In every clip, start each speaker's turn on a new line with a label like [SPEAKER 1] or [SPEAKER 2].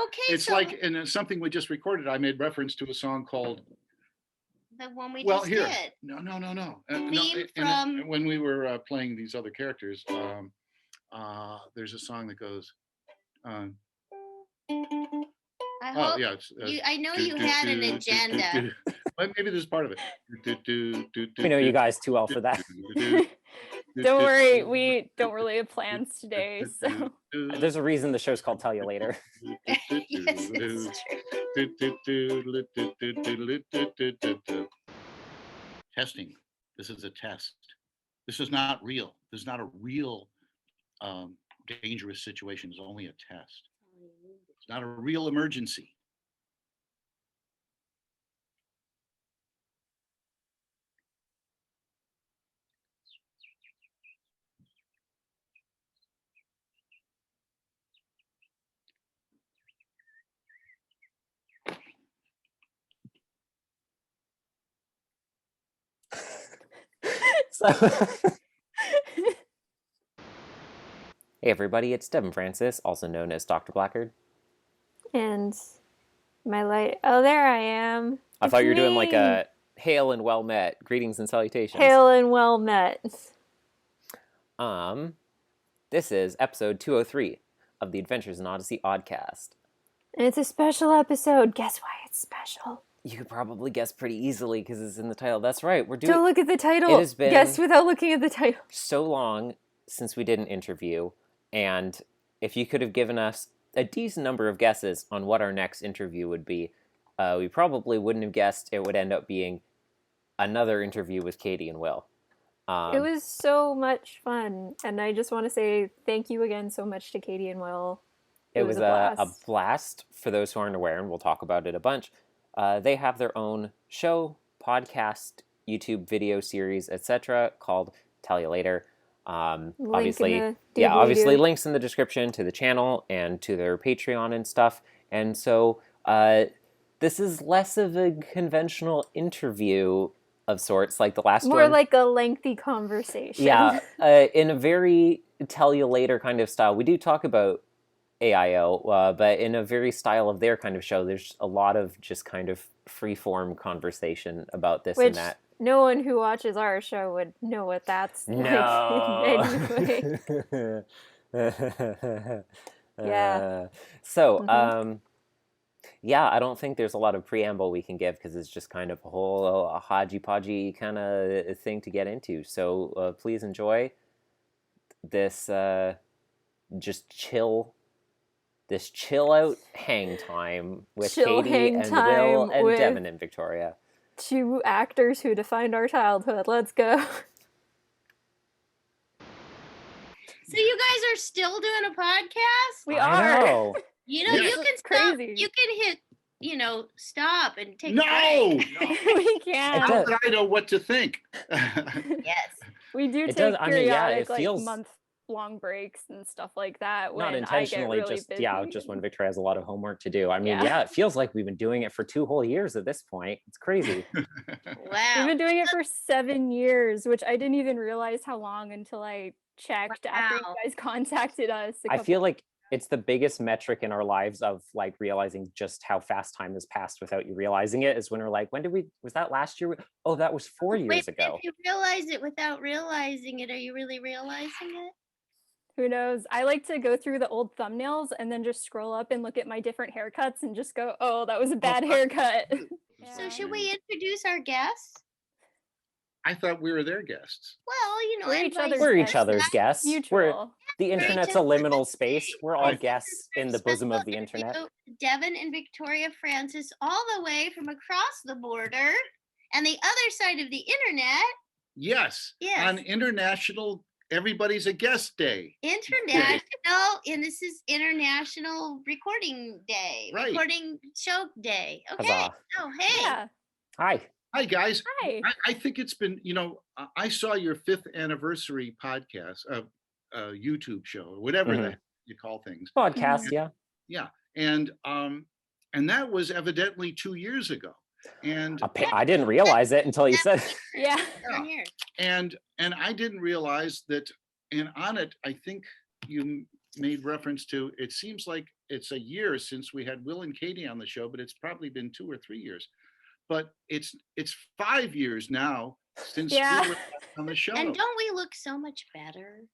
[SPEAKER 1] Okay,
[SPEAKER 2] it's like in something we just recorded. I made reference to a song called
[SPEAKER 1] the one we just did.
[SPEAKER 2] No.
[SPEAKER 1] Theme from
[SPEAKER 2] when we were playing these other characters. There's a song that goes.
[SPEAKER 1] I hope I know you had an agenda.
[SPEAKER 2] Maybe this is part of it.
[SPEAKER 3] We know you guys too well for that.
[SPEAKER 4] Don't worry, we don't really have plans today, so
[SPEAKER 3] there's a reason the show's called Tell You Later.
[SPEAKER 1] Yes, it's
[SPEAKER 2] true. Testing. This is a test. This is not real. This is not a real dangerous situation. It's only a test. It's not a real emergency.
[SPEAKER 3] Hey everybody, it's Devin Francis, also known as Dr. Blackard.
[SPEAKER 4] And my light. Oh, there I am.
[SPEAKER 3] I thought you were doing like a hail and well met, greetings and salutations.
[SPEAKER 4] Hail and well met.
[SPEAKER 3] This is episode 203 of the Adventures in Odyssey Oddcast.
[SPEAKER 4] And it's a special episode. Guess why it's special?
[SPEAKER 3] You could probably guess pretty easily because it's in the title. That's right. We're doing.
[SPEAKER 4] Don't look at the title.
[SPEAKER 3] It has been
[SPEAKER 4] guess without looking at the title.
[SPEAKER 3] So long since we did an interview, and if you could have given us a decent number of guesses on what our next interview would be, we probably wouldn't have guessed it would end up being another interview with Katie and Will.
[SPEAKER 4] It was so much fun, and I just want to say thank you again so much to Katie and Will.
[SPEAKER 3] It was a blast. For those who aren't aware, and we'll talk about it a bunch, they have their own show, podcast, YouTube video series, etc., called Tell You Later. Obviously links in the description to the channel and to their Patreon and stuff. And so this is less of a conventional interview of sorts, like the last one.
[SPEAKER 4] More like a lengthy conversation.
[SPEAKER 3] Yeah, in a very Tell You Later kind of style. We do talk about AIO, but in a very style of their kind of show. There's a lot of just kind of free-form conversation about this and that.
[SPEAKER 4] No one who watches our show would know what that's like anyway. Yeah.
[SPEAKER 3] So, I don't think there's a lot of preamble we can give because it's just kind of a whole hodgy-podgy kind of thing to get into. So please enjoy this chill out hang time with Katie and Will and Devin and Victoria.
[SPEAKER 4] Two actors who defined our childhood. Let's go.
[SPEAKER 1] So you guys are still doing a podcast?
[SPEAKER 4] We are.
[SPEAKER 3] Know.
[SPEAKER 1] You know, you can stop.
[SPEAKER 4] Crazy.
[SPEAKER 1] You can hit, stop and take a
[SPEAKER 2] break.
[SPEAKER 1] No.
[SPEAKER 4] We can't.
[SPEAKER 2] How would I know what to think?
[SPEAKER 1] Yes.
[SPEAKER 4] We do take periodic, month-long breaks and stuff like that.
[SPEAKER 3] Not intentionally, just when Victoria has a lot of homework to do. I mean, it feels like we've been doing it for 2 whole years at this point. It's crazy.
[SPEAKER 1] Wow.
[SPEAKER 4] We've been doing it for 7 years, which I didn't even realize how long until I checked after you guys contacted us.
[SPEAKER 3] I feel like it's the biggest metric in our lives of like realizing just how fast time has passed without you realizing it is when we're like, was that last year? Oh, that was 4 years ago.
[SPEAKER 1] If you realize it without realizing it, are you really realizing it?
[SPEAKER 4] Who knows? I like to go through the old thumbnails and then just scroll up and look at my different haircuts and just go, oh, that was a bad haircut.
[SPEAKER 1] So should we introduce our guests?
[SPEAKER 2] I thought we were their guests.
[SPEAKER 1] Well,
[SPEAKER 3] we're each other's guests.
[SPEAKER 4] Mutual.
[SPEAKER 3] The internet's a liminal space. We're all guests in the bosom of the internet.
[SPEAKER 1] Devin and Victoria Francis, all the way from across the border and the other side of the internet.
[SPEAKER 2] Yes. On International Everybody's a Guest Day.
[SPEAKER 1] International, and this is International Recording Day.
[SPEAKER 2] Right.
[SPEAKER 1] Recording Show Day. Okay.
[SPEAKER 3] Huzzah.
[SPEAKER 1] Oh, hey.
[SPEAKER 4] Yeah.
[SPEAKER 2] Hi, guys.
[SPEAKER 4] Hi.
[SPEAKER 2] I think it's been, I saw your 5th anniversary podcast, YouTube show, or whatever that you call things.
[SPEAKER 3] Podcast, yeah.
[SPEAKER 2] Yeah. And that was evidently 2 years ago. And
[SPEAKER 3] I didn't realize it until you said
[SPEAKER 4] Yeah.
[SPEAKER 2] And I didn't realize that, and on it, I think you made reference to, it seems like it's a year since we had Will and Katie on the show, but it's probably been 2 or 3 years. But it's 5 years now since
[SPEAKER 4] Yeah.
[SPEAKER 2] we were on the show.
[SPEAKER 1] And don't we look so much better?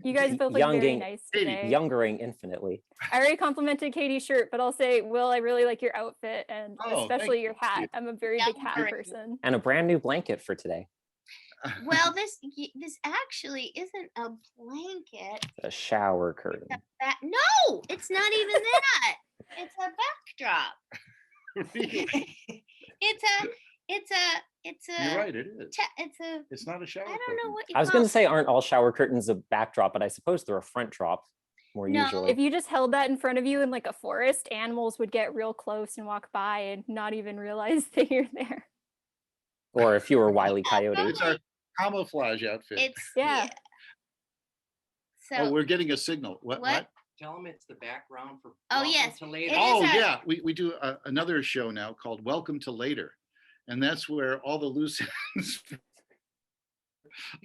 [SPEAKER 4] You guys both look very
[SPEAKER 3] Younging-
[SPEAKER 4] nice
[SPEAKER 2] Katie,
[SPEAKER 4] today.
[SPEAKER 3] Youngering infinitely.
[SPEAKER 4] I already complimented Katie's shirt, but I'll say, Will, I really like your outfit and
[SPEAKER 2] Oh, thank
[SPEAKER 4] especially
[SPEAKER 2] you.
[SPEAKER 4] your hat. I'm a very big hat
[SPEAKER 1] Youngering.
[SPEAKER 4] person.
[SPEAKER 3] And a brand new blanket for today.
[SPEAKER 1] Well, this actually isn't a blanket.
[SPEAKER 3] A shower curtain.
[SPEAKER 1] No, it's not even that. It's a backdrop.
[SPEAKER 2] Really?
[SPEAKER 1] It's a.
[SPEAKER 2] You're right, it is.
[SPEAKER 1] It's
[SPEAKER 2] not a shower.
[SPEAKER 1] I don't know what you
[SPEAKER 3] I was
[SPEAKER 1] call
[SPEAKER 3] going to say, aren't all shower curtains a backdrop, but I suppose they're a front drop more
[SPEAKER 1] No.
[SPEAKER 3] usually.
[SPEAKER 4] If you just held that in front of you in like a forest, animals would get real close and walk by and not even realize that you're there.
[SPEAKER 3] Or if you were Wile E. Coyote.
[SPEAKER 2] It's our camouflage outfit.
[SPEAKER 1] It's
[SPEAKER 4] Yeah.
[SPEAKER 1] So
[SPEAKER 2] we're getting a signal. What?
[SPEAKER 5] Tell them it's the background for.
[SPEAKER 1] Oh,
[SPEAKER 5] Welcome
[SPEAKER 1] yes,
[SPEAKER 5] to
[SPEAKER 1] it
[SPEAKER 5] Later.
[SPEAKER 1] is
[SPEAKER 2] Oh
[SPEAKER 1] our-
[SPEAKER 2] yeah, we do another show now called Welcome to Later, and that's where all the loose ends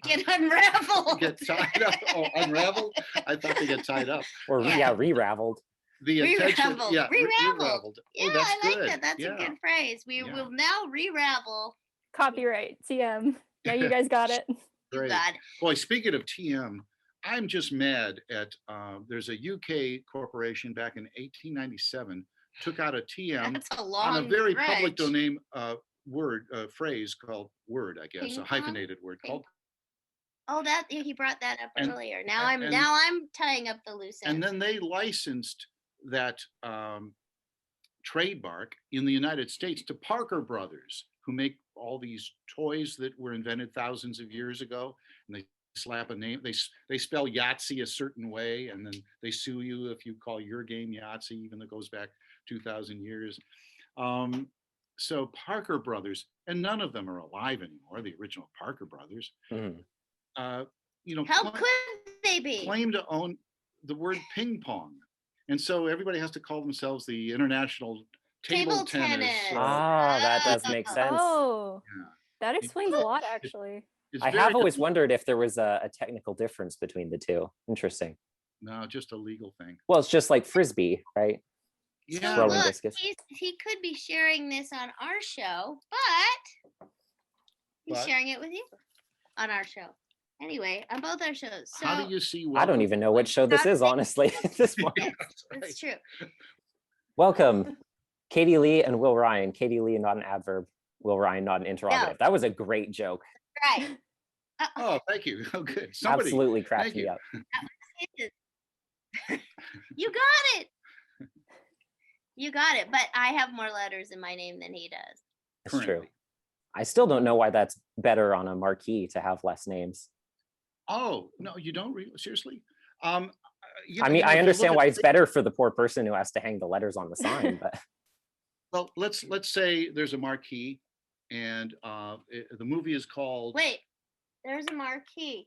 [SPEAKER 1] get unraveled.
[SPEAKER 2] get tied up. Oh, unraveled? I thought they get tied up.
[SPEAKER 3] Or,
[SPEAKER 1] Yeah.
[SPEAKER 3] re-raveled.
[SPEAKER 2] The intention,
[SPEAKER 1] Re-raveled.
[SPEAKER 2] yeah,
[SPEAKER 1] Re-raveled.
[SPEAKER 2] re-raveled.
[SPEAKER 1] Yeah,
[SPEAKER 2] Oh, that's
[SPEAKER 1] I like
[SPEAKER 2] good.
[SPEAKER 1] that. That's
[SPEAKER 2] Yeah.
[SPEAKER 1] a good phrase. We
[SPEAKER 2] Yeah.
[SPEAKER 1] will now re-ravel.
[SPEAKER 4] Copyright, TM. Yeah, you guys got it.
[SPEAKER 1] You
[SPEAKER 2] Great.
[SPEAKER 1] got it.
[SPEAKER 2] Boy, speaking of TM, I'm just mad at there's a UK corporation back in 1897 took out a TM
[SPEAKER 1] That's a long
[SPEAKER 2] on a very public
[SPEAKER 1] stretch.
[SPEAKER 2] domain phrase called word, I guess,
[SPEAKER 1] Ping
[SPEAKER 2] a
[SPEAKER 1] pong?
[SPEAKER 2] hyphenated word
[SPEAKER 1] Ping
[SPEAKER 2] called.
[SPEAKER 1] Oh, that he brought that up
[SPEAKER 2] And-
[SPEAKER 1] earlier. Now
[SPEAKER 2] and-
[SPEAKER 1] I'm tying up the loose
[SPEAKER 2] And
[SPEAKER 1] ends.
[SPEAKER 2] then they licensed that trademark in the United States to Parker Brothers, who make all these toys that were invented thousands of years ago. And they slap a name. They spell Yahtzee a certain way, and then they sue you if you call your game Yahtzee, even though it goes back 2,000 years. So Parker Brothers, and none of them are alive anymore. The original Parker Brothers,
[SPEAKER 3] Mhm.
[SPEAKER 2] how
[SPEAKER 1] How could they be?
[SPEAKER 2] claim to own the word ping pong. And so everybody has to call themselves the International Table,
[SPEAKER 1] Table
[SPEAKER 2] Tennis.
[SPEAKER 1] tennis.
[SPEAKER 3] Ah, that does make sense.
[SPEAKER 4] Oh,
[SPEAKER 2] Yeah.
[SPEAKER 4] that explains a lot, actually.
[SPEAKER 2] It's
[SPEAKER 3] I
[SPEAKER 2] very
[SPEAKER 3] have always wondered if there was a technical difference between the two. Interesting.
[SPEAKER 2] no, just a legal thing.
[SPEAKER 3] Well, it's just like Frisbee, right?
[SPEAKER 2] Yeah,
[SPEAKER 3] Throwing
[SPEAKER 1] Look,
[SPEAKER 3] discus.
[SPEAKER 1] he could be sharing this on our show, but he's
[SPEAKER 2] But?
[SPEAKER 1] sharing it with you on our show. Anyway, on both our shows. So
[SPEAKER 2] how do you see?
[SPEAKER 3] I don't even know what show this is, honestly, at this point.
[SPEAKER 2] Yeah, that's right.
[SPEAKER 1] it's true.
[SPEAKER 3] Welcome, Katie Leigh and Will Ryan. Katie Leigh, not an adverb. Will Ryan, not an interrogative. That was a great joke.
[SPEAKER 1] Right.
[SPEAKER 2] Oh, thank you. Oh, good. Somebody.
[SPEAKER 3] Absolutely cracked
[SPEAKER 2] thank
[SPEAKER 3] me
[SPEAKER 2] you.
[SPEAKER 3] up.
[SPEAKER 1] You got it. You got it. But I have more letters in my name than he does.
[SPEAKER 3] It's true.
[SPEAKER 2] Currently.
[SPEAKER 3] I still don't know why that's better on a marquee to have less names.
[SPEAKER 2] Oh no, you don't really seriously.
[SPEAKER 3] I mean, I understand why it's better for the poor person who has to hang the letters on the sign, but
[SPEAKER 2] Well, let's say there's a marquee, and the movie is called.
[SPEAKER 1] Wait, there's a marquee.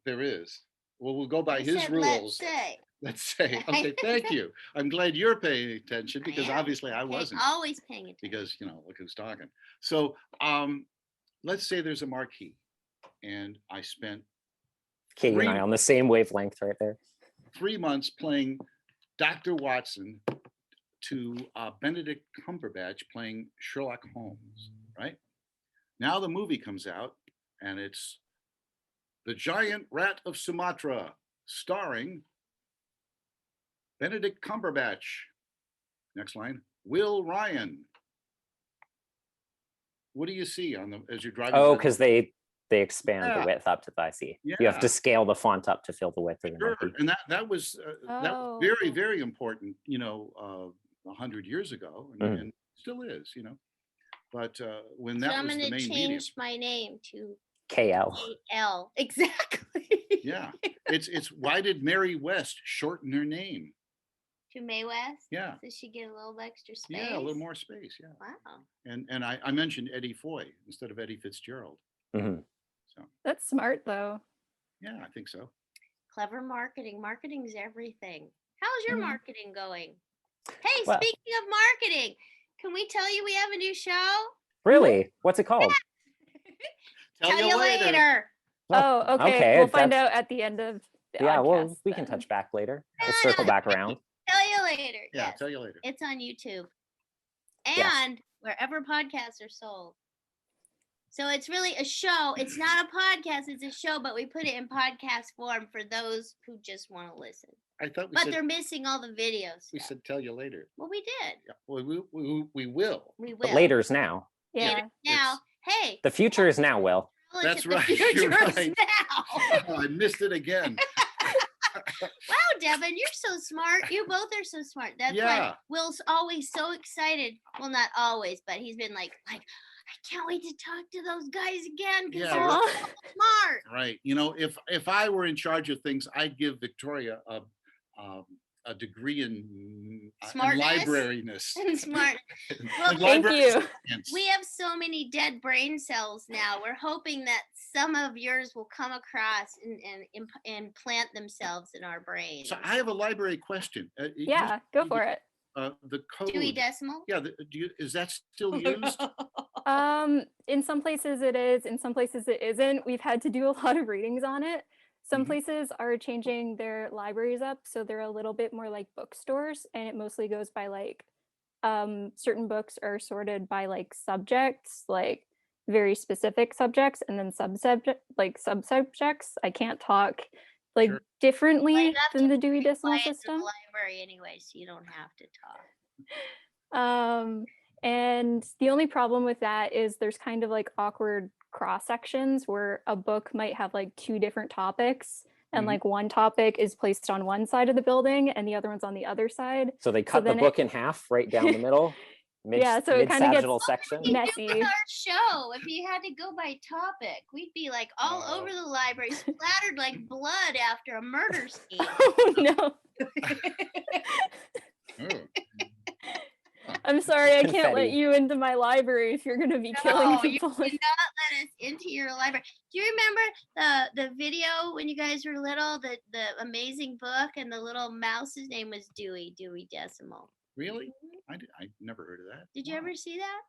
[SPEAKER 2] There is. Well, we'll go by
[SPEAKER 1] I
[SPEAKER 2] his
[SPEAKER 1] said,
[SPEAKER 2] rules.
[SPEAKER 1] Let's say.
[SPEAKER 2] Let's say. Okay, thank you. I'm glad you're paying attention because
[SPEAKER 1] am.
[SPEAKER 2] obviously I wasn't.
[SPEAKER 1] Always paying attention.
[SPEAKER 2] Because look who's talking. So let's say there's a marquee, and I spent
[SPEAKER 3] Katie and I on the same wavelength right there.
[SPEAKER 2] 3 months playing Dr. Watson to Benedict Cumberbatch playing Sherlock Holmes. Right now, the movie comes out, and it's The Giant Rat of Sumatra, starring Benedict Cumberbatch. Next line, Will Ryan. What do you see on the as you're driving?
[SPEAKER 3] Oh,
[SPEAKER 2] down the-
[SPEAKER 3] because they expand
[SPEAKER 2] Yeah.
[SPEAKER 3] the width up to the I see. You have
[SPEAKER 2] Yeah.
[SPEAKER 3] to scale the font up to fill the width of the
[SPEAKER 2] Sure,
[SPEAKER 3] marquee.
[SPEAKER 2] and that was
[SPEAKER 4] Oh,
[SPEAKER 2] very
[SPEAKER 4] okay.
[SPEAKER 2] very important. 100 years ago,
[SPEAKER 3] Mhm.
[SPEAKER 2] and still is. But when
[SPEAKER 1] So
[SPEAKER 2] that
[SPEAKER 1] I'm
[SPEAKER 2] was the
[SPEAKER 1] going to
[SPEAKER 2] main medium,
[SPEAKER 1] change my name to
[SPEAKER 3] KL.
[SPEAKER 1] L. Exactly.
[SPEAKER 2] yeah, it's why did Mary West shorten her name?
[SPEAKER 1] To Mae West.
[SPEAKER 2] Yeah,
[SPEAKER 1] Does she get a little extra space?
[SPEAKER 2] yeah, a little more space. Yeah,
[SPEAKER 1] Wow.
[SPEAKER 2] and I mentioned Eddie Foy instead of Eddie Fitzgerald.
[SPEAKER 3] Mhm.
[SPEAKER 2] So
[SPEAKER 4] That's smart, though.
[SPEAKER 2] yeah, I think so.
[SPEAKER 1] Clever marketing. Marketing's everything. How's your
[SPEAKER 4] Mhm.
[SPEAKER 1] marketing going? Hey,
[SPEAKER 3] Well-
[SPEAKER 1] speaking of marketing, can we tell you we have a new show?
[SPEAKER 3] Really? What's it called?
[SPEAKER 2] Tell you later.
[SPEAKER 1] later.
[SPEAKER 3] Well,
[SPEAKER 4] Oh, okay.
[SPEAKER 3] okay,
[SPEAKER 4] We'll find
[SPEAKER 3] that's-
[SPEAKER 4] out at the end of
[SPEAKER 3] Yeah, well,
[SPEAKER 4] Oddcast
[SPEAKER 3] we can
[SPEAKER 4] then.
[SPEAKER 3] touch back later. We'll circle back around.
[SPEAKER 1] Tell you later.
[SPEAKER 2] Yeah,
[SPEAKER 1] Yes.
[SPEAKER 2] tell you later.
[SPEAKER 1] It's on YouTube
[SPEAKER 3] Yes.
[SPEAKER 1] and wherever podcasts are sold. So it's really a show. It's not a podcast, it's a show, but we put it in podcast form for those who just want to listen.
[SPEAKER 2] I thought we
[SPEAKER 1] But
[SPEAKER 2] said
[SPEAKER 1] they're missing all the videos.
[SPEAKER 2] we said tell you later.
[SPEAKER 1] Well, we did.
[SPEAKER 2] Yeah, well, we will.
[SPEAKER 1] We will.
[SPEAKER 3] But later's now.
[SPEAKER 4] Yeah.
[SPEAKER 1] Now, hey.
[SPEAKER 3] The future is now, Will.
[SPEAKER 1] look
[SPEAKER 2] That's
[SPEAKER 1] at the
[SPEAKER 2] right, you're
[SPEAKER 1] future is
[SPEAKER 2] right.
[SPEAKER 1] now.
[SPEAKER 2] Oh, I missed it again.
[SPEAKER 1] Wow, Devin, you're so smart. You both are so smart. That's why
[SPEAKER 2] Yeah.
[SPEAKER 1] Will's always so excited. Well, not always, but he's been like, I can't wait to talk to those guys again because
[SPEAKER 2] Yeah,
[SPEAKER 1] they're
[SPEAKER 2] right.
[SPEAKER 1] so smart.
[SPEAKER 2] Right. You know, if I were in charge of things, I'd give Victoria a degree in
[SPEAKER 1] Smartness?
[SPEAKER 2] librariness.
[SPEAKER 1] And smart. Well,
[SPEAKER 2] And
[SPEAKER 4] Thank
[SPEAKER 2] library
[SPEAKER 4] you.
[SPEAKER 2] science.
[SPEAKER 1] We have so many dead brain cells now. We're hoping that some of yours will come across and implant themselves in our brains.
[SPEAKER 2] So I have a library question.
[SPEAKER 4] Yeah, go for it.
[SPEAKER 2] The code.
[SPEAKER 1] Dewey Decimal?
[SPEAKER 2] Yeah. Is that still used?
[SPEAKER 4] In some places it is, in some places it isn't. We've had to do a lot of readings on it. Some
[SPEAKER 2] Mhm.
[SPEAKER 4] places are changing their libraries up, so they're a little bit more like bookstores, and it mostly goes by like certain books are sorted by like subjects, like very specific subjects, and then subsubjects. I can't talk like
[SPEAKER 2] Sure.
[SPEAKER 4] differently
[SPEAKER 1] Well, you have
[SPEAKER 4] than
[SPEAKER 1] to
[SPEAKER 4] the Dewey
[SPEAKER 1] be
[SPEAKER 4] Decimal
[SPEAKER 1] quiet in
[SPEAKER 4] System.
[SPEAKER 1] the library anyway, so you don't have to talk.
[SPEAKER 4] And the only problem with that is there's kind of like awkward cross sections where a book might have like two different topics, and
[SPEAKER 2] Mhm.
[SPEAKER 4] like one topic is placed on one side of the building and the other one's on the other side.
[SPEAKER 3] So they cut the
[SPEAKER 4] then it-
[SPEAKER 3] book in half right down the middle.
[SPEAKER 4] Yeah, so it kinda gets
[SPEAKER 3] mid-sagittal section.
[SPEAKER 4] messy.
[SPEAKER 1] With our show, if you had to go by topic, we'd be like all
[SPEAKER 2] Oh.
[SPEAKER 1] over the library, splattered like blood after a murder scene.
[SPEAKER 4] Oh no.
[SPEAKER 2] Oh.
[SPEAKER 4] I'm sorry, I can't let
[SPEAKER 3] Confetti.
[SPEAKER 4] you into my library if you're gonna be killing
[SPEAKER 1] No, you
[SPEAKER 4] people.
[SPEAKER 1] did not let us into your library. Do you remember the video when you guys were little, the amazing book, and the little mouse's name was Dewey Decimal?
[SPEAKER 2] Really? I never heard of that.
[SPEAKER 1] Did you
[SPEAKER 2] Wow.
[SPEAKER 1] ever see that?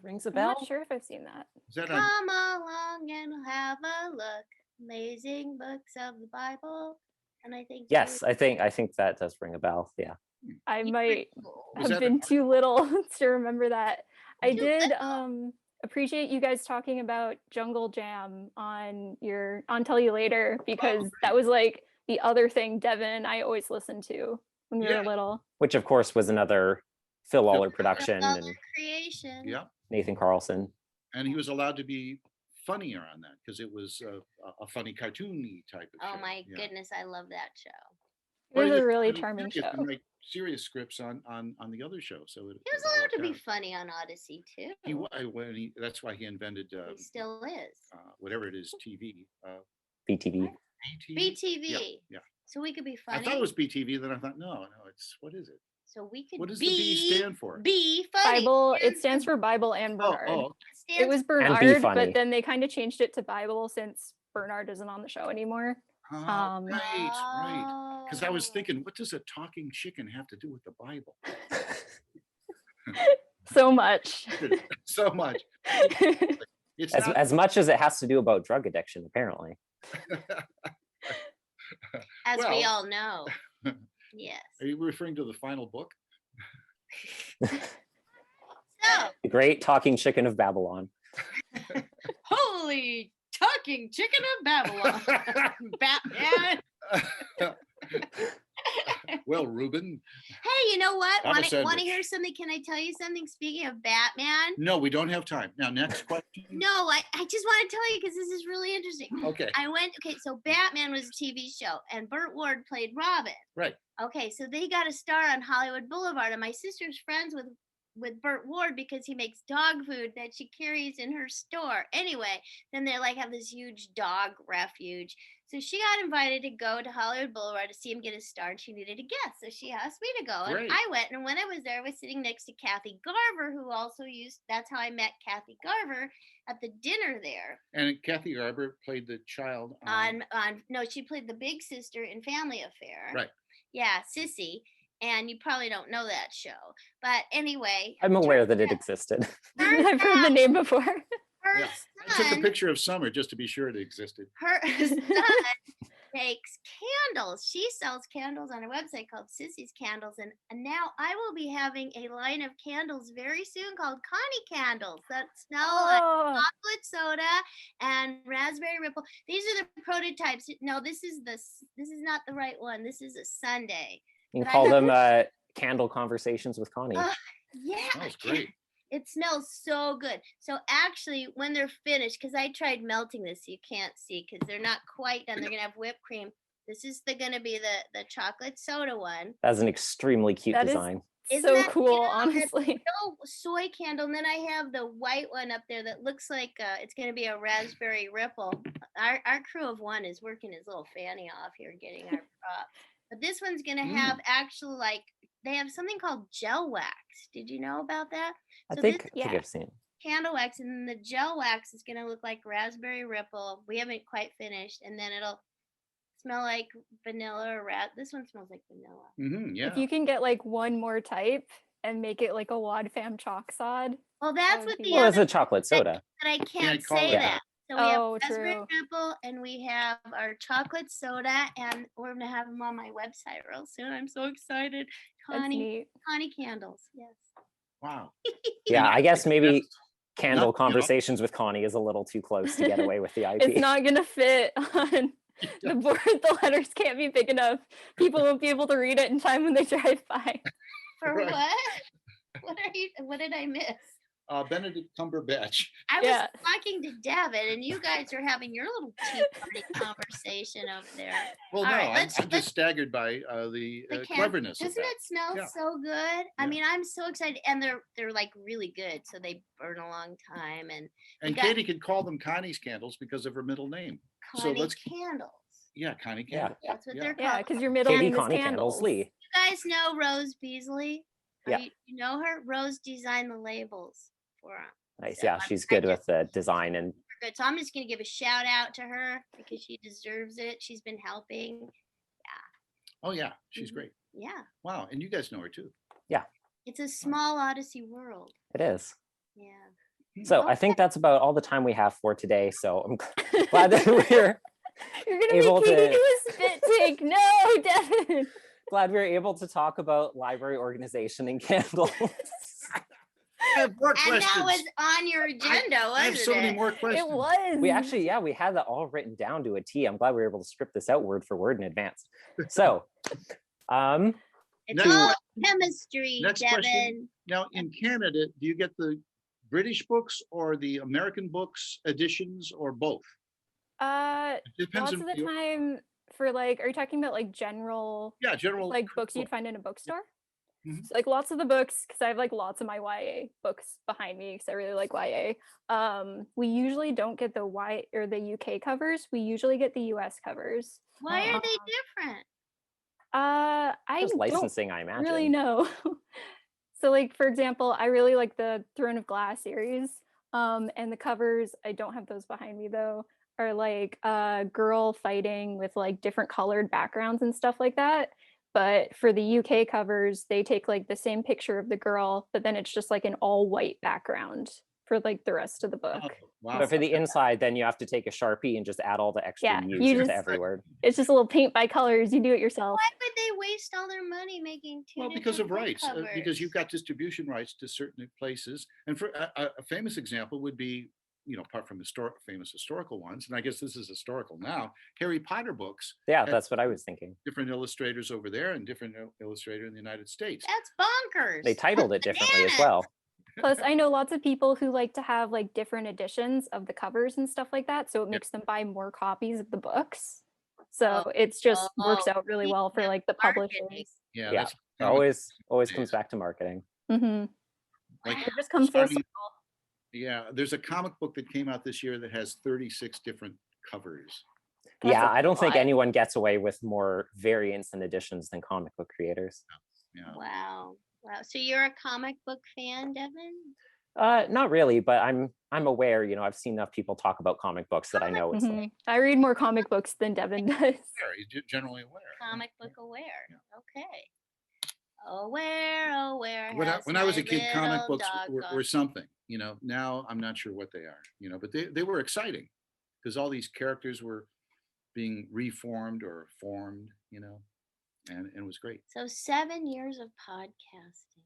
[SPEAKER 3] Rings a
[SPEAKER 4] I'm
[SPEAKER 3] bell.
[SPEAKER 4] not sure if I've seen that.
[SPEAKER 2] Is that on?
[SPEAKER 1] Come along and have a look. Amazing books of the Bible. And I think
[SPEAKER 3] Yes,
[SPEAKER 1] Dewey-
[SPEAKER 3] I think that does ring a bell. Yeah.
[SPEAKER 4] I
[SPEAKER 1] you were
[SPEAKER 4] might
[SPEAKER 1] cool.
[SPEAKER 2] Was
[SPEAKER 4] have
[SPEAKER 2] that
[SPEAKER 4] been too little to remember that. I
[SPEAKER 1] Too
[SPEAKER 4] did
[SPEAKER 1] little?
[SPEAKER 4] appreciate you guys talking about Jungle Jam on Tell You Later, because that was like the other thing Devin and I always listened to when we
[SPEAKER 2] Yeah.
[SPEAKER 4] were little.
[SPEAKER 3] Which of course was another Phil Lawler production
[SPEAKER 1] Another
[SPEAKER 3] and
[SPEAKER 1] creation.
[SPEAKER 2] Yeah.
[SPEAKER 3] Nathan Carlson.
[SPEAKER 2] And he was allowed to be funnier on that because it was a funny cartoony type of
[SPEAKER 1] Oh
[SPEAKER 2] show.
[SPEAKER 1] my
[SPEAKER 2] Yeah.
[SPEAKER 1] goodness, I love that show.
[SPEAKER 4] It was
[SPEAKER 2] Or
[SPEAKER 4] a really
[SPEAKER 2] he was
[SPEAKER 4] charming
[SPEAKER 2] serious
[SPEAKER 4] show.
[SPEAKER 2] and write serious scripts on the other show. So it
[SPEAKER 1] He was
[SPEAKER 2] all
[SPEAKER 1] allowed to
[SPEAKER 2] worked
[SPEAKER 1] be
[SPEAKER 2] out.
[SPEAKER 1] funny on Odyssey too.
[SPEAKER 2] That's why he invented
[SPEAKER 1] He still is.
[SPEAKER 2] whatever it is, TV.
[SPEAKER 3] BTV.
[SPEAKER 1] BTV.
[SPEAKER 2] Yeah.
[SPEAKER 1] So we could be
[SPEAKER 2] I
[SPEAKER 1] funny.
[SPEAKER 2] thought it was BTV, then I thought, no, it's what is it?
[SPEAKER 1] So we could
[SPEAKER 2] What does
[SPEAKER 1] be,
[SPEAKER 2] the B stand for?
[SPEAKER 1] Be funny.
[SPEAKER 4] Bible, it stands for Bible and
[SPEAKER 2] Oh,
[SPEAKER 4] Bernard.
[SPEAKER 2] oh,
[SPEAKER 4] It was
[SPEAKER 3] And be
[SPEAKER 4] Bernard,
[SPEAKER 3] funny.
[SPEAKER 4] but then they kind of changed it to Bible since Bernard isn't on the show anymore.
[SPEAKER 2] oh,
[SPEAKER 4] Um,
[SPEAKER 2] right. Because I was
[SPEAKER 1] Oh.
[SPEAKER 2] thinking, what does a talking chicken have to do with the Bible?
[SPEAKER 4] So much.
[SPEAKER 2] So much. It's
[SPEAKER 3] As,
[SPEAKER 2] not.
[SPEAKER 3] as much as it has to do about drug addiction, apparently.
[SPEAKER 1] As we
[SPEAKER 2] Well-
[SPEAKER 1] all know. Yes.
[SPEAKER 2] Are you referring to the final book?
[SPEAKER 1] So,
[SPEAKER 3] The Great Talking Chicken of Babylon.
[SPEAKER 1] holy talking chicken of Babylon. Batman.
[SPEAKER 2] Well, Ruben.
[SPEAKER 1] Hey, you know what?
[SPEAKER 2] Have a
[SPEAKER 1] Want to
[SPEAKER 2] sandwich.
[SPEAKER 1] hear something? Can I tell you something? Speaking of Batman.
[SPEAKER 2] No, we don't have time. Now, next question.
[SPEAKER 1] No, I just want to tell you because this is really interesting.
[SPEAKER 2] Okay.
[SPEAKER 1] Okay, so Batman was a TV show and Burt Ward played Robin.
[SPEAKER 2] Right.
[SPEAKER 1] Okay, so they got a star on Hollywood Boulevard, and my sister's friends with Burt Ward because he makes dog food that she carries in her store. Anyway, then they like have this huge dog refuge. So she got invited to go to Hollywood Boulevard to see him get his star, and she needed a guest. So she asked me to go, and
[SPEAKER 2] Great.
[SPEAKER 1] I went. And when I was there, I was sitting next to Kathy Garver, who also that's how I met Kathy Garver at the dinner there.
[SPEAKER 2] And Kathy Garber played the child
[SPEAKER 1] No, she played the big sister in Family Affair.
[SPEAKER 2] Right.
[SPEAKER 1] Yeah, Sissy. And you probably don't know that show. But anyway.
[SPEAKER 3] I'm aware that it existed.
[SPEAKER 4] I've heard the name before.
[SPEAKER 1] Her
[SPEAKER 2] Yeah. I took a
[SPEAKER 1] son,
[SPEAKER 2] picture of Summer just to be sure it existed.
[SPEAKER 1] her son makes candles. She sells candles on her website called Sissy's Candles. And now I will be having a line of candles very soon called Connie Candles that smell like
[SPEAKER 4] Oh,
[SPEAKER 1] chocolate soda and raspberry ripple. These are the prototypes. No, this is not the right one. This is a sundae.
[SPEAKER 3] You can
[SPEAKER 1] But
[SPEAKER 3] call
[SPEAKER 1] I-
[SPEAKER 3] them Candle Conversations with Connie.
[SPEAKER 1] Yeah.
[SPEAKER 2] Smells great.
[SPEAKER 1] It smells so good. So actually, when they're finished, because I tried melting this, you can't see because they're not quite done. They're gonna have whipped cream. This is gonna be the chocolate soda one.
[SPEAKER 3] That's an extremely cute
[SPEAKER 4] that is
[SPEAKER 3] design.
[SPEAKER 1] Isn't
[SPEAKER 4] so
[SPEAKER 1] that
[SPEAKER 4] cool,
[SPEAKER 1] cute?
[SPEAKER 4] honestly.
[SPEAKER 1] No soy candle, and then I have the white one up there that looks like it's gonna be a raspberry ripple. Our crew of one is working his little fanny off here getting our prop. But this one's gonna have actual they have something called gel wax. Did you know about that?
[SPEAKER 3] I
[SPEAKER 1] So
[SPEAKER 3] think
[SPEAKER 1] this
[SPEAKER 3] I've seen it.
[SPEAKER 1] candle wax, and then the gel wax is gonna look like raspberry ripple. We haven't quite finished, and then it'll smell like vanilla or this one smells like vanilla.
[SPEAKER 2] Yeah.
[SPEAKER 4] If you can get like one more type and make it like a Wad Fam chalk sod.
[SPEAKER 1] Well, that's
[SPEAKER 4] would
[SPEAKER 1] what
[SPEAKER 4] be-
[SPEAKER 1] the
[SPEAKER 3] Well, it's
[SPEAKER 1] other
[SPEAKER 3] a chocolate soda.
[SPEAKER 1] but I can't
[SPEAKER 2] call
[SPEAKER 1] say
[SPEAKER 2] it
[SPEAKER 1] that. So we have
[SPEAKER 4] Oh,
[SPEAKER 1] raspberry
[SPEAKER 4] true.
[SPEAKER 1] ripple, and we have our chocolate soda, and we're gonna have them on my website real soon. I'm so excited.
[SPEAKER 4] That's neat.
[SPEAKER 1] Connie Candles, yes.
[SPEAKER 2] Wow.
[SPEAKER 3] Yeah, I guess maybe
[SPEAKER 2] That's
[SPEAKER 3] Candle
[SPEAKER 2] not, you know-
[SPEAKER 3] Conversations with Connie is a little too close to get away with the IP.
[SPEAKER 4] It's not gonna fit on the board. The letters can't be big enough. People won't be able to read it in time when they drive by.
[SPEAKER 1] For
[SPEAKER 2] Right.
[SPEAKER 1] what? What did I miss?
[SPEAKER 2] Benedict Cumberbatch.
[SPEAKER 1] I was
[SPEAKER 4] Yeah.
[SPEAKER 1] talking to Devin, and you guys are having your little tea party conversation over there.
[SPEAKER 2] Well,
[SPEAKER 1] All
[SPEAKER 2] no,
[SPEAKER 1] right,
[SPEAKER 2] I'm
[SPEAKER 1] let's-
[SPEAKER 2] just staggered by the
[SPEAKER 1] The
[SPEAKER 2] cleverness of
[SPEAKER 1] Doesn't
[SPEAKER 2] that.
[SPEAKER 1] it smell
[SPEAKER 2] Yeah.
[SPEAKER 1] so good? I
[SPEAKER 2] Yeah.
[SPEAKER 1] mean, I'm so excited, and they're like really good, so they burn a long time. And
[SPEAKER 2] And
[SPEAKER 1] got-
[SPEAKER 2] Katie could call them Connie's Candles because of her middle name. So
[SPEAKER 1] Connie
[SPEAKER 2] let's-
[SPEAKER 1] Candles.
[SPEAKER 2] Yeah, Connie
[SPEAKER 3] Yeah.
[SPEAKER 2] Candles.
[SPEAKER 1] That's what
[SPEAKER 2] Yeah.
[SPEAKER 1] they're
[SPEAKER 4] Yeah,
[SPEAKER 1] called.
[SPEAKER 4] because your middle
[SPEAKER 3] Katie
[SPEAKER 4] name is
[SPEAKER 3] Connie
[SPEAKER 4] Candles.
[SPEAKER 3] Candles Leigh.
[SPEAKER 1] You guys know Rose Beasley?
[SPEAKER 3] Yeah.
[SPEAKER 1] You know her? Rose designed the labels for them.
[SPEAKER 3] Nice.
[SPEAKER 1] So
[SPEAKER 3] Yeah,
[SPEAKER 1] I'm-
[SPEAKER 3] she's
[SPEAKER 1] I
[SPEAKER 3] good
[SPEAKER 1] just-
[SPEAKER 3] with the design and
[SPEAKER 1] Good. So I'm just gonna give a shout out to her because she deserves it. She's been helping.
[SPEAKER 2] Oh yeah, she's
[SPEAKER 1] Mhm.
[SPEAKER 2] great.
[SPEAKER 1] Yeah.
[SPEAKER 2] Wow, and you guys know her too.
[SPEAKER 1] It's a small Odyssey world.
[SPEAKER 3] it is.
[SPEAKER 1] Yeah.
[SPEAKER 3] So I think that's about all the time we have for today. So I'm glad that we're
[SPEAKER 4] You're gonna
[SPEAKER 3] able
[SPEAKER 4] make Katie
[SPEAKER 3] to-
[SPEAKER 4] do a spit take. No, Devin.
[SPEAKER 3] glad we were able to talk about library organization and candles.
[SPEAKER 2] I have more
[SPEAKER 1] And
[SPEAKER 2] questions.
[SPEAKER 1] that was on your agenda, wasn't
[SPEAKER 2] I have so many
[SPEAKER 1] it?
[SPEAKER 2] more questions.
[SPEAKER 4] It was.
[SPEAKER 3] We actually, yeah, we had that all written down to a T. I'm glad we were able to script this out word for word in advance. So,
[SPEAKER 1] It's
[SPEAKER 2] Next
[SPEAKER 1] all
[SPEAKER 2] one.
[SPEAKER 1] chemistry,
[SPEAKER 2] Next
[SPEAKER 1] Devin.
[SPEAKER 2] question. Now, in Canada, do you get the British books or the American books editions or both? It depends
[SPEAKER 4] Lots of
[SPEAKER 2] on
[SPEAKER 4] the time for like, are you talking about like general
[SPEAKER 2] Yeah, general
[SPEAKER 4] like books
[SPEAKER 2] book.
[SPEAKER 4] you'd find in a bookstore?
[SPEAKER 2] Mhm.
[SPEAKER 4] So, like lots of the books, because I have like lots of my YA books behind me because I really like YA. We usually don't get the Y or the UK covers. We usually get the US covers.
[SPEAKER 1] Why
[SPEAKER 2] Oh.
[SPEAKER 1] are they different?
[SPEAKER 4] I
[SPEAKER 3] just
[SPEAKER 4] don't
[SPEAKER 3] licensing, I imagine.
[SPEAKER 4] really know. So like for example, I really like the Throne of Glass series. And the covers, I don't have those behind me though, are like a girl fighting with like different colored backgrounds and stuff like that. But for the UK covers, they take like the same picture of the girl, but then it's just like an all white background for like the rest of the book.
[SPEAKER 2] Oh, wow.
[SPEAKER 3] But for the inside, then you have to take a Sharpie and just add all the extra
[SPEAKER 4] Yeah,
[SPEAKER 3] U's
[SPEAKER 4] you
[SPEAKER 3] into
[SPEAKER 4] just-
[SPEAKER 3] every word.
[SPEAKER 4] It's just a little paint by colors. You do it yourself.
[SPEAKER 1] Why would they waste all their money making two
[SPEAKER 2] Well, because of
[SPEAKER 1] different book
[SPEAKER 2] rights, because you've
[SPEAKER 1] covers?
[SPEAKER 2] got distribution rights to certain places. And for a famous example would be, you know, apart from famous historical ones, and I guess this is historical now, Harry Potter books,
[SPEAKER 3] Yeah, that's what I was thinking.
[SPEAKER 2] different illustrators over there and different illustrator in the United States.
[SPEAKER 1] That's bonkers.
[SPEAKER 3] They titled it differently as
[SPEAKER 1] Bananas.
[SPEAKER 3] well.
[SPEAKER 4] Plus, I know lots of people who like to have like different editions of the covers and stuff like that. So it makes them buy more copies of the books. So it's just works out really well for
[SPEAKER 1] yeah,
[SPEAKER 4] like the
[SPEAKER 1] marketing.
[SPEAKER 4] publishers.
[SPEAKER 2] Yeah,
[SPEAKER 3] Yeah.
[SPEAKER 2] that's
[SPEAKER 3] It always
[SPEAKER 2] days.
[SPEAKER 3] comes back to marketing.
[SPEAKER 4] Mm-hmm.
[SPEAKER 2] like
[SPEAKER 4] It just comes full
[SPEAKER 2] starting-
[SPEAKER 4] circle.
[SPEAKER 2] yeah. There's a comic book that came out this year that has 36 different covers.
[SPEAKER 4] That's
[SPEAKER 3] Yeah,
[SPEAKER 4] a
[SPEAKER 3] I don't think
[SPEAKER 4] lot.
[SPEAKER 3] anyone gets away with more variants and additions than comic book creators.
[SPEAKER 2] Yeah.
[SPEAKER 1] Wow. Wow. So you're a comic book fan, Devin?
[SPEAKER 3] Not really, but I'm aware. You know, I've seen enough people talk about comic books that I know it's like,
[SPEAKER 4] Mhm. I read more comic books than Devin does.
[SPEAKER 2] Very generally aware.
[SPEAKER 1] Comic book aware. Okay. Aware.
[SPEAKER 2] When I was a kid, comic
[SPEAKER 1] little
[SPEAKER 2] books
[SPEAKER 1] dog
[SPEAKER 2] were
[SPEAKER 1] gone.
[SPEAKER 2] something. You know, now I'm not sure what they are. You know, but they were exciting because all these characters were being reformed or formed, and it was great.
[SPEAKER 1] So 7 years of podcasting.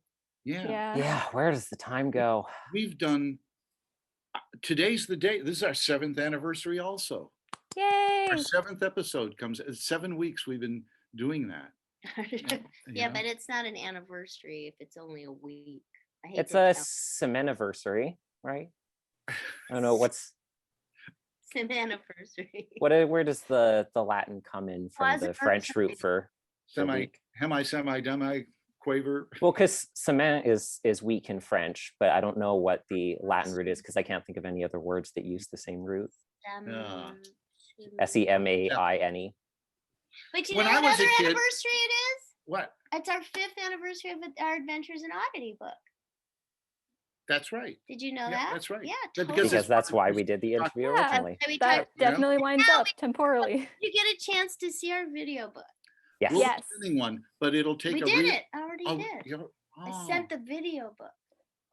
[SPEAKER 2] Yeah.
[SPEAKER 3] Yeah, where does the time go?
[SPEAKER 2] We've done, today's the day. This is our 7th anniversary also.
[SPEAKER 4] Yay!
[SPEAKER 2] Our 7th episode comes, 7 weeks we've been doing that.
[SPEAKER 1] Yeah, but it's not an anniversary if it's only a week. I hate
[SPEAKER 3] It's
[SPEAKER 1] to
[SPEAKER 3] a
[SPEAKER 1] count
[SPEAKER 3] semaniversary, right? I don't know what's
[SPEAKER 1] some anniversary.
[SPEAKER 3] where does the Latin come in from
[SPEAKER 1] Well,
[SPEAKER 3] the French root for week?
[SPEAKER 2] Demi, quaver.
[SPEAKER 3] Well, because semaine is week in French, but I don't know what the Latin root is because I can't think of any other words that use the same root.
[SPEAKER 2] Yeah.
[SPEAKER 3] SEMAINE.
[SPEAKER 1] But you
[SPEAKER 2] When
[SPEAKER 1] know
[SPEAKER 2] I
[SPEAKER 1] what
[SPEAKER 2] was
[SPEAKER 1] other
[SPEAKER 2] a kid-
[SPEAKER 1] anniversary it is?
[SPEAKER 2] What?
[SPEAKER 1] It's our 5th anniversary of our Adventures in Oddity book.
[SPEAKER 2] That's right.
[SPEAKER 1] Did you know
[SPEAKER 2] Yeah,
[SPEAKER 1] that?
[SPEAKER 2] that's right.
[SPEAKER 1] Yeah,
[SPEAKER 2] That-
[SPEAKER 1] totally.
[SPEAKER 3] Because that's why we did the interview
[SPEAKER 4] Yeah.
[SPEAKER 3] originally.
[SPEAKER 1] We
[SPEAKER 4] That
[SPEAKER 1] talked-
[SPEAKER 4] definitely lines
[SPEAKER 1] Now
[SPEAKER 4] up temporally.
[SPEAKER 1] you get a chance to see our video book.
[SPEAKER 3] Yes.
[SPEAKER 2] We'll
[SPEAKER 4] Yes.
[SPEAKER 2] be sending one, but it'll take
[SPEAKER 1] We
[SPEAKER 2] a
[SPEAKER 1] did
[SPEAKER 2] real.
[SPEAKER 1] it. I already did. I sent the video book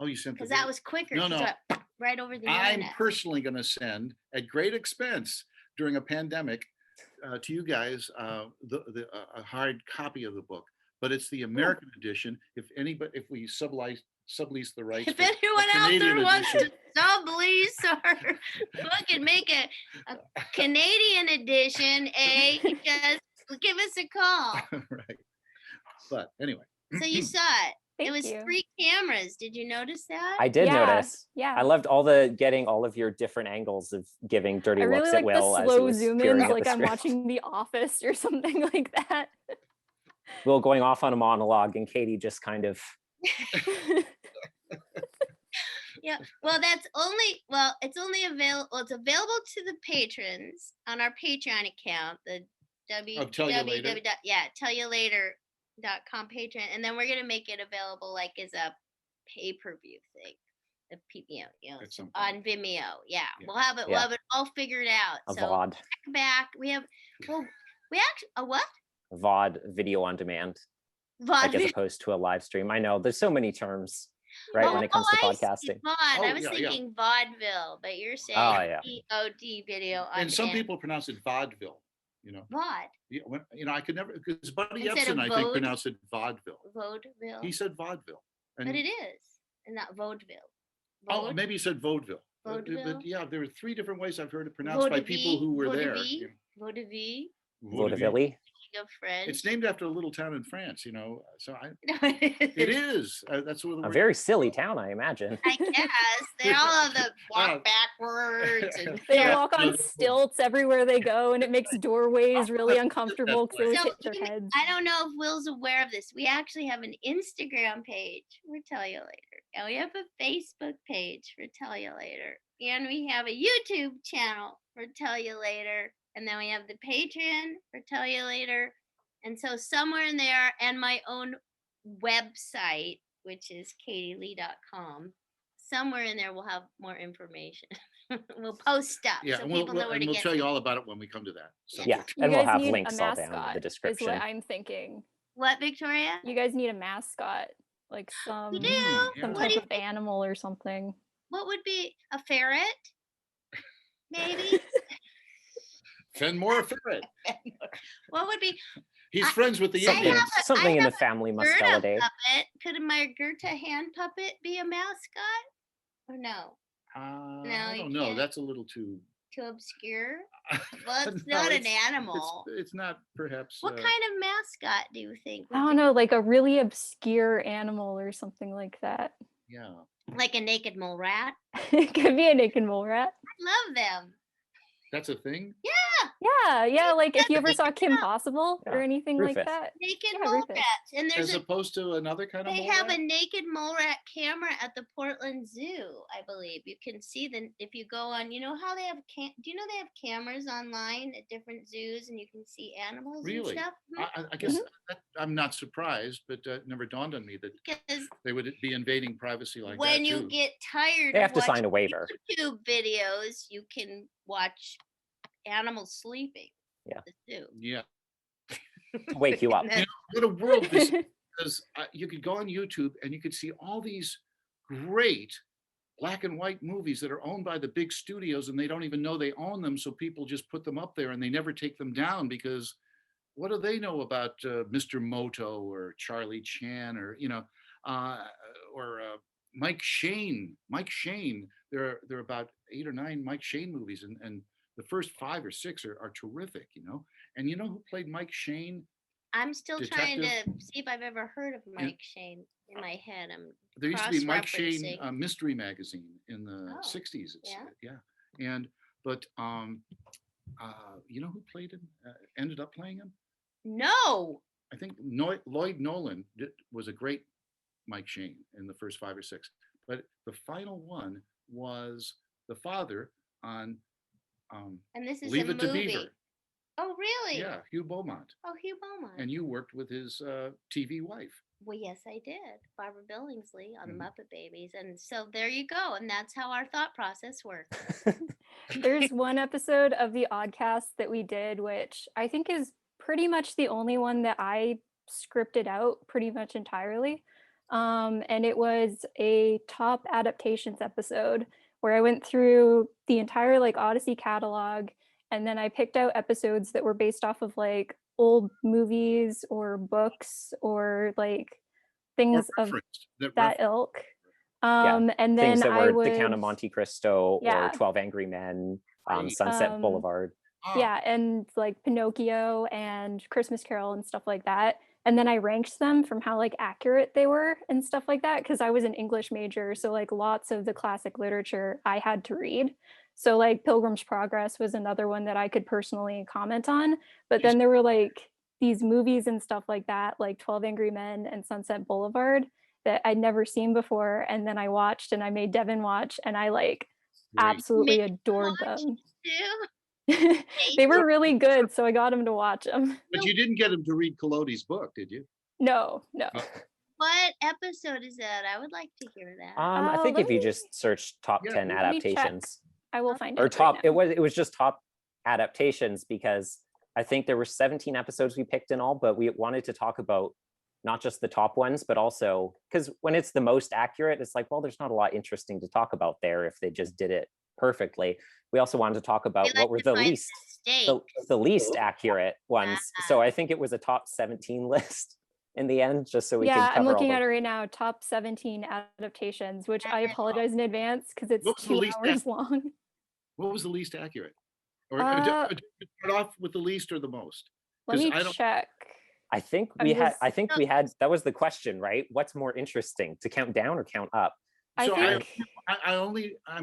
[SPEAKER 2] You sent the
[SPEAKER 1] because that
[SPEAKER 2] video.
[SPEAKER 1] was quicker.
[SPEAKER 2] No,
[SPEAKER 1] So
[SPEAKER 2] no.
[SPEAKER 1] it right over the
[SPEAKER 2] I'm
[SPEAKER 1] internet.
[SPEAKER 2] personally going to send at great expense during a pandemic to you guys a hard copy of the book, but it's the American edition. If we sublease the rights.
[SPEAKER 1] If
[SPEAKER 2] for a
[SPEAKER 1] anyone out
[SPEAKER 2] Canadian
[SPEAKER 1] there wants
[SPEAKER 2] edition,
[SPEAKER 1] to sublease our book and make a Canadian edition, just give us a call.
[SPEAKER 2] right. But anyway,
[SPEAKER 1] So you saw it.
[SPEAKER 4] Thank
[SPEAKER 1] It was
[SPEAKER 4] you.
[SPEAKER 1] 3 cameras. Did you notice that?
[SPEAKER 3] I did
[SPEAKER 4] Yeah,
[SPEAKER 3] notice.
[SPEAKER 4] yeah.
[SPEAKER 3] I loved getting all of your different angles of giving dirty
[SPEAKER 4] I really
[SPEAKER 3] looks
[SPEAKER 4] like
[SPEAKER 3] at Will
[SPEAKER 4] the
[SPEAKER 3] as he
[SPEAKER 4] slow
[SPEAKER 3] was
[SPEAKER 4] zoom
[SPEAKER 3] peering
[SPEAKER 4] ins,
[SPEAKER 3] at
[SPEAKER 4] like
[SPEAKER 3] the
[SPEAKER 4] I'm
[SPEAKER 3] script.
[SPEAKER 4] watching The Office or something like that.
[SPEAKER 3] Will going off on a monologue and Katie just kind of
[SPEAKER 1] Yeah. Well, it's only available. Well, it's available to the patrons on our Patreon account, the
[SPEAKER 2] Tell You Later?
[SPEAKER 1] tellyoulater.com Patreon, and then we're gonna make it available like as a pay-per-view thing. The
[SPEAKER 2] At some point.
[SPEAKER 1] on Vimeo. Yeah,
[SPEAKER 2] Yeah.
[SPEAKER 1] we'll have it.
[SPEAKER 3] Yeah.
[SPEAKER 1] We'll have it all figured out.
[SPEAKER 3] a
[SPEAKER 1] So
[SPEAKER 3] VOD,
[SPEAKER 1] check back. We actually a what?
[SPEAKER 3] VOD, video on demand,
[SPEAKER 1] VOD.
[SPEAKER 3] like as opposed to a live stream. I know there's so many terms, right, when it comes to
[SPEAKER 1] I see,
[SPEAKER 3] podcasting.
[SPEAKER 1] VOD.
[SPEAKER 2] Oh,
[SPEAKER 1] I was
[SPEAKER 2] yeah, yeah.
[SPEAKER 1] thinking vaudeville, but you're saying
[SPEAKER 3] Oh, yeah.
[SPEAKER 1] VOD, video on
[SPEAKER 2] and some
[SPEAKER 1] demand.
[SPEAKER 2] people pronounce it vaudeville.
[SPEAKER 1] VOD.
[SPEAKER 2] I could never, because Buddy
[SPEAKER 1] Instead of
[SPEAKER 2] Epson, I think,
[SPEAKER 1] vaude-
[SPEAKER 2] pronounced it vaudeville.
[SPEAKER 1] Vaudeville.
[SPEAKER 2] He said vaudeville. And,
[SPEAKER 1] But it is, and not vaudeville.
[SPEAKER 2] oh,
[SPEAKER 1] Vaud-
[SPEAKER 2] maybe he said vaudeville.
[SPEAKER 1] Vaudeville?
[SPEAKER 2] But yeah, there were 3 different ways I've heard it pronounced by people who were there.
[SPEAKER 1] Vaudeville, Vaudeville,
[SPEAKER 3] Vaudeville.
[SPEAKER 1] League of French.
[SPEAKER 2] It's named after a little town in France, so
[SPEAKER 1] No,
[SPEAKER 2] it is. That's what the
[SPEAKER 3] A
[SPEAKER 2] word.
[SPEAKER 3] very silly town, I imagine.
[SPEAKER 1] I guess they all have the
[SPEAKER 2] Oh.
[SPEAKER 1] walk backwards and
[SPEAKER 4] They
[SPEAKER 2] Yeah.
[SPEAKER 4] walk on stilts everywhere they go, and it makes doorways really uncomfortable because they always
[SPEAKER 1] So
[SPEAKER 4] hit their heads.
[SPEAKER 1] I don't know if Will's aware of this. We actually have an Instagram page for Tell You Later, and we have a Facebook page for Tell You Later, and we have a YouTube channel for Tell You Later, and then we have the Patreon for Tell You Later, and so somewhere in there, and my own website, which is katielee.com, somewhere in there we'll have more information. We'll post stuff
[SPEAKER 2] Yeah,
[SPEAKER 1] so
[SPEAKER 2] and
[SPEAKER 1] people know where to
[SPEAKER 2] we'll
[SPEAKER 1] get.
[SPEAKER 2] tell you all about it when we come to that.
[SPEAKER 3] Yeah,
[SPEAKER 2] subject.
[SPEAKER 4] You
[SPEAKER 3] and we'll
[SPEAKER 4] guys
[SPEAKER 3] have
[SPEAKER 4] need
[SPEAKER 3] links
[SPEAKER 4] a
[SPEAKER 3] all down in
[SPEAKER 4] mascot,
[SPEAKER 3] the
[SPEAKER 4] is
[SPEAKER 3] description.
[SPEAKER 4] what I'm thinking.
[SPEAKER 1] What, Victoria?
[SPEAKER 4] You guys need a mascot, like some
[SPEAKER 1] We do.
[SPEAKER 2] Yeah.
[SPEAKER 4] some
[SPEAKER 1] What do
[SPEAKER 4] type
[SPEAKER 1] you
[SPEAKER 4] of animal or something.
[SPEAKER 1] What would be a ferret? Maybe.
[SPEAKER 2] Fenmore Ferret.
[SPEAKER 1] What would be
[SPEAKER 2] He's
[SPEAKER 1] I-
[SPEAKER 2] friends with the
[SPEAKER 3] Something,
[SPEAKER 2] Indians.
[SPEAKER 3] something in
[SPEAKER 1] have
[SPEAKER 3] the family
[SPEAKER 1] Gerda
[SPEAKER 3] Mustelidae.
[SPEAKER 1] puppet? Could my Gerta hand puppet be a mascot? Or no?
[SPEAKER 2] I
[SPEAKER 1] you
[SPEAKER 2] don't know.
[SPEAKER 1] can't.
[SPEAKER 2] That's a little too.
[SPEAKER 1] Too obscure? Well, it's
[SPEAKER 2] No,
[SPEAKER 1] not an
[SPEAKER 2] it's-
[SPEAKER 1] animal.
[SPEAKER 2] It's not perhaps.
[SPEAKER 1] What kind of mascot do you think?
[SPEAKER 4] I
[SPEAKER 1] would
[SPEAKER 4] don't know, like a really obscure animal or something like that.
[SPEAKER 2] Yeah.
[SPEAKER 1] be- Like a naked mole rat?
[SPEAKER 4] It could be a naked mole rat.
[SPEAKER 1] I love them.
[SPEAKER 2] That's a thing.
[SPEAKER 4] Yeah, like if you ever saw Kim Possible or
[SPEAKER 3] Yeah,
[SPEAKER 4] anything
[SPEAKER 3] Rufus.
[SPEAKER 4] like that.
[SPEAKER 1] Naked
[SPEAKER 4] Yeah,
[SPEAKER 1] mole
[SPEAKER 4] Rufus.
[SPEAKER 1] rats. And there's
[SPEAKER 2] As
[SPEAKER 1] a
[SPEAKER 2] opposed to another kind of.
[SPEAKER 1] They
[SPEAKER 2] mole
[SPEAKER 1] have
[SPEAKER 2] rat?
[SPEAKER 1] a naked mole rat camera at the Portland Zoo, I believe. You can see them if you go on. You know how they have do you know they have cameras online at different zoos and you can see animals
[SPEAKER 2] Really?
[SPEAKER 1] and stuff? Mhm.
[SPEAKER 2] I guess I'm not surprised, but it never dawned on me that
[SPEAKER 1] Because
[SPEAKER 2] they would be invading privacy like that
[SPEAKER 1] when you
[SPEAKER 2] too.
[SPEAKER 1] get tired
[SPEAKER 3] They
[SPEAKER 1] of
[SPEAKER 3] have to sign
[SPEAKER 1] watching
[SPEAKER 3] a waiver.
[SPEAKER 1] YouTube videos, you can watch animals sleeping
[SPEAKER 3] Yeah.
[SPEAKER 1] at the zoo.
[SPEAKER 2] Yeah.
[SPEAKER 3] To wake you up.
[SPEAKER 1] And then-
[SPEAKER 2] What a world this is. Because you could go on YouTube and you could see all these great black and white movies that are owned by the big studios and they don't even know they own them. So people just put them up there and they never take them down because what do they know about Mr. Moto or Charlie Chan or, uh, or Mike Shane? Mike Shane, there are about 8 or 9 Mike Shane movies and the first 5 or 6 are terrific, And you know who played Mike Shane?
[SPEAKER 1] I'm still trying
[SPEAKER 2] Detective?
[SPEAKER 1] to see if I've ever heard of Mike Shane in my head. I'm
[SPEAKER 2] There used to be Mike Shane
[SPEAKER 1] cross-referencing.
[SPEAKER 2] mystery magazine in the
[SPEAKER 1] Oh,
[SPEAKER 2] 60s.
[SPEAKER 1] yeah?
[SPEAKER 2] And but you know who played him? Ended up playing him?
[SPEAKER 1] No.
[SPEAKER 2] I think Lloyd Nolan was a great Mike Shane in the first 5 or 6, but the final one was the father on
[SPEAKER 1] And this is
[SPEAKER 2] Leave
[SPEAKER 1] a
[SPEAKER 2] It to
[SPEAKER 1] movie.
[SPEAKER 2] Beaver.
[SPEAKER 1] Oh, really?
[SPEAKER 2] Yeah, Hugh Beaumont.
[SPEAKER 1] Oh, Hugh Beaumont.
[SPEAKER 2] And you worked with his TV wife.
[SPEAKER 1] Well, yes, I did. Barbara Billingsley on the
[SPEAKER 2] Mhm.
[SPEAKER 1] Muppet Babies. And so there you go. And that's how our thought process works.
[SPEAKER 4] There's one episode of the Oddcast that we did, which I think is pretty much the only one that I scripted out pretty much entirely. And it was a top adaptations episode where I went through the entire like Odyssey catalog, and then I picked out episodes that were based off of like old movies or books or like things of that ilk. And then
[SPEAKER 3] things that were
[SPEAKER 4] would,
[SPEAKER 3] The Count of Monte Cristo
[SPEAKER 4] yeah.
[SPEAKER 3] or 12 Angry Men, Sunset Boulevard.
[SPEAKER 4] Yeah, and like Pinocchio and Christmas Carol and stuff like that. And then I ranked them from how like accurate they were and stuff like that, because I was an English major, so like lots of the classic literature I had to read. So like Pilgrim's Progress was another one that I could personally comment on. But then there were like these movies and stuff like that, like 12 Angry Men and Sunset Boulevard, that I'd never seen before. And then I watched and I made Devin watch, and I like absolutely adored them. They were really good, so I got him to watch them.
[SPEAKER 2] But you didn't get him to read Collodi's book, did you?
[SPEAKER 4] No.
[SPEAKER 1] What episode is that? I would like to hear that.
[SPEAKER 3] I think if you just search top 10 adaptations,
[SPEAKER 4] I will find
[SPEAKER 3] or
[SPEAKER 4] it.
[SPEAKER 3] top.
[SPEAKER 4] Right
[SPEAKER 3] it was just top adaptations, because I think there were 17 episodes we picked in all, but we wanted to talk about not just the top ones, but also because when it's the most accurate, it's like, well, there's not a lot interesting to talk about there if they just did it perfectly. We also wanted to talk about what were the least accurate ones. So I think it was a top 17 list in the end, just so we can cover
[SPEAKER 4] I'm looking
[SPEAKER 3] all
[SPEAKER 4] at it right now, top 17 adaptations, which I apologize in advance because it's 2 hours long.
[SPEAKER 2] What was the least accurate? Or start off with the least or the most?
[SPEAKER 4] Let me check.
[SPEAKER 3] I think we had, that was the question, right? What's more interesting, to count down or count up?
[SPEAKER 2] So I'm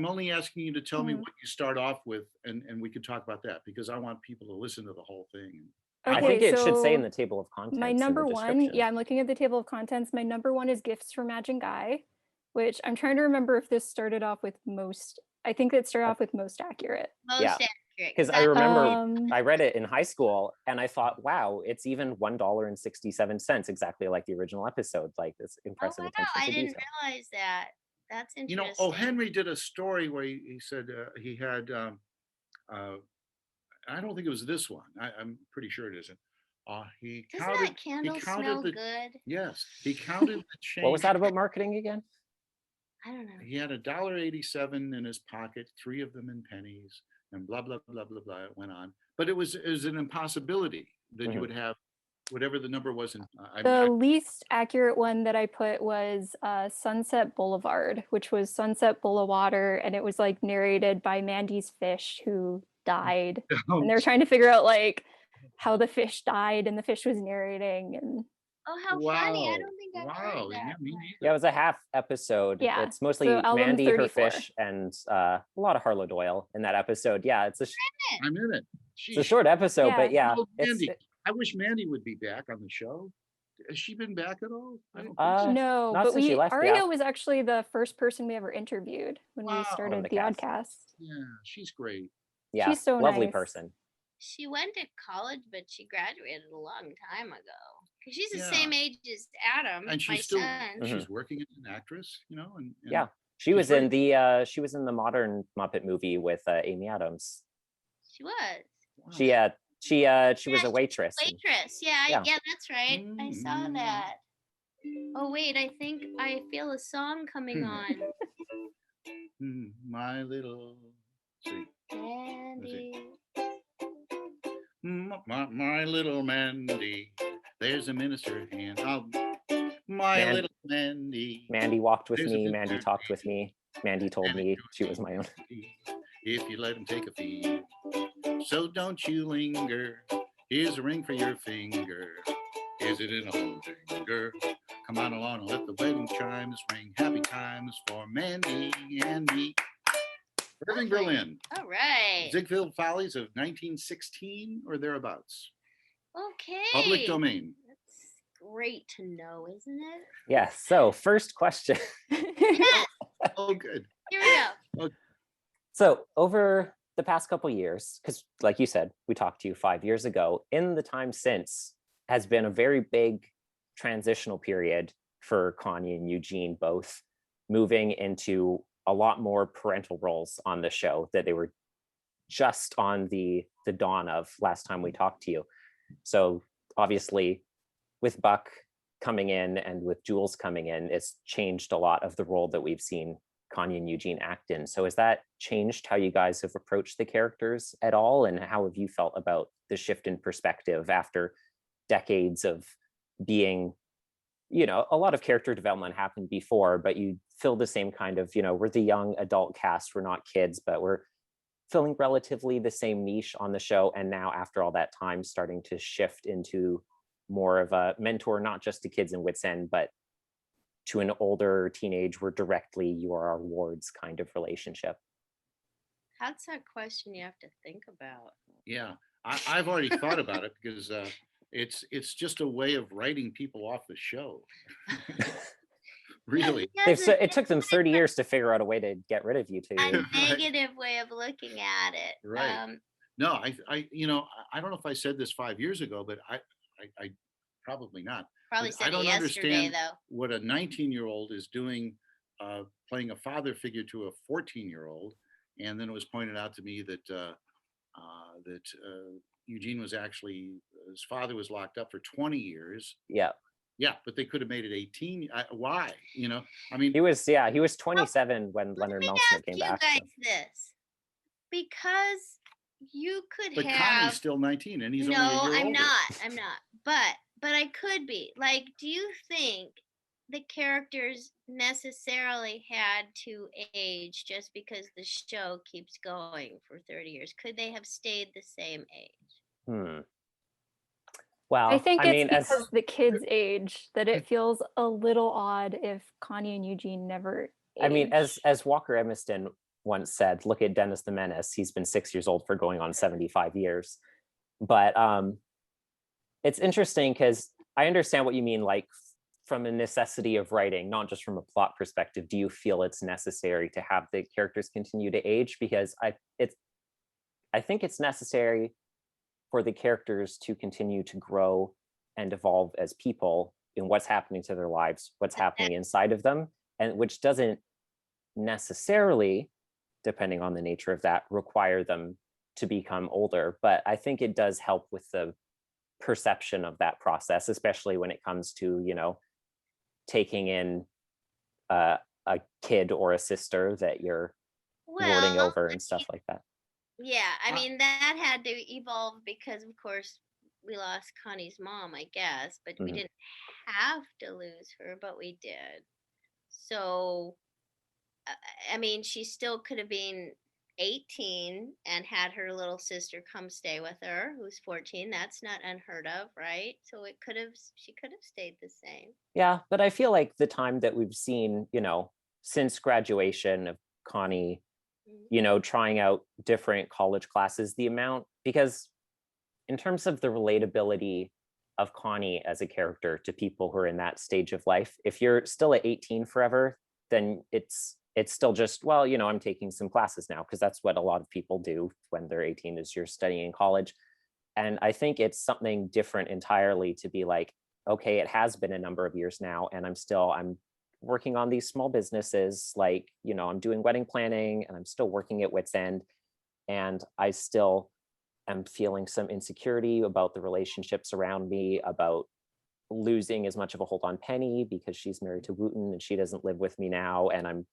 [SPEAKER 2] only asking you to tell me what you start off with, and we could talk about that, because I want people to listen to the whole thing.
[SPEAKER 3] Okay, I think it should say in the table of contents.
[SPEAKER 4] My number one, I'm looking at the table of contents. My number one is Gifts from Magic Guy, which I'm trying to remember if this started off with most. I think it started off with most accurate.
[SPEAKER 1] Most accurate.
[SPEAKER 3] Because I remember I read it in high school and I thought, wow, it's even $1.67, exactly like the original episode. Like, this impressive attention to detail.
[SPEAKER 1] I didn't realize that. That's interesting.
[SPEAKER 2] You know, O. Henry did a story where he said he had, I don't think it was this one. I'm pretty sure it isn't.
[SPEAKER 1] Doesn't that candle smell good?
[SPEAKER 2] Yes, he counted the change.
[SPEAKER 3] What was that about marketing again?
[SPEAKER 1] I don't know.
[SPEAKER 2] He had $1.87 in his pocket, 3 of them in pennies, and blah blah blah blah blah. It went on, but it was an impossibility that you would have whatever the number was.
[SPEAKER 4] The least accurate one that I put was Sunset Boulevard, which was Sunset Boulevard, and it was like narrated by Mandy's fish who died, and they were trying to figure out like how the fish died, and the fish was narrating. And
[SPEAKER 1] oh, how funny! I don't think I've heard that.
[SPEAKER 3] Yeah, it was a half episode.
[SPEAKER 4] Yeah,
[SPEAKER 3] it's mostly Mandy, her fish, and a lot of Harlow Doyle in that episode. Yeah,
[SPEAKER 2] I'm in it.
[SPEAKER 3] It's a short episode, but yeah.
[SPEAKER 2] I wish Mandy would be back on the show. Has she been back at all? I don't
[SPEAKER 3] think
[SPEAKER 2] so.
[SPEAKER 4] No, but AIOO was actually the first person we ever interviewed when we started the Oddcast.
[SPEAKER 2] Yeah, she's great.
[SPEAKER 3] Yeah,
[SPEAKER 4] she's so
[SPEAKER 3] lovely
[SPEAKER 4] nice.
[SPEAKER 3] person.
[SPEAKER 1] She went to college, but she graduated a long time ago. Because she's the same age as Adam,
[SPEAKER 2] and she's
[SPEAKER 1] my son.
[SPEAKER 2] She's working as an actress, you know. And
[SPEAKER 3] yeah, she was in the modern Muppet movie with Amy Adams.
[SPEAKER 1] She was.
[SPEAKER 3] Wow. She was a waitress.
[SPEAKER 1] Yeah, that's right. I saw that. Oh wait, I think I feel a song coming on.
[SPEAKER 2] My little, see,
[SPEAKER 1] Mandy.
[SPEAKER 2] my little Mandy. There's a minister hand. Oh, my
[SPEAKER 3] Man-
[SPEAKER 2] little Mandy.
[SPEAKER 3] Mandy walked with
[SPEAKER 2] There's a
[SPEAKER 3] me. Mandy
[SPEAKER 2] minister
[SPEAKER 3] talked with me. Mandy told me she was my own.
[SPEAKER 2] if you let him take a fee. So don't you linger. Here's a ring for your finger. Is it in a finger? Come on along and let the wedding chimes ring. Happy times for Mandy and me. Irving Berlin.
[SPEAKER 1] All right.
[SPEAKER 2] Ziegfeld Follies of 1916 or thereabouts.
[SPEAKER 1] Okay.
[SPEAKER 2] Public domain.
[SPEAKER 1] That's great to know, isn't it?
[SPEAKER 3] Yeah. So first question.
[SPEAKER 1] Yes.
[SPEAKER 2] Oh, good.
[SPEAKER 1] Here we go.
[SPEAKER 3] So over the past couple years, because like you said, we talked to you 5 years ago, in the time since has been a very big transitional period for Connie and Eugene, both moving into a lot more parental roles on the show that they were just on the dawn of last time we talked to you. So obviously with Buck coming in and with Jules coming in, it's changed a lot of the role that we've seen Connie and Eugene act in. So has that changed how you guys have approached the characters at all? And how have you felt about the shift in perspective after decades of being, you know, a lot of character development happened before, but you feel the same kind of, you know, we're the young adult cast, we're not kids, but we're filling relatively the same niche on the show. And now after all that time, starting to shift into more of a mentor, not just to kids in Wits End, but to an older teenage, where directly you are our wards kind of relationship.
[SPEAKER 1] That's a question you have to think about.
[SPEAKER 2] Yeah, I've already thought about it because it's just a way of writing people off the show. Really.
[SPEAKER 3] It took them 30 years to figure out a way to get rid of you two.
[SPEAKER 1] A negative way of looking at it.
[SPEAKER 2] Right. No, I you know, I don't know if I said this 5 years ago, but I probably not.
[SPEAKER 1] Probably
[SPEAKER 2] But
[SPEAKER 1] said
[SPEAKER 2] I don't
[SPEAKER 1] it yesterday,
[SPEAKER 2] understand
[SPEAKER 1] though.
[SPEAKER 2] what a 19-year-old is doing, playing a father figure to a 14-year-old. And then it was pointed out to me that Eugene was actually, his father was locked up for 20 years.
[SPEAKER 3] Yeah.
[SPEAKER 2] Yeah, but they could have made it 18. Why? You know, I mean,
[SPEAKER 3] he was 27 when Leonard Nelson's came back.
[SPEAKER 1] Let me ask you guys this, because you could
[SPEAKER 2] but
[SPEAKER 1] have.
[SPEAKER 2] Connie's still 19, and he's
[SPEAKER 1] no,
[SPEAKER 2] only a year
[SPEAKER 1] I'm
[SPEAKER 2] older.
[SPEAKER 1] I'm not. But I could be. Like, do you think the characters necessarily had to age just because the show keeps going for 30 years? Could they have stayed the same age?
[SPEAKER 3] Well,
[SPEAKER 4] I think it's
[SPEAKER 3] mean,
[SPEAKER 4] because the kids age that it feels a little odd if Connie and Eugene never age.
[SPEAKER 3] I mean, as Walker Emerson once said, look at Dennis the Menace. He's been 6 years old for going on 75 years. But it's interesting because I understand what you mean, like from a necessity of writing, not just from a plot perspective. Do you feel it's necessary to have the characters continue to age? Because I think it's necessary for the characters to continue to grow and evolve as people in what's happening to their lives, what's happening inside of them, and which doesn't necessarily, depending on the nature of that, require them to become older. But I think it does help with the perception of that process, especially when it comes to, you know, taking in a kid or a sister that you're lording over and stuff like that.
[SPEAKER 1] Yeah, I mean, that had to evolve because, of course, we lost Connie's mom, I guess, but we didn't have to lose her, but we did. So, I mean, she still could have been 18 and had her little sister come stay with her, who's 14. That's not unheard of, right? So she could have stayed the same.
[SPEAKER 3] Yeah, but I feel like the time that we've seen, you know, since graduation of Connie, you know, trying out different college classes, the amount, because in terms of the relatability of Connie as a character to people who are in that stage of life, if you're still at 18 forever, then it's still just, well, you know, I'm taking some classes now, because that's what a lot of people do when they're 18, is you're studying in college. And I think it's something different entirely to be like, okay, it has been a number of years now, and I'm working on these small businesses, like, you know, I'm doing wedding planning and I'm still working at Wits End, and I still am feeling some insecurity about the relationships around me, about losing as much of a hold on Penny because she's married to Wooten and she doesn't live with me now, and I'm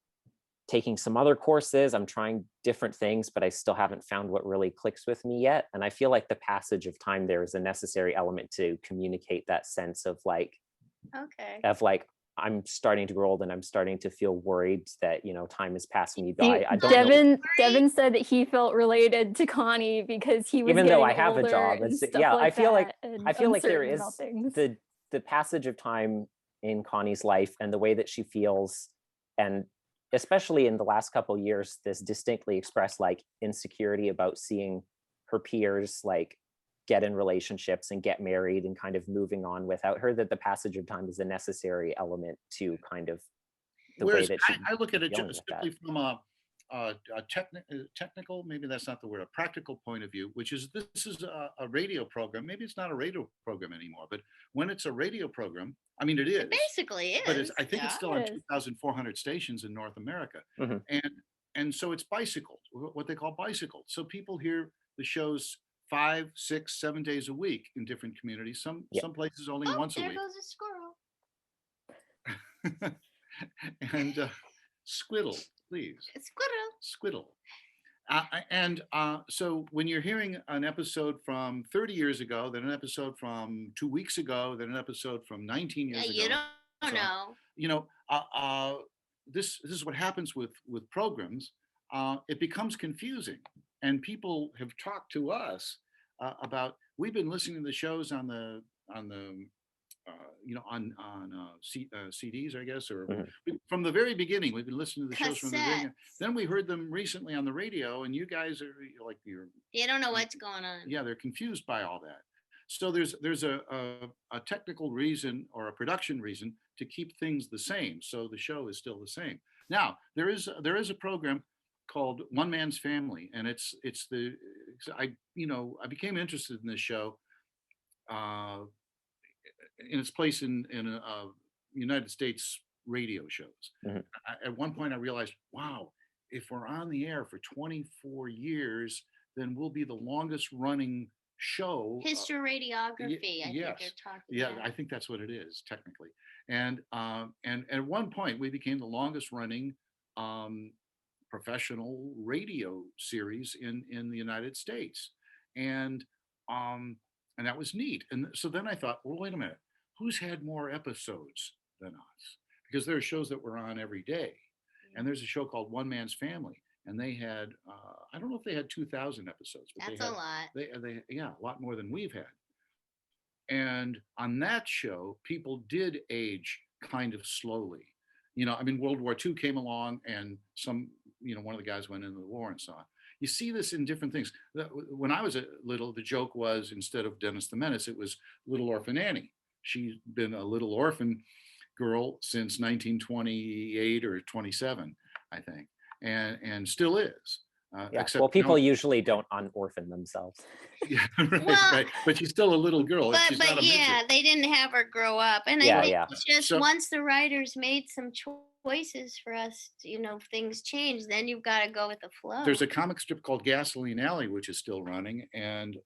[SPEAKER 3] taking some other courses. I'm trying different things, but I still haven't found what really clicks with me yet. And I feel like the passage of time there is a necessary element to communicate that sense of like, I'm starting to grow old and I'm starting to feel worried that, you know, time is passing me by. I don't know.
[SPEAKER 4] Devin said that he felt related to Connie because he was
[SPEAKER 3] even
[SPEAKER 4] getting
[SPEAKER 3] though I have a
[SPEAKER 4] older
[SPEAKER 3] job,
[SPEAKER 4] and
[SPEAKER 3] it's,
[SPEAKER 4] stuff
[SPEAKER 3] yeah,
[SPEAKER 4] like
[SPEAKER 3] I feel like there
[SPEAKER 4] uncertain
[SPEAKER 3] is
[SPEAKER 4] about things.
[SPEAKER 3] the passage of time in Connie's life and the way that she feels, and especially in the last couple of years, this distinctly expressed like insecurity about seeing her peers like get in relationships and get married and kind of moving on without her, that the passage of time is a necessary element to kind of the way that she
[SPEAKER 2] I look at it
[SPEAKER 3] dealing
[SPEAKER 2] just
[SPEAKER 3] with
[SPEAKER 2] simply from a technical, maybe that's not the word, a practical point of view, which is this is a radio program. Maybe it's not a radio program anymore, but when it's a radio program, I mean, it is.
[SPEAKER 1] It basically is.
[SPEAKER 2] But I think it's still on 2,400 stations in North America. And so it's bicycled, what they call bicycled. So people hear the shows 5, 6, 7 days a week in different communities. Some places only once a week.
[SPEAKER 1] There goes a squirrel.
[SPEAKER 2] And squiddle, please. Squiddle. So when you're hearing an episode from 30 years ago, then an episode from 2 weeks ago, then an episode from 19 years ago.
[SPEAKER 1] You don't know.
[SPEAKER 2] You know, this is what happens with programs. It becomes confusing, and people have talked to us about. We've been listening to the shows on the you know, on CDs, I guess, or from the very beginning. We've been listening to the shows from the beginning. Then we heard them recently on the radio, and you guys are like
[SPEAKER 1] you don't know what's going on.
[SPEAKER 2] Yeah, they're confused by all that. So there's a technical reason or a production reason to keep things the same. So the show is still the same. Now there is a program called One Man's Family, and I became interested in this show in its place in United States radio shows. At one point I realized, wow, if we're on the air for 24 years, then we'll be the longest running show.
[SPEAKER 1] Hysteroradiography, I think you're talking about.
[SPEAKER 2] I think that's what it is technically. And at one point we became the longest running professional radio series in the United States. And that was neat. And so then I thought, well, wait a minute, who's had more episodes than us? Because there are shows that were on every day. And there's a show called One Man's Family, and they had I don't know if they had 2,000 episodes, but
[SPEAKER 1] that's a lot.
[SPEAKER 2] They a lot more than we've had. And on that show, people did age kind of slowly. You know, I mean, World War II came along, and one of the guys went into the war and so on. You see this in different things. When I was little, the joke was, instead of Dennis the Menace, it was Little Orphan Annie. She's been a little orphan girl since 1928 or 27, I think, and still is. Except,
[SPEAKER 3] well, people usually don't unorphan themselves.
[SPEAKER 2] Yeah, right. But she's still a little girl.
[SPEAKER 1] But yeah, they didn't have her grow up, and I think it's just once the writers made some choices for us, things change. Then you've got to go with the flow.
[SPEAKER 2] There's a comic strip called Gasoline Alley, which is still running, and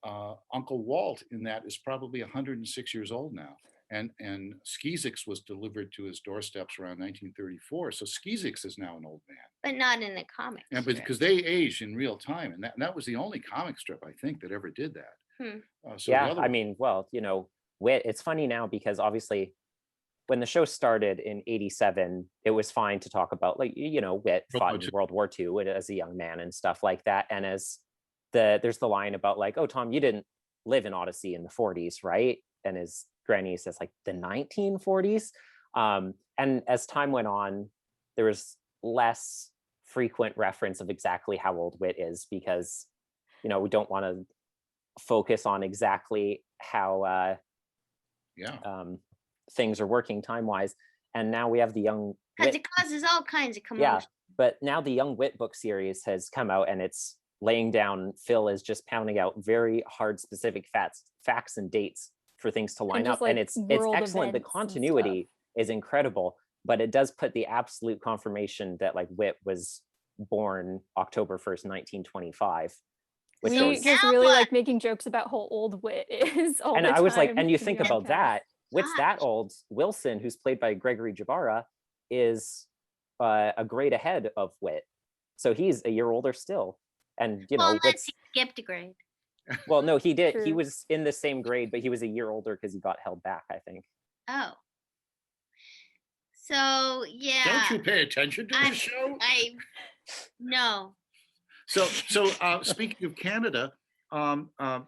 [SPEAKER 2] Uncle Walt in that is probably 106 years old now. And Skeezix was delivered to his doorsteps around 1934. So Skeezix is now an old man.
[SPEAKER 1] But not in the comics.
[SPEAKER 2] Yeah, but because they aged in real time. And that was the only comic strip, I think, that ever did that.
[SPEAKER 3] I mean, well, Wit, it's funny now because obviously when the show started in 87, it was fine to talk about, like, Wit fought in World War II as a young man and stuff like that. And there's the line about like, oh, Tom, you didn't live in Odyssey in the 40s, right? And his granny says like the 1940s. And as time went on, there was less frequent reference of exactly how old Wit is because, we don't want to focus on exactly how things are working time-wise. And now we have the Young
[SPEAKER 1] Wit. Because it causes all kinds of commotion.
[SPEAKER 3] Yeah, but now the Young Wit book series has come out and it's laying down, Phil is just pounding out very hard specific facts and dates for things to line up, and it's excellent. The continuity is incredible, but it does put the absolute confirmation that like Wit was born October 1st, 1925.
[SPEAKER 4] Which is just really like making jokes about how old Wit is all
[SPEAKER 3] and
[SPEAKER 4] the
[SPEAKER 3] I was
[SPEAKER 4] time.
[SPEAKER 3] like, and you think about that, Wit's that old. Wilson, who's played by Gregory Jabara, is a grade ahead of Whit, so he's a year older still. And you know,
[SPEAKER 1] Well, unless he skipped a grade.
[SPEAKER 3] well, no, he did. He
[SPEAKER 4] True.
[SPEAKER 3] was in the same grade, but he was a year older because he got held back, I think.
[SPEAKER 1] Oh. So yeah.
[SPEAKER 2] Don't you pay attention to the show?
[SPEAKER 1] No.
[SPEAKER 2] So speaking of Canada,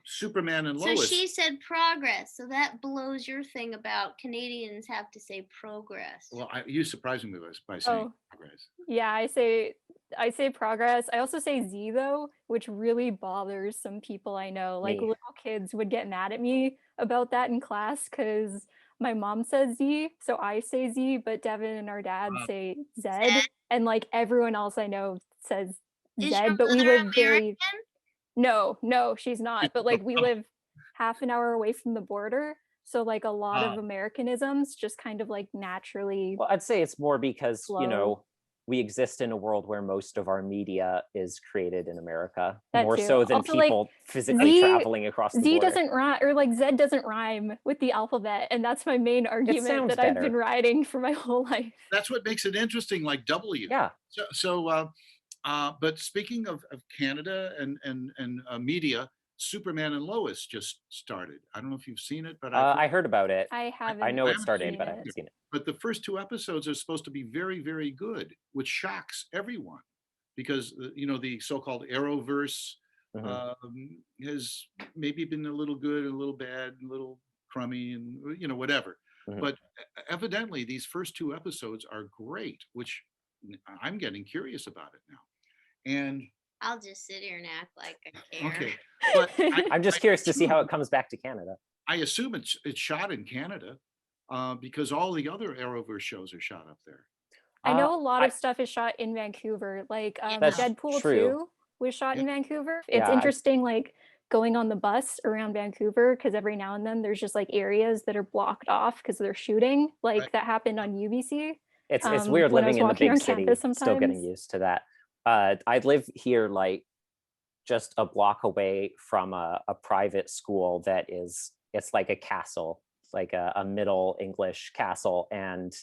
[SPEAKER 2] Superman and
[SPEAKER 1] So
[SPEAKER 2] Lois.
[SPEAKER 1] she said progress. So that blows your thing about Canadians have to say progress.
[SPEAKER 2] Well, you surprising me by saying progress.
[SPEAKER 4] Yeah, I say progress. I also say Z though, which really bothers some people I know. Like
[SPEAKER 3] Me.
[SPEAKER 4] little kids would get mad at me about that in class because my mom says Z, so I say Z, but Devin and our dad say Z, and like everyone else I know says
[SPEAKER 1] Is
[SPEAKER 4] Z,
[SPEAKER 1] your
[SPEAKER 4] but we
[SPEAKER 1] mother
[SPEAKER 4] live
[SPEAKER 1] American?
[SPEAKER 4] very No, she's not. But like we live half an hour away from the border. So like a lot of Americanisms just kind of like naturally.
[SPEAKER 3] Well, I'd say it's more because, you
[SPEAKER 4] flow.
[SPEAKER 3] know, we exist in a world where most of our media is created in America,
[SPEAKER 4] That
[SPEAKER 3] more
[SPEAKER 4] too.
[SPEAKER 3] so than
[SPEAKER 4] Also, like,
[SPEAKER 3] people physically
[SPEAKER 4] Z-
[SPEAKER 3] traveling across the
[SPEAKER 4] Z
[SPEAKER 3] border.
[SPEAKER 4] doesn't rhyme, or like Z doesn't rhyme with the alphabet, and that's my main argument
[SPEAKER 3] sounds
[SPEAKER 4] that I've
[SPEAKER 3] better.
[SPEAKER 4] been riding for my whole life.
[SPEAKER 2] That's what makes it interesting, like W.
[SPEAKER 3] Yeah.
[SPEAKER 2] But speaking of Canada and media, Superman and Lois just started. I don't know if you've seen it, but
[SPEAKER 3] I heard about it.
[SPEAKER 4] I haven't.
[SPEAKER 3] I know
[SPEAKER 2] I
[SPEAKER 3] it
[SPEAKER 2] haven't
[SPEAKER 3] started,
[SPEAKER 4] seen
[SPEAKER 3] but I
[SPEAKER 4] it.
[SPEAKER 3] haven't seen it.
[SPEAKER 2] But the first 2 episodes are supposed to be very, very good, which shocks everyone because you know the so-called Arrowverse has maybe been a little good, a little bad, a little crummy, and you know whatever. But evidently, these first 2 episodes are great, which I'm getting curious about it now. And
[SPEAKER 1] I'll just sit here and act like I care.
[SPEAKER 2] okay, but
[SPEAKER 3] I'm just curious to see how it comes back to Canada.
[SPEAKER 2] I assume it's shot in Canada because all the other Arrowverse shows are shot up there.
[SPEAKER 4] I know a lot of stuff is shot in Vancouver. Like
[SPEAKER 3] That's
[SPEAKER 4] Deadpool
[SPEAKER 3] true.
[SPEAKER 4] 2 was shot in Vancouver. It's
[SPEAKER 3] Yeah,
[SPEAKER 4] interesting, like going on the bus around Vancouver because every now and then there's just like areas that are blocked off because they're shooting. Like that happened on UBC.
[SPEAKER 3] It's weird
[SPEAKER 4] when I
[SPEAKER 3] living
[SPEAKER 4] was
[SPEAKER 3] in the
[SPEAKER 4] walking
[SPEAKER 3] big
[SPEAKER 4] around
[SPEAKER 3] city,
[SPEAKER 4] campus
[SPEAKER 3] still getting
[SPEAKER 4] sometimes.
[SPEAKER 3] used to that. I live here like just a block away from a private school that it's like a castle. It's like a Middle English castle, and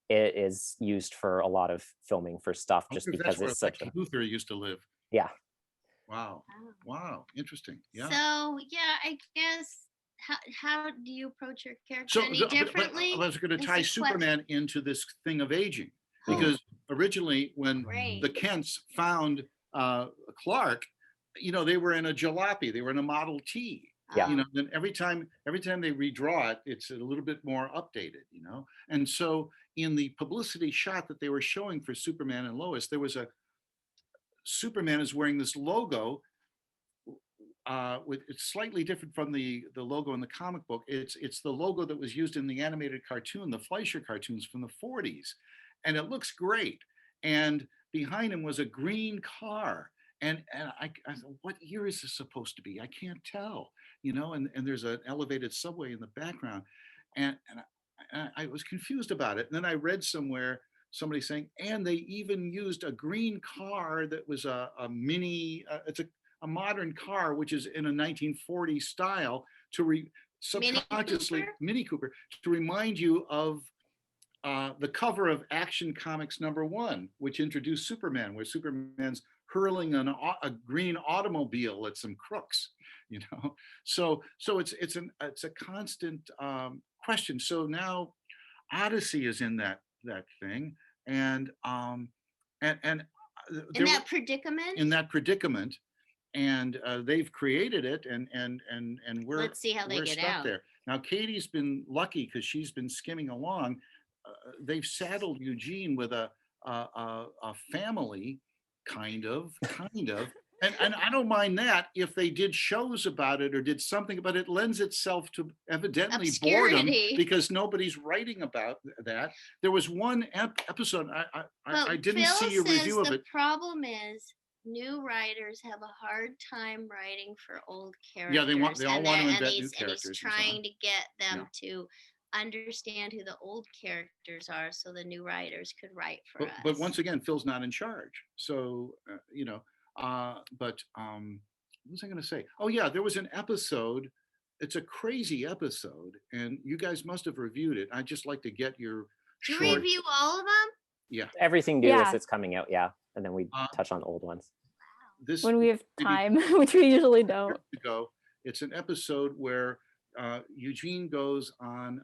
[SPEAKER 3] it is used for a lot of filming for stuff just because it's such a
[SPEAKER 2] Luther used to live.
[SPEAKER 3] Yeah.
[SPEAKER 2] Wow, interesting. Yeah.
[SPEAKER 1] So yeah, I guess how do you approach your character any differently?
[SPEAKER 2] I was going to tie Superman into this thing of aging because originally when the Kents found Clark, you know, they were in a jalopy, they were in a Model T.
[SPEAKER 3] Yeah.
[SPEAKER 2] You know, then every time they redraw it, it's a little bit more updated, you know. And so in the publicity shot that they were showing for Superman and Lois, there was Superman is wearing this logo it's slightly different from the logo in the comic book. It's the logo that was used in the animated cartoon, the Fleischer cartoons from the 40s, and it looks great. And behind him was a green car, and I thought, what year is this supposed to be? I can't tell, you know. And there's an elevated subway in the background, and I was confused about it. And then I read somewhere somebody saying, and they even used a green car that was a mini. It's a modern car, which is in a 1940s style, to subconsciously Mini Cooper to remind you of the cover of Action Comics #1, which introduced Superman, where Superman's hurling a green automobile at some crooks, you know. So it's a constant question. So now Odyssey is in that thing, and in that predicament. And they've created it, and we're
[SPEAKER 1] let's see how they get
[SPEAKER 2] stuck
[SPEAKER 1] out
[SPEAKER 2] there. Now Katie's been lucky because she's been skimming along. They've saddled Eugene with a family, kind of, and I don't mind that if they did shows about it or did something, but it lends itself to evidently boredom because nobody's writing about that. There was one episode I didn't see a review of it.
[SPEAKER 1] The problem is new writers have a hard time writing for old characters.
[SPEAKER 2] Yeah, they all want to invent new characters.
[SPEAKER 1] And he's trying to get them to understand who the old characters are, so the new writers could write for us.
[SPEAKER 2] But once again, Phil's not in charge, so you know. But what was I going to say? Oh yeah, there was an episode. It's a crazy episode, and you guys must have reviewed it. I'd just like to get your.
[SPEAKER 1] Did you review all of them?
[SPEAKER 2] Yeah.
[SPEAKER 3] Everything new
[SPEAKER 4] Yeah.
[SPEAKER 3] as it's coming out, yeah. And then we
[SPEAKER 2] Uh,
[SPEAKER 3] touch on old ones.
[SPEAKER 2] This
[SPEAKER 4] when we have
[SPEAKER 2] maybe
[SPEAKER 4] time, which we usually don't.
[SPEAKER 2] years ago, it's an episode where Eugene goes on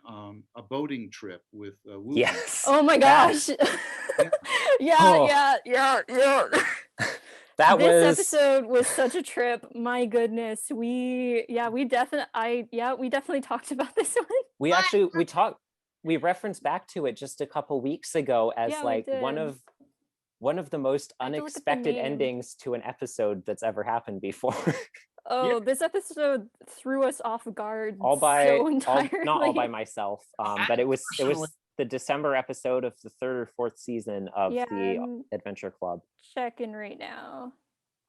[SPEAKER 2] a boating trip with Whoopi.
[SPEAKER 3] Yes.
[SPEAKER 4] Oh my gosh.
[SPEAKER 3] Oh.
[SPEAKER 4] Yeah.
[SPEAKER 3] That
[SPEAKER 4] This
[SPEAKER 3] was
[SPEAKER 4] episode was such a trip. My goodness. We definitely talked about this one.
[SPEAKER 3] we actually we referenced back to it just a couple weeks ago as
[SPEAKER 4] Yeah, we
[SPEAKER 3] like one
[SPEAKER 4] did.
[SPEAKER 3] of the most
[SPEAKER 4] I had to look up the
[SPEAKER 3] unexpected
[SPEAKER 4] name.
[SPEAKER 3] endings to an episode that's ever happened before.
[SPEAKER 4] Oh, this episode threw us off guard
[SPEAKER 3] All by
[SPEAKER 4] so entirely.
[SPEAKER 3] not all by myself, but it was
[SPEAKER 2] personally-
[SPEAKER 3] the December episode of the 3rd or 4th season of
[SPEAKER 4] Yeah,
[SPEAKER 3] the
[SPEAKER 4] I'm
[SPEAKER 3] Adventure Club.
[SPEAKER 4] checking right now.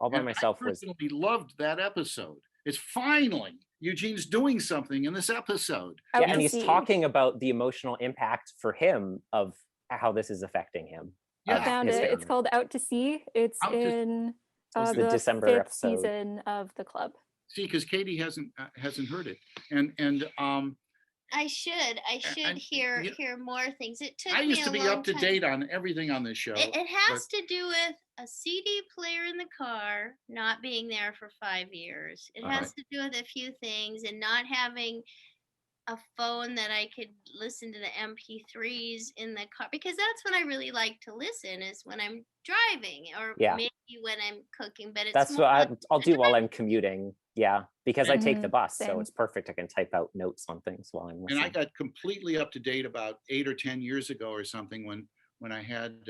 [SPEAKER 3] All by
[SPEAKER 2] And
[SPEAKER 3] myself
[SPEAKER 2] I
[SPEAKER 3] was
[SPEAKER 2] personally loved that episode. It's finally Eugene's doing something in this episode.
[SPEAKER 4] Out
[SPEAKER 3] yeah,
[SPEAKER 4] to
[SPEAKER 3] and he's
[SPEAKER 4] sea.
[SPEAKER 3] talking about the emotional impact for him of how this is affecting him.
[SPEAKER 2] Yeah.
[SPEAKER 3] of
[SPEAKER 4] I found
[SPEAKER 3] his
[SPEAKER 4] it. It's
[SPEAKER 3] family.
[SPEAKER 4] called Out to Sea. It's
[SPEAKER 2] Out to-
[SPEAKER 4] in
[SPEAKER 3] It's the
[SPEAKER 4] the
[SPEAKER 3] December
[SPEAKER 4] 5th
[SPEAKER 3] episode.
[SPEAKER 4] season of the club.
[SPEAKER 2] See, because Katie hasn't heard it, and
[SPEAKER 1] I should
[SPEAKER 2] and-
[SPEAKER 1] hear
[SPEAKER 2] yeah.
[SPEAKER 1] hear more things. It took
[SPEAKER 2] I used
[SPEAKER 1] me
[SPEAKER 2] to
[SPEAKER 1] a
[SPEAKER 2] be
[SPEAKER 1] long
[SPEAKER 2] up to
[SPEAKER 1] time.
[SPEAKER 2] date on everything on this show.
[SPEAKER 1] It has to do with a CD player in the car not being there for 5 years. It has to do with a few things and not having a phone that I could listen to the MP3s in the car, because that's when I really like to listen, is when I'm driving or
[SPEAKER 3] Yeah.
[SPEAKER 1] maybe when I'm cooking. But it's
[SPEAKER 3] That's
[SPEAKER 1] more
[SPEAKER 3] what
[SPEAKER 1] like-
[SPEAKER 3] I'll do while I'm commuting. Yeah, because I take the
[SPEAKER 4] Mhm,
[SPEAKER 3] bus, so
[SPEAKER 4] same.
[SPEAKER 3] it's perfect. I can type out notes on things while I'm
[SPEAKER 2] And
[SPEAKER 3] listening.
[SPEAKER 2] I got completely up to date about 8 or 10 years ago or something when I had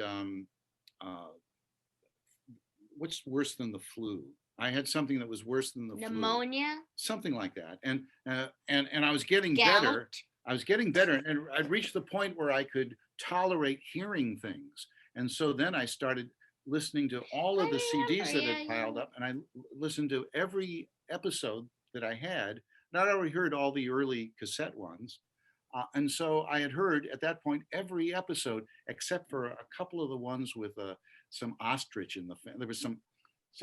[SPEAKER 2] what's worse than the flu? I had something that was worse than the flu.
[SPEAKER 1] pneumonia.
[SPEAKER 2] Something like that. And I was getting
[SPEAKER 1] Gout.
[SPEAKER 2] better. I was getting better, and I'd reached the point where I could tolerate hearing things. And so then I started listening to all of
[SPEAKER 1] I
[SPEAKER 2] the CDs that
[SPEAKER 1] remember,
[SPEAKER 2] had
[SPEAKER 1] yeah,
[SPEAKER 2] piled
[SPEAKER 1] yeah.
[SPEAKER 2] up, and I listened to every episode that I had. Not already heard all the early cassette ones. And so I had heard at that point every episode except for a couple of the ones with some ostrich in the family. There was some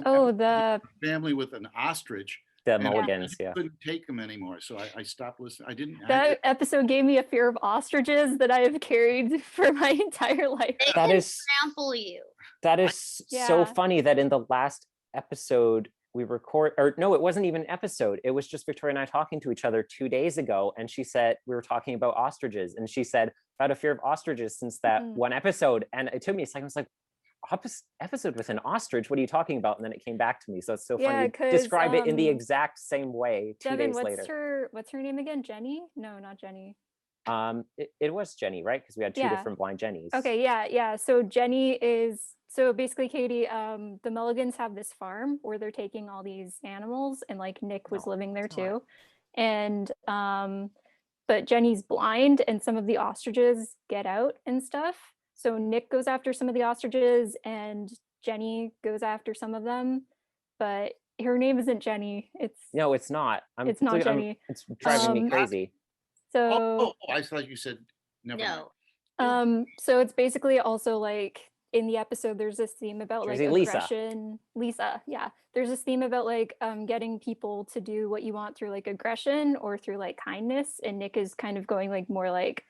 [SPEAKER 4] Oh,
[SPEAKER 2] episode
[SPEAKER 4] the
[SPEAKER 2] with a family with an ostrich.
[SPEAKER 3] The
[SPEAKER 2] and I
[SPEAKER 3] Mulligans,
[SPEAKER 2] just
[SPEAKER 3] yeah.
[SPEAKER 2] couldn't take them anymore, so I stopped listening. I didn't.
[SPEAKER 4] that episode gave me a fear of ostriches that I have carried for my entire life.
[SPEAKER 1] They
[SPEAKER 3] That
[SPEAKER 1] can
[SPEAKER 3] is
[SPEAKER 1] trample you.
[SPEAKER 3] that is so
[SPEAKER 4] Yeah.
[SPEAKER 3] funny that in the last episode we record, or no, it wasn't even an episode. It was just Victoria and I talking to each other 2 days ago, and she said we were talking about ostriches, and she said I've had a fear of ostriches since that
[SPEAKER 4] Mhm.
[SPEAKER 3] one episode, and it took me a second. I was like, episode with an ostrich? What are you talking about? And then it came back to me. So it's so
[SPEAKER 4] Yeah,
[SPEAKER 3] funny. You
[SPEAKER 4] 'cause,
[SPEAKER 3] describe it in the exact same way 2
[SPEAKER 4] Devin,
[SPEAKER 3] days later.
[SPEAKER 4] what's her name again? Jenny? No, not Jenny.
[SPEAKER 3] It was Jenny, right? Because we had two
[SPEAKER 4] Yeah.
[SPEAKER 3] different blind Jennies.
[SPEAKER 4] Okay, yeah. So Jenny is so basically Katie, the Mulligans have this farm where they're taking all these animals, and like Nick was
[SPEAKER 3] No,
[SPEAKER 4] living there
[SPEAKER 3] it's not.
[SPEAKER 4] too. And but Jenny's blind, and some of the ostriches get out and stuff. So Nick goes after some of the ostriches and Jenny goes after some of them, but her name isn't Jenny.
[SPEAKER 3] No, it's not.
[SPEAKER 4] It's not Jenny.
[SPEAKER 3] It's driving me
[SPEAKER 4] Um,
[SPEAKER 3] crazy.
[SPEAKER 4] So
[SPEAKER 2] I thought you said never mind.
[SPEAKER 1] No.
[SPEAKER 4] So it's basically also like in the episode there's this theme about like
[SPEAKER 3] Jersey Lisa.
[SPEAKER 4] aggression. Lisa, yeah. There's this theme about like getting people to do what you want through like aggression or through like kindness, and Nick is kind of going like more like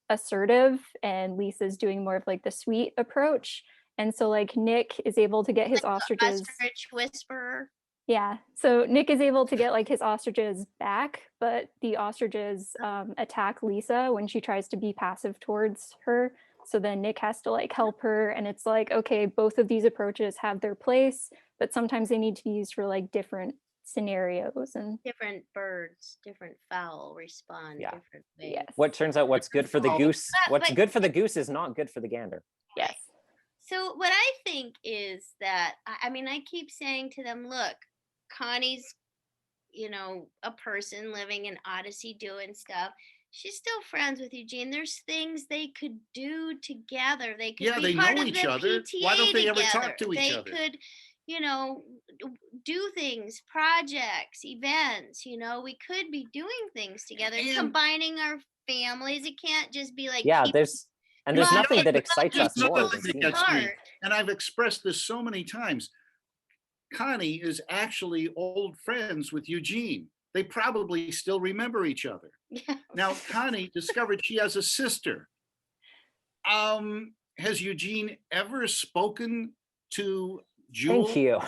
[SPEAKER 4] assertive, and Lisa's doing more of like the sweet approach. And so like Nick is able to get his ostriches.
[SPEAKER 1] Ostrich whisperer.
[SPEAKER 4] Yeah. So Nick is able to get like his ostriches back, but the ostriches attack Lisa when she tries to be passive towards her. So then Nick has to like help her, and it's like, okay, both of these approaches have their place, but sometimes they need to be used for like different scenarios. And
[SPEAKER 1] Different birds, different fowl respond
[SPEAKER 3] Yeah.
[SPEAKER 1] different ways.
[SPEAKER 4] yes.
[SPEAKER 3] What turns out what's good for the
[SPEAKER 2] Oh,
[SPEAKER 3] goose, what's
[SPEAKER 1] but-
[SPEAKER 3] good for the goose is not good for the gander.
[SPEAKER 4] Yes.
[SPEAKER 1] So what I think is that I mean, I keep saying to them, look, Connie's, a person living in Odyssey doing stuff. She's still friends with Eugene. There's things they could do together. They could
[SPEAKER 2] Yeah,
[SPEAKER 1] be
[SPEAKER 2] they
[SPEAKER 1] part
[SPEAKER 2] know
[SPEAKER 1] of
[SPEAKER 2] each
[SPEAKER 1] the
[SPEAKER 2] other.
[SPEAKER 1] PTA
[SPEAKER 2] Why don't they ever
[SPEAKER 1] together.
[SPEAKER 2] talk to each
[SPEAKER 1] they
[SPEAKER 2] other?
[SPEAKER 1] could, do things, projects, events. We could be doing things together,
[SPEAKER 2] And-
[SPEAKER 1] combining our families. It can't just be like
[SPEAKER 3] Yeah,
[SPEAKER 1] keep
[SPEAKER 3] there's
[SPEAKER 1] Well,
[SPEAKER 3] nothing that excites
[SPEAKER 2] there's
[SPEAKER 3] us more
[SPEAKER 2] another
[SPEAKER 3] than
[SPEAKER 2] thing
[SPEAKER 3] seeing
[SPEAKER 2] that
[SPEAKER 3] it.
[SPEAKER 2] gets me.
[SPEAKER 1] apart.
[SPEAKER 2] And I've expressed this so many times. Connie is actually old friends with Eugene. They probably still remember each other.
[SPEAKER 1] Yeah.
[SPEAKER 2] Now, Connie discovered she has a sister. has Eugene ever spoken to Jewel?
[SPEAKER 3] Thank you.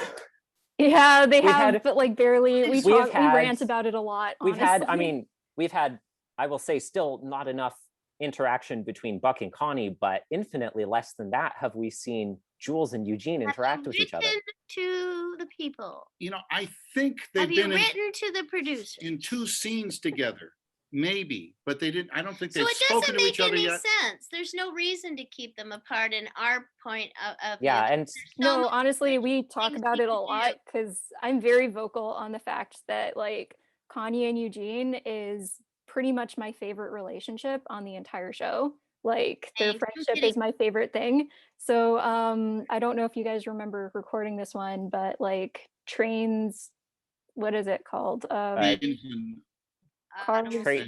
[SPEAKER 4] Yeah, they
[SPEAKER 3] We've
[SPEAKER 4] have,
[SPEAKER 3] had-
[SPEAKER 4] but like barely. We
[SPEAKER 3] We have
[SPEAKER 4] talk, we
[SPEAKER 3] had-
[SPEAKER 4] rant about it a lot.
[SPEAKER 3] We've had, I
[SPEAKER 4] honestly.
[SPEAKER 3] mean, we've had, I will say, still not enough interaction between Buck and Connie, but infinitely less than that have we seen Jules and Eugene
[SPEAKER 1] Have
[SPEAKER 3] interact
[SPEAKER 1] you
[SPEAKER 3] with each other.
[SPEAKER 1] written to the people?
[SPEAKER 2] You know, I think
[SPEAKER 1] Have
[SPEAKER 2] they've
[SPEAKER 1] you
[SPEAKER 2] been
[SPEAKER 1] written to the producers?
[SPEAKER 2] in 2 scenes together, maybe, but they didn't. I don't think they've
[SPEAKER 1] So it
[SPEAKER 2] spoken
[SPEAKER 1] doesn't
[SPEAKER 2] to each
[SPEAKER 1] make
[SPEAKER 2] other
[SPEAKER 1] any
[SPEAKER 2] yet.
[SPEAKER 1] sense. There's no reason to keep them apart in our point of view.
[SPEAKER 3] Yeah, and
[SPEAKER 1] There's so
[SPEAKER 4] No,
[SPEAKER 1] much
[SPEAKER 4] honestly, we talk
[SPEAKER 1] things
[SPEAKER 4] about
[SPEAKER 1] we
[SPEAKER 4] it a
[SPEAKER 1] could do.
[SPEAKER 4] lot because I'm very vocal on the fact that like Connie and Eugene is pretty much my favorite relationship on the entire show. Like their
[SPEAKER 1] Thanks. I'm
[SPEAKER 4] friendship
[SPEAKER 1] kidding.
[SPEAKER 4] is my favorite thing. So I don't know if you guys remember recording this one, but like trains, what is it called?
[SPEAKER 3] Right.
[SPEAKER 1] I don't
[SPEAKER 4] Cars.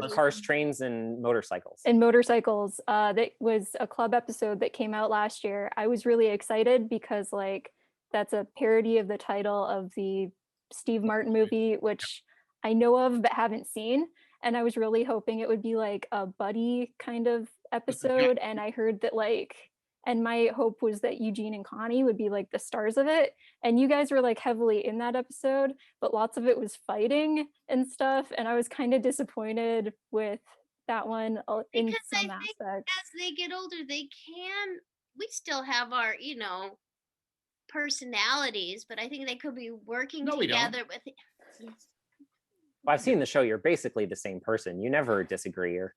[SPEAKER 1] know.
[SPEAKER 3] Cars, trains, and motorcycles.
[SPEAKER 4] And motorcycles. That was a club episode that came out last year. I was really excited because like that's a parody of the title of the Steve Martin movie, which I know of but haven't seen. And I was really hoping it would be like a buddy kind of episode. And I heard that like, and my hope was that Eugene and Connie would be like the stars of it. And you guys were like heavily in that episode, but lots of it was fighting and stuff. And I was kind of disappointed with that one in
[SPEAKER 1] Because I
[SPEAKER 4] some
[SPEAKER 1] think
[SPEAKER 4] aspects.
[SPEAKER 1] as they get older, we still have our, personalities, but I think they could be working
[SPEAKER 2] No, we don't.
[SPEAKER 1] together with. Yes.
[SPEAKER 3] Well, I've seen the show. You're basically the same person. You never disagree or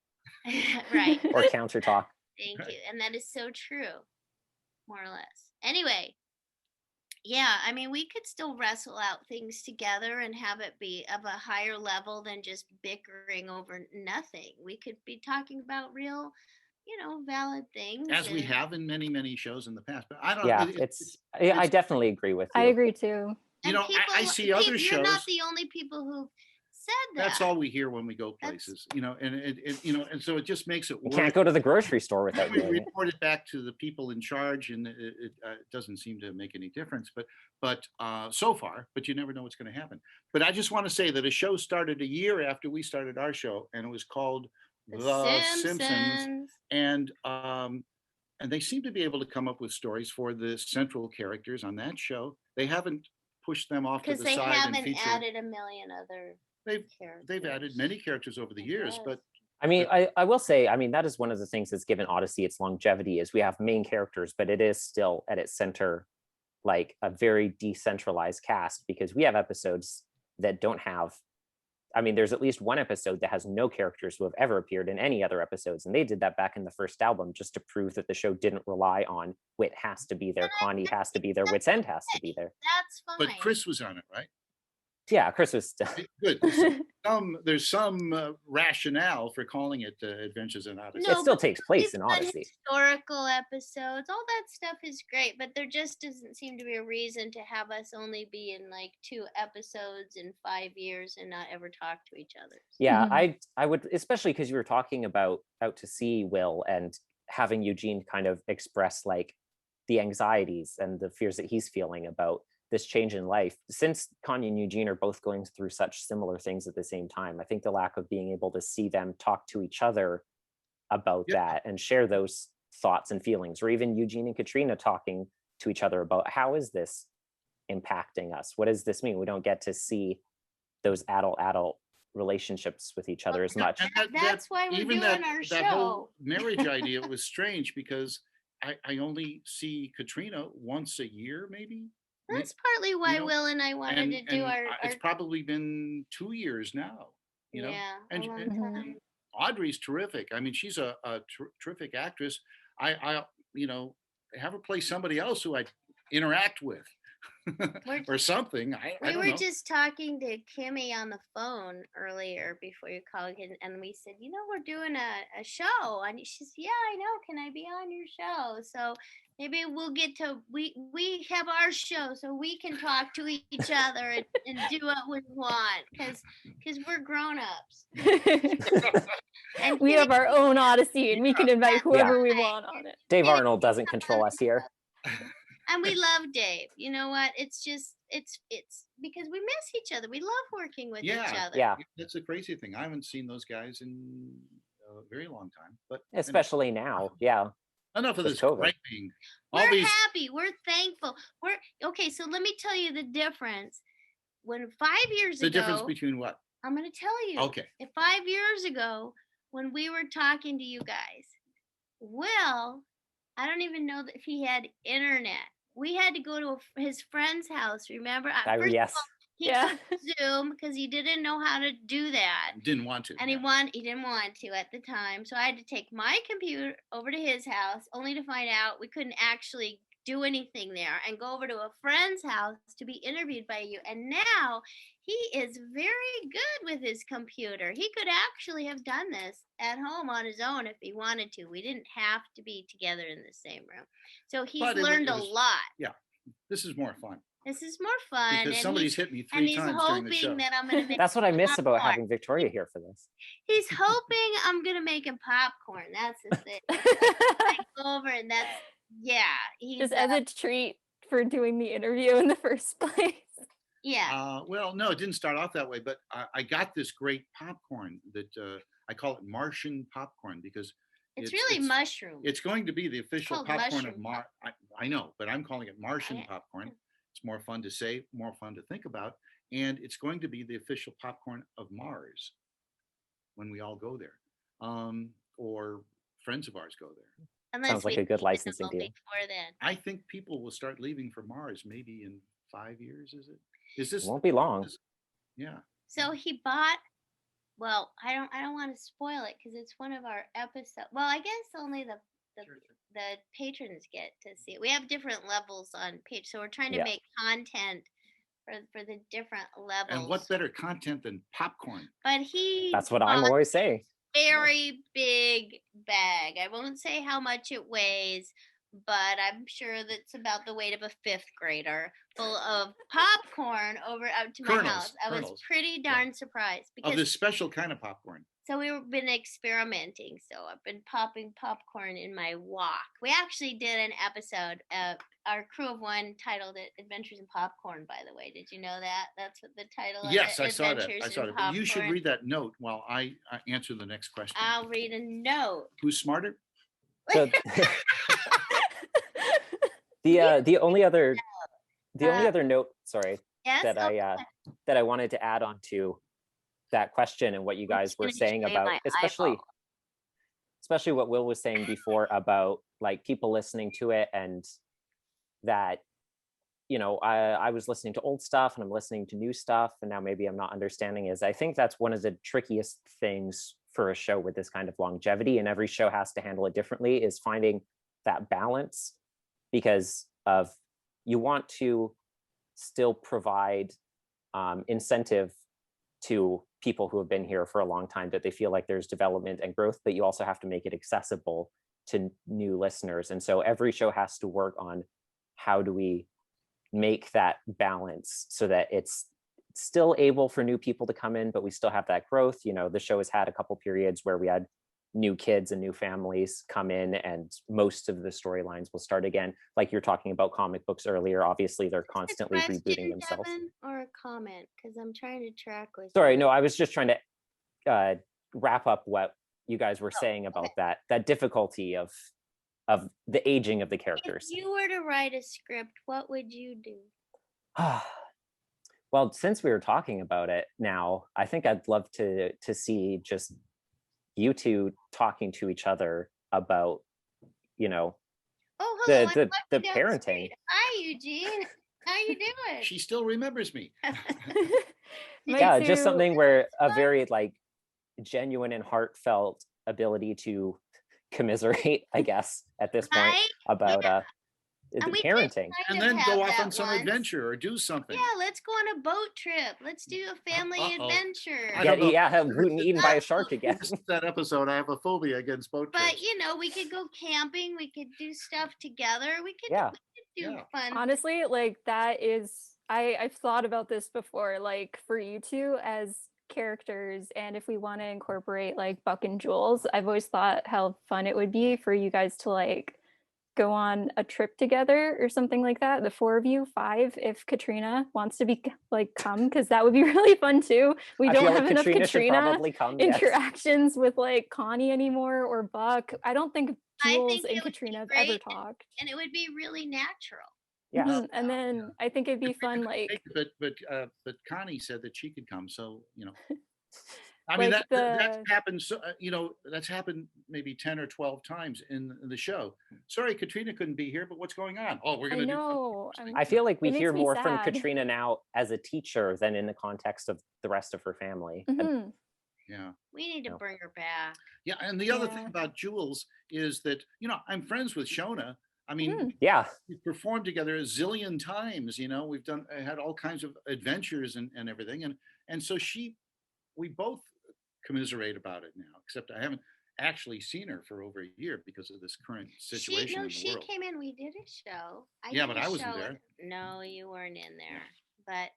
[SPEAKER 1] Right.
[SPEAKER 3] or counter talk.
[SPEAKER 1] Thank you. And that is so true, more or less. Anyway, yeah, I mean, we could still wrestle out things together and have it be of a higher level than just bickering over nothing. We could be talking about real, valid things.
[SPEAKER 2] As we
[SPEAKER 1] and-
[SPEAKER 2] have in many, many shows in the past. But I don't
[SPEAKER 3] Yeah,
[SPEAKER 2] know.
[SPEAKER 3] I definitely agree with you.
[SPEAKER 4] I agree too.
[SPEAKER 2] You know, I see other
[SPEAKER 1] You're not
[SPEAKER 2] shows.
[SPEAKER 1] the only people who said that.
[SPEAKER 2] That's all we hear when we go
[SPEAKER 1] That's-
[SPEAKER 2] places, and so it just makes it
[SPEAKER 3] You
[SPEAKER 2] worse.
[SPEAKER 3] can't go to the grocery store without
[SPEAKER 2] We
[SPEAKER 3] doing it.
[SPEAKER 2] report it back to the people in charge, and it doesn't seem to make any difference. But so far, but you never know what's going to happen. But I just want to say that a show started a year after we started our show, and it was called The Simpsons, and they seem to be able to come up with stories for the central characters on that show. They haven't pushed them off to
[SPEAKER 1] Because
[SPEAKER 2] the
[SPEAKER 1] they
[SPEAKER 2] side and
[SPEAKER 1] haven't
[SPEAKER 2] featured.
[SPEAKER 1] added a million other characters.
[SPEAKER 2] They've added many characters over the years, but
[SPEAKER 3] I mean, I will say, I mean, that is one of the things that's given Odyssey its longevity is we have main characters, but it is still at its center like a very decentralized cast because we have episodes that don't have, I mean, there's at least one episode that has no characters who have ever appeared in any other episodes. And they did that back in the first album just to prove that the show didn't rely on Wit has to be there, Connie has to be there, Wit's End has to be there.
[SPEAKER 1] That's fine.
[SPEAKER 2] but Chris was on it, right?
[SPEAKER 3] Yeah, Chris was still.
[SPEAKER 2] Good. There's some rationale for calling it Adventures in Odyssey.
[SPEAKER 3] It still
[SPEAKER 1] but
[SPEAKER 3] takes place
[SPEAKER 1] we've
[SPEAKER 3] in
[SPEAKER 1] done
[SPEAKER 3] Odyssey.
[SPEAKER 1] Historical episodes, all that stuff is great, but there just doesn't seem to be a reason to have us only be in like 2 episodes in 5 years and not ever talk to each other.
[SPEAKER 3] Yeah,
[SPEAKER 4] Mhm.
[SPEAKER 3] I would, especially because you were talking about Out to Sea, Will, and having Eugene kind of express like the anxieties and the fears that he's feeling about this change in life. Since Connie and Eugene are both going through such similar things at the same time, I think the lack of being able to see them talk to each other about that and share those thoughts and feelings, or even Eugene and Katrina talking to each other about how is this impacting us? What does this mean? We don't get to see those adult relationships with each other as much.
[SPEAKER 2] And
[SPEAKER 1] That's why we're
[SPEAKER 2] even
[SPEAKER 1] doing our
[SPEAKER 2] that whole
[SPEAKER 1] show.
[SPEAKER 2] marriage idea was strange because I only see Katrina once a year, maybe.
[SPEAKER 1] That's partly why
[SPEAKER 2] know,
[SPEAKER 1] Will and I wanted to do our
[SPEAKER 2] it's probably been 2 years now.
[SPEAKER 1] yeah,
[SPEAKER 2] and-
[SPEAKER 1] a long
[SPEAKER 2] and-
[SPEAKER 1] time.
[SPEAKER 2] Audrey's terrific. I mean, she's a terrific actress. I have her play somebody else who I interact with or something. I
[SPEAKER 1] We
[SPEAKER 2] don't
[SPEAKER 1] were
[SPEAKER 2] know.
[SPEAKER 1] just talking to Kimmy on the phone earlier before you called, and we said, we're doing a show, and she said, yeah, I know. Can I be on your show? So maybe we'll get to we have our show, so we can talk to each other and do what we want, because we're grown ups. And
[SPEAKER 4] We have our own Odyssey and we can invite whoever we
[SPEAKER 1] right.
[SPEAKER 4] want on it.
[SPEAKER 3] Dave Arnold doesn't control us here.
[SPEAKER 1] And we love Dave. You know what? It's just it's because we miss each other. We love working with each other.
[SPEAKER 3] Yeah,
[SPEAKER 2] That's a crazy thing. I haven't seen those guys in a very long time. But
[SPEAKER 3] especially now. Yeah,
[SPEAKER 2] Enough of
[SPEAKER 3] With
[SPEAKER 2] this
[SPEAKER 3] COVID.
[SPEAKER 2] griping. All
[SPEAKER 1] We're
[SPEAKER 2] these,
[SPEAKER 1] happy. We're thankful. We're okay. So let me tell you the difference. When 5 years
[SPEAKER 2] the
[SPEAKER 1] ago,
[SPEAKER 2] difference between what?
[SPEAKER 1] I'm going to tell you.
[SPEAKER 2] Okay.
[SPEAKER 1] If 5 years ago, when we were talking to you guys, Will, I don't even know if he had internet. We had to go to his friend's house. Remember? First of
[SPEAKER 3] Yes.
[SPEAKER 1] all, he
[SPEAKER 4] Yeah.
[SPEAKER 1] couldn't Zoom because he didn't know how to do that.
[SPEAKER 2] Didn't want to.
[SPEAKER 1] And he didn't want to at the time. So I had to take my computer over to his house, only to find out we couldn't actually do anything there, and go over to a friend's house to be interviewed by you. And now he is very good with his computer. He could actually have done this at home on his own if he wanted to. We didn't have to be together in the same room. So he's
[SPEAKER 2] But it
[SPEAKER 1] learned
[SPEAKER 2] was-
[SPEAKER 1] a lot.
[SPEAKER 2] Yeah, this is more fun
[SPEAKER 1] This is more fun.
[SPEAKER 2] because
[SPEAKER 1] and
[SPEAKER 2] somebody's
[SPEAKER 1] he's,
[SPEAKER 2] hit me
[SPEAKER 1] and
[SPEAKER 2] 3
[SPEAKER 1] he's
[SPEAKER 2] times during the show.
[SPEAKER 1] hoping that I'm going to make
[SPEAKER 3] That's what I miss about
[SPEAKER 1] popcorn.
[SPEAKER 3] having Victoria here for this.
[SPEAKER 1] He's hoping I'm gonna make him popcorn. That's the thing. I go over and that's he's
[SPEAKER 4] Just as a treat for doing the interview in the first place.
[SPEAKER 2] Well, no, it didn't start off that way, but I got this great popcorn that I call it Martian popcorn because
[SPEAKER 1] it's really mushroom.
[SPEAKER 2] It's going to be the official
[SPEAKER 1] called
[SPEAKER 2] popcorn of
[SPEAKER 1] mushroom
[SPEAKER 2] Mars. I know, but I'm calling it Martian
[SPEAKER 1] Yeah.
[SPEAKER 2] popcorn. It's more fun to say, more fun to think about, and it's going to be the official popcorn of Mars when we all go there, or friends of ours go there.
[SPEAKER 1] Unless
[SPEAKER 3] Sounds like
[SPEAKER 1] we
[SPEAKER 3] a good
[SPEAKER 1] leave
[SPEAKER 3] licensing deal.
[SPEAKER 1] before then.
[SPEAKER 2] I think people will start leaving for Mars maybe in 5 years. Is it? Is this?
[SPEAKER 3] It won't be long.
[SPEAKER 2] Yeah.
[SPEAKER 1] So he bought. Well, I don't want to spoil it because it's one of our episodes. Well, I guess only the patrons get to see it. We have different levels on page, so we're trying to
[SPEAKER 3] Yeah.
[SPEAKER 1] make content for the different levels.
[SPEAKER 2] And what better content than popcorn?
[SPEAKER 1] But he.
[SPEAKER 3] That's what I'm
[SPEAKER 1] bought
[SPEAKER 3] always saying.
[SPEAKER 1] very big bag. I won't say how much it weighs, but I'm sure that's about the weight of a 5th grader, full of popcorn over out to my
[SPEAKER 2] Kernels,
[SPEAKER 1] house. I was
[SPEAKER 2] kernels.
[SPEAKER 1] pretty darn surprised
[SPEAKER 2] Of
[SPEAKER 1] because
[SPEAKER 2] this special kind of popcorn.
[SPEAKER 1] so we've been experimenting. So I've been popping popcorn in my walk. We actually did an episode of our crew of one titled it Adventures in Popcorn, by the way. Did you know that? That's what the title of
[SPEAKER 2] Yes,
[SPEAKER 1] it
[SPEAKER 2] I saw that.
[SPEAKER 1] Adventures
[SPEAKER 2] I saw
[SPEAKER 1] in
[SPEAKER 2] that. But you should
[SPEAKER 1] Popcorn.
[SPEAKER 2] read that note while I answer the next question.
[SPEAKER 1] I'll read a note.
[SPEAKER 2] Who's smarter?
[SPEAKER 3] So, the only other note, sorry,
[SPEAKER 1] Yes.
[SPEAKER 3] that I wanted to add on to that question and what you guys were saying about, especially what Will was saying before about like people listening to it, and that, you know, I was listening to old stuff and I'm listening to new stuff and now maybe I'm not understanding, is I think that's one of the trickiest things for a show with this kind of longevity, and every show has to handle it differently, is finding that balance, because of you want to still provide incentive to people who have been here for a long time, that they feel like there's development and growth, but you also have to make it accessible to new listeners. And so every show has to work on how do we make that balance so that it's still able for new people to come in, but we still have that growth. You know, the show has had a couple periods where we had new kids and new families come in, and most of the storylines will start again. Like you're talking about comic books earlier, obviously they're constantly rebooting themselves.
[SPEAKER 1] Or a comment, because I'm trying to track with
[SPEAKER 3] Sorry,
[SPEAKER 1] you.
[SPEAKER 3] no, I was just trying to wrap up what you guys were saying about that difficulty of the aging of the characters.
[SPEAKER 1] If you were to write a script, what would you do?
[SPEAKER 3] Well, since we were talking about it now, I think I'd love to see just you two talking to each other about, you know,
[SPEAKER 1] hello,
[SPEAKER 3] the
[SPEAKER 1] I'm walking down
[SPEAKER 3] parenting.
[SPEAKER 1] street. Hi, Eugene. How you doing?
[SPEAKER 2] She still remembers me.
[SPEAKER 3] Yeah,
[SPEAKER 4] Me
[SPEAKER 3] just
[SPEAKER 4] too.
[SPEAKER 3] something where a very like genuine and heartfelt ability to commiserate, I guess, at this point
[SPEAKER 1] Right?
[SPEAKER 3] about the
[SPEAKER 1] And we did
[SPEAKER 3] parenting.
[SPEAKER 1] kind
[SPEAKER 2] And
[SPEAKER 1] of
[SPEAKER 2] then
[SPEAKER 1] have
[SPEAKER 2] go off
[SPEAKER 1] that
[SPEAKER 2] on some
[SPEAKER 1] once.
[SPEAKER 2] adventure or do something.
[SPEAKER 1] Yeah, let's go on a boat trip. Let's do a family
[SPEAKER 2] Uh-oh.
[SPEAKER 1] adventure.
[SPEAKER 2] I don't know.
[SPEAKER 3] Have gluten eaten by a shark again.
[SPEAKER 2] This is that episode, I have a phobia against boat trips.
[SPEAKER 1] But you know, we could go camping. We could do stuff together. We could
[SPEAKER 3] Yeah.
[SPEAKER 1] do
[SPEAKER 2] Yeah.
[SPEAKER 1] fun.
[SPEAKER 4] Honestly, like that is, I've thought about this before, like for you two as characters, and if we want to incorporate like Buck and Jules, I've always thought how fun it would be for you guys to like go on a trip together or something like that. The 4 of you, 5, if Katrina wants to be like come, because that would be really fun too. We
[SPEAKER 3] I
[SPEAKER 4] don't
[SPEAKER 3] feel
[SPEAKER 4] have
[SPEAKER 3] like
[SPEAKER 4] enough
[SPEAKER 3] Katrina should
[SPEAKER 4] Katrina
[SPEAKER 3] probably come. Yes.
[SPEAKER 4] interactions with like Connie anymore or Buck. I don't think
[SPEAKER 1] I
[SPEAKER 4] Jules
[SPEAKER 1] think
[SPEAKER 4] and
[SPEAKER 1] it would be
[SPEAKER 4] Katrina have
[SPEAKER 1] great,
[SPEAKER 4] ever talked.
[SPEAKER 1] and it would be really natural.
[SPEAKER 3] Yeah.
[SPEAKER 4] Mhm. And then I think it'd be fun, like
[SPEAKER 2] But Connie said that she could come, so I mean
[SPEAKER 4] like
[SPEAKER 2] that's
[SPEAKER 4] the
[SPEAKER 2] happened. So that's happened maybe 10 or 12 times in the show. Sorry, Katrina couldn't be here, but what's going on? Oh, we're
[SPEAKER 4] I
[SPEAKER 2] gonna do.
[SPEAKER 4] know.
[SPEAKER 3] I feel like we
[SPEAKER 4] It makes
[SPEAKER 3] hear
[SPEAKER 4] me
[SPEAKER 3] more from
[SPEAKER 4] sad.
[SPEAKER 3] Katrina now as a teacher than in the context of the rest of her family. And
[SPEAKER 4] Mhm.
[SPEAKER 2] Yeah,
[SPEAKER 1] We need to
[SPEAKER 3] No.
[SPEAKER 1] bring her back.
[SPEAKER 2] yeah. And the other thing
[SPEAKER 4] Yeah.
[SPEAKER 2] about Jules is that I'm friends with Shona. I mean,
[SPEAKER 4] Mhm.
[SPEAKER 3] yeah,
[SPEAKER 2] we've performed together a zillion times. We've had all kinds of adventures and everything, and so we both commiserate about it now. Except I haven't actually seen her for over a year because of this current situation in the
[SPEAKER 1] She
[SPEAKER 2] world.
[SPEAKER 1] came in. We did a show.
[SPEAKER 2] Yeah,
[SPEAKER 1] did
[SPEAKER 2] but
[SPEAKER 1] a
[SPEAKER 2] I wasn't
[SPEAKER 1] show
[SPEAKER 2] there.
[SPEAKER 1] No, you weren't in there. But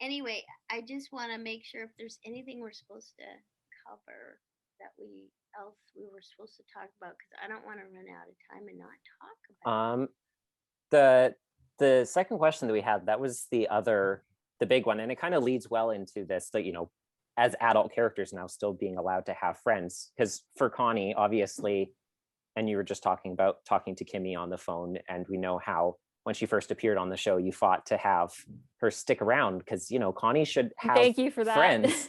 [SPEAKER 1] anyway, I just want to make sure if there's anything we're supposed to cover that we were supposed to talk about, because I don't want to run out of time and not talk about it.
[SPEAKER 3] the second question that we had, that was the big one, and it kind of leads well into this, that as adult characters now still being allowed to have friends, because for Connie, obviously, and you were just talking to Kimmy on the phone, and we know how when she first appeared on the show, you fought to have her stick around because Connie should have
[SPEAKER 4] Thank you for that.
[SPEAKER 3] friends.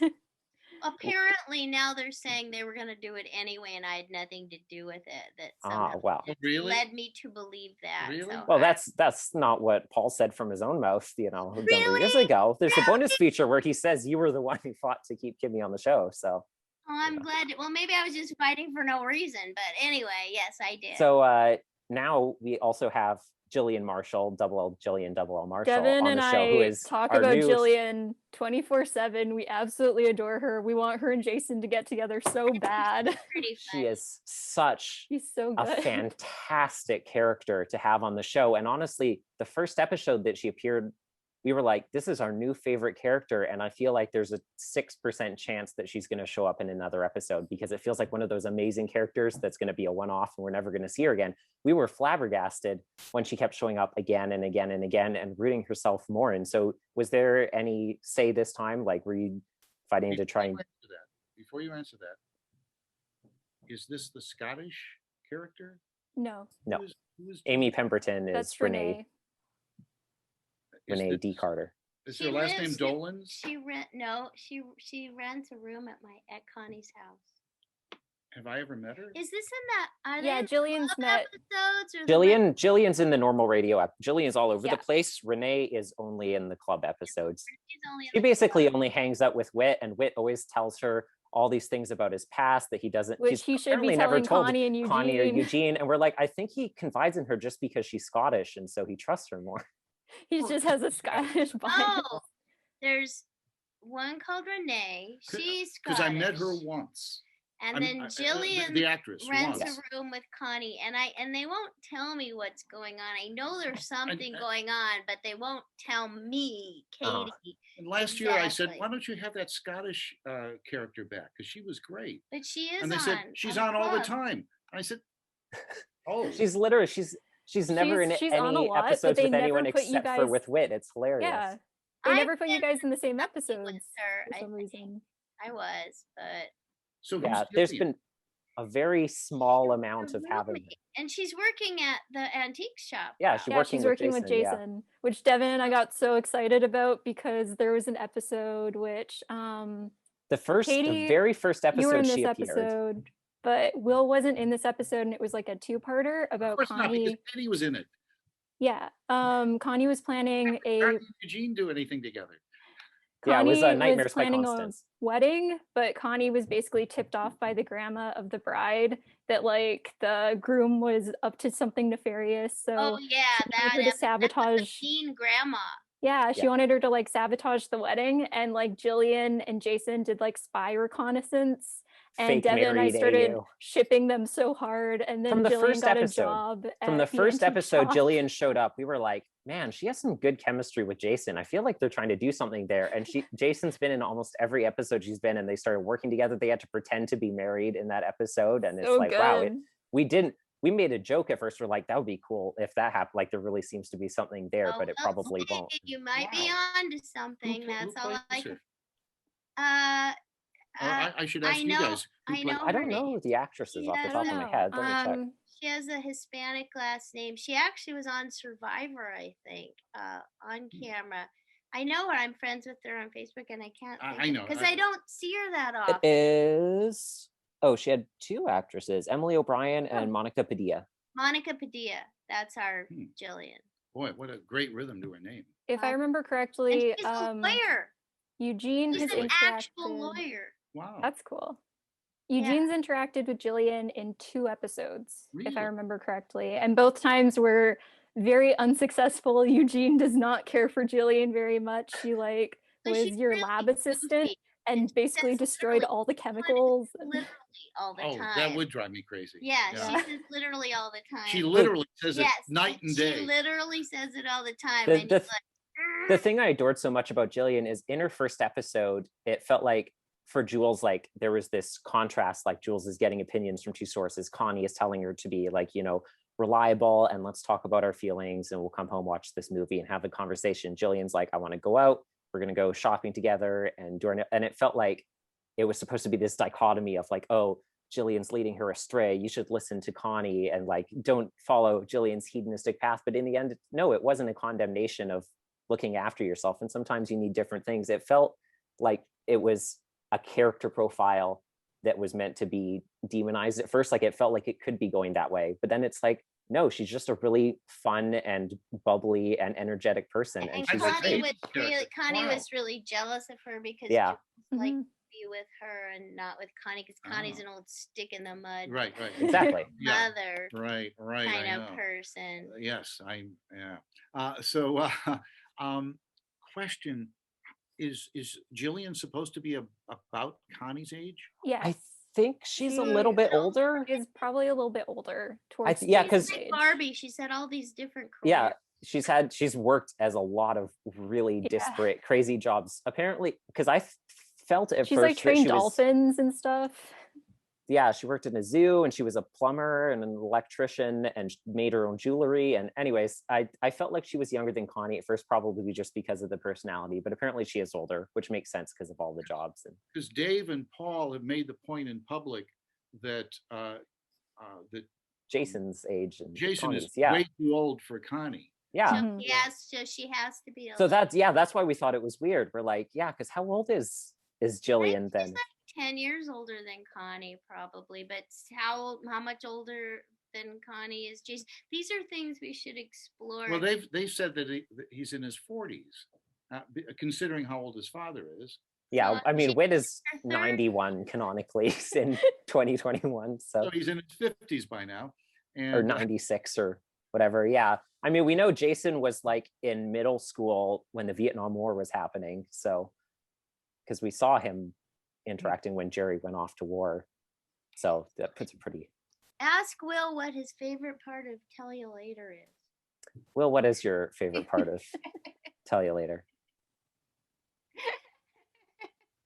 [SPEAKER 1] Apparently now they're saying they were going to do it anyway, and I had nothing to do with it. That somehow
[SPEAKER 3] Well,
[SPEAKER 2] Oh, really?
[SPEAKER 1] led me to believe that.
[SPEAKER 2] Really?
[SPEAKER 1] So
[SPEAKER 3] well, that's not what Paul said from his own mouth, a number of years
[SPEAKER 1] Really?
[SPEAKER 3] ago. There's a
[SPEAKER 1] Really?
[SPEAKER 3] bonus feature where he says you were the one who fought to keep Kimmy on the show. So
[SPEAKER 1] I'm glad. Well, maybe I was just fighting for no reason, but anyway, yes, I did.
[SPEAKER 3] So now we also have Jillian Marshall, double L Jillian, double L Marshall
[SPEAKER 4] Devin
[SPEAKER 3] on
[SPEAKER 4] and
[SPEAKER 3] the show, who
[SPEAKER 4] I
[SPEAKER 3] is
[SPEAKER 4] talk
[SPEAKER 3] our
[SPEAKER 4] about
[SPEAKER 3] new
[SPEAKER 4] Jillian 24/7. We absolutely adore her. We want her and Jason to get together so bad.
[SPEAKER 1] Pretty
[SPEAKER 3] She
[SPEAKER 1] funny.
[SPEAKER 3] is such
[SPEAKER 4] She's so
[SPEAKER 3] a
[SPEAKER 4] good.
[SPEAKER 3] fantastic character to have on the show. And honestly, the first episode that she appeared, we were like, this is our new favorite character. And I feel like there's a 6% chance that she's going to show up in another episode, because it feels like one of those amazing characters that's going to be a one-off and we're never going to see her again. We were flabbergasted when she kept showing up again and again and again and rooting herself more. And so was there any say this time, like, were you fighting to try and...
[SPEAKER 2] Before you answer that, is this the Scottish character?
[SPEAKER 4] No,
[SPEAKER 3] No.
[SPEAKER 2] Who is
[SPEAKER 3] Amy Pemberton is
[SPEAKER 4] that's
[SPEAKER 3] Renee
[SPEAKER 2] Is this-
[SPEAKER 3] D. Carter.
[SPEAKER 2] Is
[SPEAKER 1] She
[SPEAKER 2] her last name
[SPEAKER 1] lives-
[SPEAKER 2] Dolans?
[SPEAKER 1] She rents a room at Connie's house.
[SPEAKER 2] Have I ever met her?
[SPEAKER 1] Is this in that? Are they
[SPEAKER 4] Yeah,
[SPEAKER 1] in the
[SPEAKER 4] Jillian's
[SPEAKER 1] club
[SPEAKER 4] met-
[SPEAKER 1] episodes or the regular-
[SPEAKER 3] Jillian's in the normal radio app. Jillian's all over
[SPEAKER 4] Yeah.
[SPEAKER 3] the place. Renee is only in the club episodes.
[SPEAKER 1] She's only in
[SPEAKER 3] She
[SPEAKER 1] the
[SPEAKER 3] basically
[SPEAKER 1] club.
[SPEAKER 3] only hangs out with Whit, and Whit always tells her all these things about his past that he doesn't.
[SPEAKER 4] which
[SPEAKER 3] he's
[SPEAKER 4] he should
[SPEAKER 3] apparently
[SPEAKER 4] be
[SPEAKER 3] never
[SPEAKER 4] telling
[SPEAKER 3] told
[SPEAKER 4] Connie and Eugene.
[SPEAKER 3] Connie or Eugene, and we're like, I think he confides in her just because she's Scottish, and so he trusts her more.
[SPEAKER 4] He just has a Scottish bias.
[SPEAKER 1] Oh, there's one called Renee. She's
[SPEAKER 2] Because I met her
[SPEAKER 1] Scottish.
[SPEAKER 2] once.
[SPEAKER 1] And
[SPEAKER 2] I'm-
[SPEAKER 1] then
[SPEAKER 2] the
[SPEAKER 1] Jillian
[SPEAKER 2] actress
[SPEAKER 1] rents
[SPEAKER 2] once.
[SPEAKER 1] a room with Connie, and they won't tell me what's going on. I know there's something going on, but they won't tell me, Katie.
[SPEAKER 2] And last year I said,
[SPEAKER 1] Exactly.
[SPEAKER 2] why don't you have that Scottish character back? Because she was great.
[SPEAKER 1] But she is
[SPEAKER 2] And they
[SPEAKER 1] on.
[SPEAKER 2] said, she's
[SPEAKER 1] the
[SPEAKER 2] on all the
[SPEAKER 1] club.
[SPEAKER 2] time. I said, oh.
[SPEAKER 3] She's literally she's never in
[SPEAKER 4] She's on a
[SPEAKER 3] any
[SPEAKER 4] lot, but
[SPEAKER 3] episodes
[SPEAKER 4] they
[SPEAKER 3] with anyone
[SPEAKER 4] never put you
[SPEAKER 3] except for
[SPEAKER 4] guys-
[SPEAKER 3] with Whit. It's hilarious.
[SPEAKER 4] Yeah, they
[SPEAKER 1] I've
[SPEAKER 4] never put you
[SPEAKER 1] been
[SPEAKER 4] guys in the same
[SPEAKER 1] with
[SPEAKER 4] episodes
[SPEAKER 1] her,
[SPEAKER 4] for
[SPEAKER 1] I
[SPEAKER 4] some
[SPEAKER 1] think.
[SPEAKER 4] reason.
[SPEAKER 1] I was, but
[SPEAKER 2] So
[SPEAKER 3] Yeah,
[SPEAKER 2] who's
[SPEAKER 3] there's
[SPEAKER 2] Jillian?
[SPEAKER 3] been a very small
[SPEAKER 1] She's
[SPEAKER 3] amount
[SPEAKER 1] a
[SPEAKER 3] of having.
[SPEAKER 1] roommate, and she's working at the antique shop.
[SPEAKER 3] Yeah,
[SPEAKER 1] now.
[SPEAKER 3] she's
[SPEAKER 4] Yeah,
[SPEAKER 3] working
[SPEAKER 4] she's
[SPEAKER 3] with
[SPEAKER 4] working with
[SPEAKER 3] Jason, yeah.
[SPEAKER 4] Jason, which Devin and I got so excited about because there was an episode which
[SPEAKER 3] The
[SPEAKER 4] Katie,
[SPEAKER 3] very first
[SPEAKER 4] you were in
[SPEAKER 3] episode
[SPEAKER 4] this
[SPEAKER 3] she appeared.
[SPEAKER 4] episode, but Will wasn't in this episode, and it was like a two-parter
[SPEAKER 2] Of
[SPEAKER 4] about
[SPEAKER 2] course not, because
[SPEAKER 4] Connie.
[SPEAKER 2] Katie was in it.
[SPEAKER 4] Yeah, Connie was planning
[SPEAKER 2] How
[SPEAKER 4] a
[SPEAKER 2] did Eugene do anything together?
[SPEAKER 3] Yeah, it was,
[SPEAKER 4] Connie
[SPEAKER 3] Nightmares by
[SPEAKER 4] planning a
[SPEAKER 3] Constance.
[SPEAKER 4] wedding, but Connie was basically tipped off by the grandma of the bride that like the groom was up to something nefarious. So
[SPEAKER 1] Oh yeah,
[SPEAKER 4] she wanted her to
[SPEAKER 1] that was the
[SPEAKER 4] sabotage.
[SPEAKER 1] mean grandma.
[SPEAKER 4] Yeah, she
[SPEAKER 3] Yeah.
[SPEAKER 4] wanted her to like sabotage the wedding, and like Jillian and Jason did like spy reconnaissance, and
[SPEAKER 3] Fake
[SPEAKER 4] Devin and I
[SPEAKER 3] married
[SPEAKER 4] started
[SPEAKER 3] AIOO.
[SPEAKER 4] shipping them so hard, and then
[SPEAKER 3] From the
[SPEAKER 4] Jillian
[SPEAKER 3] first
[SPEAKER 4] got
[SPEAKER 3] episode.
[SPEAKER 4] a job.
[SPEAKER 3] From the
[SPEAKER 4] at
[SPEAKER 3] first
[SPEAKER 4] antique
[SPEAKER 3] episode,
[SPEAKER 4] shop.
[SPEAKER 3] Jillian showed up. We were like, man, she has some good chemistry with Jason. I feel like they're trying to do something there. And Jason's been in almost every episode she's been in. They started working together. They had to pretend to be married in that episode. And it's
[SPEAKER 4] So
[SPEAKER 3] like, wow,
[SPEAKER 4] good.
[SPEAKER 3] we made a joke at first. We're like, that would be cool if that happened. Like there really seems to be something there,
[SPEAKER 1] Oh,
[SPEAKER 3] but it
[SPEAKER 1] well,
[SPEAKER 3] probably
[SPEAKER 1] hey,
[SPEAKER 3] won't.
[SPEAKER 1] You might be onto something.
[SPEAKER 2] Who
[SPEAKER 1] That's all
[SPEAKER 2] plays
[SPEAKER 1] I
[SPEAKER 2] it?
[SPEAKER 1] can.
[SPEAKER 2] Or I should ask
[SPEAKER 1] I
[SPEAKER 2] you
[SPEAKER 1] know-
[SPEAKER 2] guys. who
[SPEAKER 1] I
[SPEAKER 2] played-
[SPEAKER 1] know
[SPEAKER 3] I don't
[SPEAKER 1] her
[SPEAKER 3] know
[SPEAKER 1] name.
[SPEAKER 3] the actresses off the
[SPEAKER 1] I
[SPEAKER 3] top
[SPEAKER 1] don't
[SPEAKER 3] of my
[SPEAKER 1] know.
[SPEAKER 3] head. Let me check.
[SPEAKER 1] She has a Hispanic last name. She actually was on Survivor, I think, on camera. I know her. I'm friends with her on Facebook, and I can't.
[SPEAKER 2] I know.
[SPEAKER 1] Because I don't see her that
[SPEAKER 3] It
[SPEAKER 1] often.
[SPEAKER 3] is. Oh, she had two actresses, Emily O'Brien and Monica Padilla.
[SPEAKER 1] Monica Padilla. That's our Jillian.
[SPEAKER 2] Boy, what a great rhythm to her name.
[SPEAKER 4] If I remember
[SPEAKER 1] And
[SPEAKER 4] correctly,
[SPEAKER 1] she's a lawyer.
[SPEAKER 4] Eugene
[SPEAKER 1] She's
[SPEAKER 4] has
[SPEAKER 1] an
[SPEAKER 4] interacted.
[SPEAKER 1] actual lawyer.
[SPEAKER 2] Wow.
[SPEAKER 4] That's cool. Eugene's interacted with Jillian in 2 episodes, if I
[SPEAKER 2] Really?
[SPEAKER 4] remember correctly. And both times were very unsuccessful. Eugene does not care for Jillian very much. She like
[SPEAKER 1] So
[SPEAKER 4] was
[SPEAKER 1] she's
[SPEAKER 4] your
[SPEAKER 1] really
[SPEAKER 4] lab assistant
[SPEAKER 1] goofy,
[SPEAKER 4] and
[SPEAKER 1] she
[SPEAKER 4] basically
[SPEAKER 1] says
[SPEAKER 4] destroyed
[SPEAKER 1] literally
[SPEAKER 4] all the
[SPEAKER 1] what is
[SPEAKER 4] chemicals.
[SPEAKER 1] literally all the
[SPEAKER 2] Oh,
[SPEAKER 1] time.
[SPEAKER 2] that would drive me crazy.
[SPEAKER 1] Yeah,
[SPEAKER 2] Yeah.
[SPEAKER 1] she says literally all the time.
[SPEAKER 2] She literally says it
[SPEAKER 1] Yes,
[SPEAKER 2] night and day.
[SPEAKER 1] She literally says it all the time.
[SPEAKER 3] The-
[SPEAKER 1] And
[SPEAKER 3] the
[SPEAKER 1] he's
[SPEAKER 3] th-
[SPEAKER 1] like,
[SPEAKER 3] The thing I adored so much about Jillian is in her first episode, it felt like for Jules, like there was this contrast, like Jules is getting opinions from 2 sources. Connie is telling her to be like, reliable and let's talk about our feelings and we'll come home, watch this movie and have a conversation. Jillian's like, I want to go out. We're going to go shopping together. And it felt like it was supposed to be this dichotomy of like, oh, Jillian's leading her astray. You should listen to Connie and like, don't follow Jillian's hedonistic path. But in the end, no, it wasn't a condemnation of looking after yourself. And sometimes you need different things. It felt like it was a character profile that was meant to be demonized at first. Like it felt like it could be going that way, but then it's like, no, she's just a really fun and bubbly and energetic person. And she's
[SPEAKER 1] Connie
[SPEAKER 2] great.
[SPEAKER 1] was really jealous of her because
[SPEAKER 3] Yeah.
[SPEAKER 1] Jules liked to be with her and not with Connie because Connie's an old stick in the mud.
[SPEAKER 2] Right.
[SPEAKER 3] exactly.
[SPEAKER 2] Yeah.
[SPEAKER 1] Mother
[SPEAKER 2] Right.
[SPEAKER 1] kind
[SPEAKER 2] I
[SPEAKER 1] of
[SPEAKER 2] know.
[SPEAKER 1] person.
[SPEAKER 2] Yes, question, is Jillian supposed to be about Connie's age?
[SPEAKER 4] Yes.
[SPEAKER 3] I think she's a little bit older.
[SPEAKER 4] Is probably a little bit older. Towards
[SPEAKER 3] yeah,
[SPEAKER 4] the
[SPEAKER 3] 'cause-
[SPEAKER 4] age.
[SPEAKER 1] Barbie, she's had all these different careers.
[SPEAKER 3] Yeah, she's worked as a lot of really disparate, crazy jobs. Apparently, because I felt at
[SPEAKER 4] She's
[SPEAKER 3] first
[SPEAKER 4] like trained
[SPEAKER 3] that she was,
[SPEAKER 4] dolphins and stuff.
[SPEAKER 3] yeah, she worked in a zoo and she was a plumber and an electrician and made her own jewelry. And anyways, I felt like she was younger than Connie at first, probably just because of the personality, but apparently she is older, which makes sense because of all the jobs. And
[SPEAKER 2] Because Dave and Paul have made the point in public that that
[SPEAKER 3] Jason's age and
[SPEAKER 2] Jason
[SPEAKER 3] Connie's,
[SPEAKER 2] is way too old for Connie.
[SPEAKER 3] yeah.
[SPEAKER 1] So she has to be.
[SPEAKER 3] So that's why we thought it was weird. We're like, yeah, because how old is Jillian then?
[SPEAKER 1] She's like 10 years older than Connie, probably. But how much older than Connie is Jason? These are things we should explore.
[SPEAKER 2] Well, they've said that he's in his 40s, considering how old his father is.
[SPEAKER 3] Yeah, I mean, Wit is
[SPEAKER 1] her third-
[SPEAKER 3] 91 canonically in 2021,
[SPEAKER 2] So he's in his 50s by now,
[SPEAKER 3] or 96 or whatever. Yeah, I mean, we know Jason was like in middle school when the Vietnam War was happening, so because we saw him interacting when Jerry went off to war, so that puts it pretty.
[SPEAKER 1] Ask Will what his favorite part of Tell You Later is.
[SPEAKER 3] Will, what is your favorite part of Tell You Later?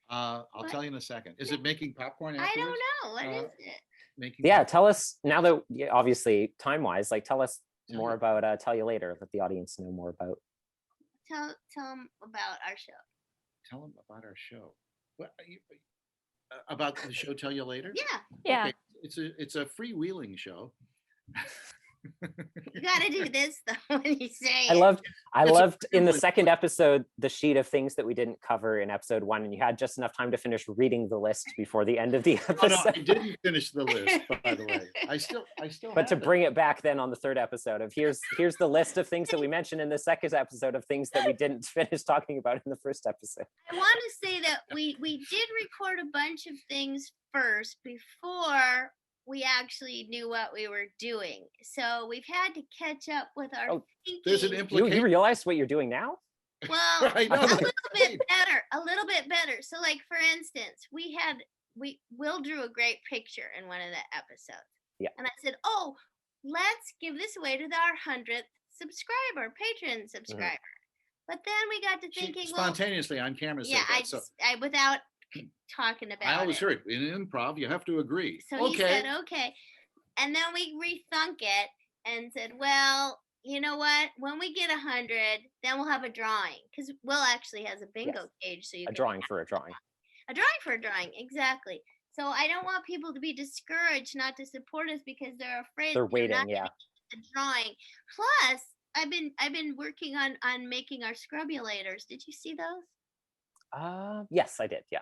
[SPEAKER 2] I'll tell you in a second. Is it making popcorn afterwards?
[SPEAKER 1] I don't know. What is it?
[SPEAKER 2] Making
[SPEAKER 3] Yeah,
[SPEAKER 2] popcorn?
[SPEAKER 3] tell us now that obviously time-wise, like tell us more about Tell You Later. Let the audience know more about.
[SPEAKER 1] Tell them about our show.
[SPEAKER 2] Tell them about our show. What about the show? Tell You Later.
[SPEAKER 1] Yeah.
[SPEAKER 2] Okay. It's a freewheeling show.
[SPEAKER 1] You got to do this though when you say
[SPEAKER 3] I
[SPEAKER 1] it.
[SPEAKER 3] loved in the second episode the sheet of things that we didn't cover in episode 1, and you had just enough time to finish reading the list before the end of the
[SPEAKER 2] Oh, no,
[SPEAKER 3] episode.
[SPEAKER 2] I didn't finish the list, by the way. I still.
[SPEAKER 3] But to
[SPEAKER 2] have it.
[SPEAKER 3] bring it back then on the third episode of here's the list of things that we mentioned in the second episode of things that we didn't finish talking about in the first episode.
[SPEAKER 1] I want to say that we did record a bunch of things first before we actually knew what we were doing. So we've had to catch up with our thinking.
[SPEAKER 2] There's an implication.
[SPEAKER 3] You realize what you're doing now?
[SPEAKER 1] Well,
[SPEAKER 2] I know.
[SPEAKER 1] a little bit better. So like for instance, Will drew a great picture in one of the episodes.
[SPEAKER 3] Yeah.
[SPEAKER 1] And I said, oh, let's give this away to our 100th subscriber, patron subscriber. But then we got to thinking,
[SPEAKER 2] Spontaneously on camera.
[SPEAKER 1] yeah, I without talking about
[SPEAKER 2] I always
[SPEAKER 1] it.
[SPEAKER 2] heard in improv you have to agree.
[SPEAKER 1] So he said, okay. And then we rethunk it and said, well, you know what? When we get 100, then we'll have a drawing. Because Will actually has a bingo cage. So you
[SPEAKER 3] A drawing for a drawing.
[SPEAKER 1] A drawing for a drawing, exactly. So I don't want people to be discouraged not to support us because they're afraid
[SPEAKER 3] They're
[SPEAKER 1] not
[SPEAKER 3] waiting,
[SPEAKER 1] gonna
[SPEAKER 3] yeah.
[SPEAKER 1] get the drawing. Plus, I've been working on making our scrubulators. Did you see those?
[SPEAKER 3] Yes, I did. Yeah.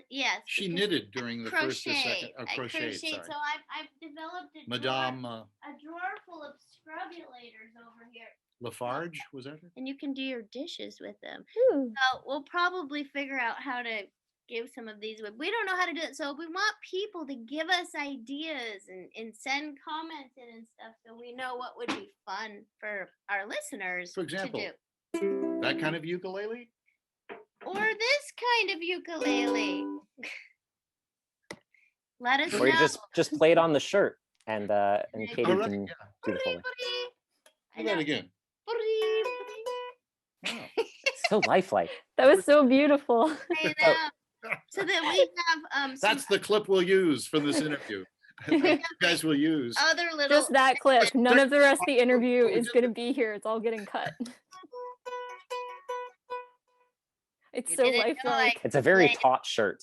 [SPEAKER 1] Yes.
[SPEAKER 2] She
[SPEAKER 1] because
[SPEAKER 2] knitted during the first or second.
[SPEAKER 1] I
[SPEAKER 2] Crocheted,
[SPEAKER 1] crocheted.
[SPEAKER 2] sorry.
[SPEAKER 1] So I've developed a
[SPEAKER 2] Madame
[SPEAKER 1] drawer full of scrubulators over here.
[SPEAKER 2] Lafarge, was that her?
[SPEAKER 1] And you can do your dishes with them.
[SPEAKER 4] Ooh.
[SPEAKER 1] So we'll probably figure out how to give some of these away. We don't know how to do it. So we want people to give us ideas and send comments in and stuff so we know what would be fun for our listeners
[SPEAKER 2] For example,
[SPEAKER 1] to do.
[SPEAKER 2] that kind of ukulele?
[SPEAKER 1] Or this kind of ukulele. Let us
[SPEAKER 3] Or you
[SPEAKER 1] know.
[SPEAKER 3] just play it on the shirt, and Katie
[SPEAKER 2] All right,
[SPEAKER 3] can do the Foley.
[SPEAKER 1] I
[SPEAKER 2] Do that
[SPEAKER 1] know.
[SPEAKER 2] again. Wow.
[SPEAKER 3] So lifelike.
[SPEAKER 4] That was so beautiful.
[SPEAKER 1] I know. So then we have some
[SPEAKER 2] That's the clip we'll use from this interview. You guys will use.
[SPEAKER 1] other little
[SPEAKER 4] Just that clip. None of the rest of the interview
[SPEAKER 2] Oh,
[SPEAKER 4] is
[SPEAKER 2] just-
[SPEAKER 4] going to be here. It's all getting cut. It's so
[SPEAKER 1] didn't know
[SPEAKER 4] lifelike.
[SPEAKER 3] It's a very
[SPEAKER 1] Like-
[SPEAKER 3] taut shirt.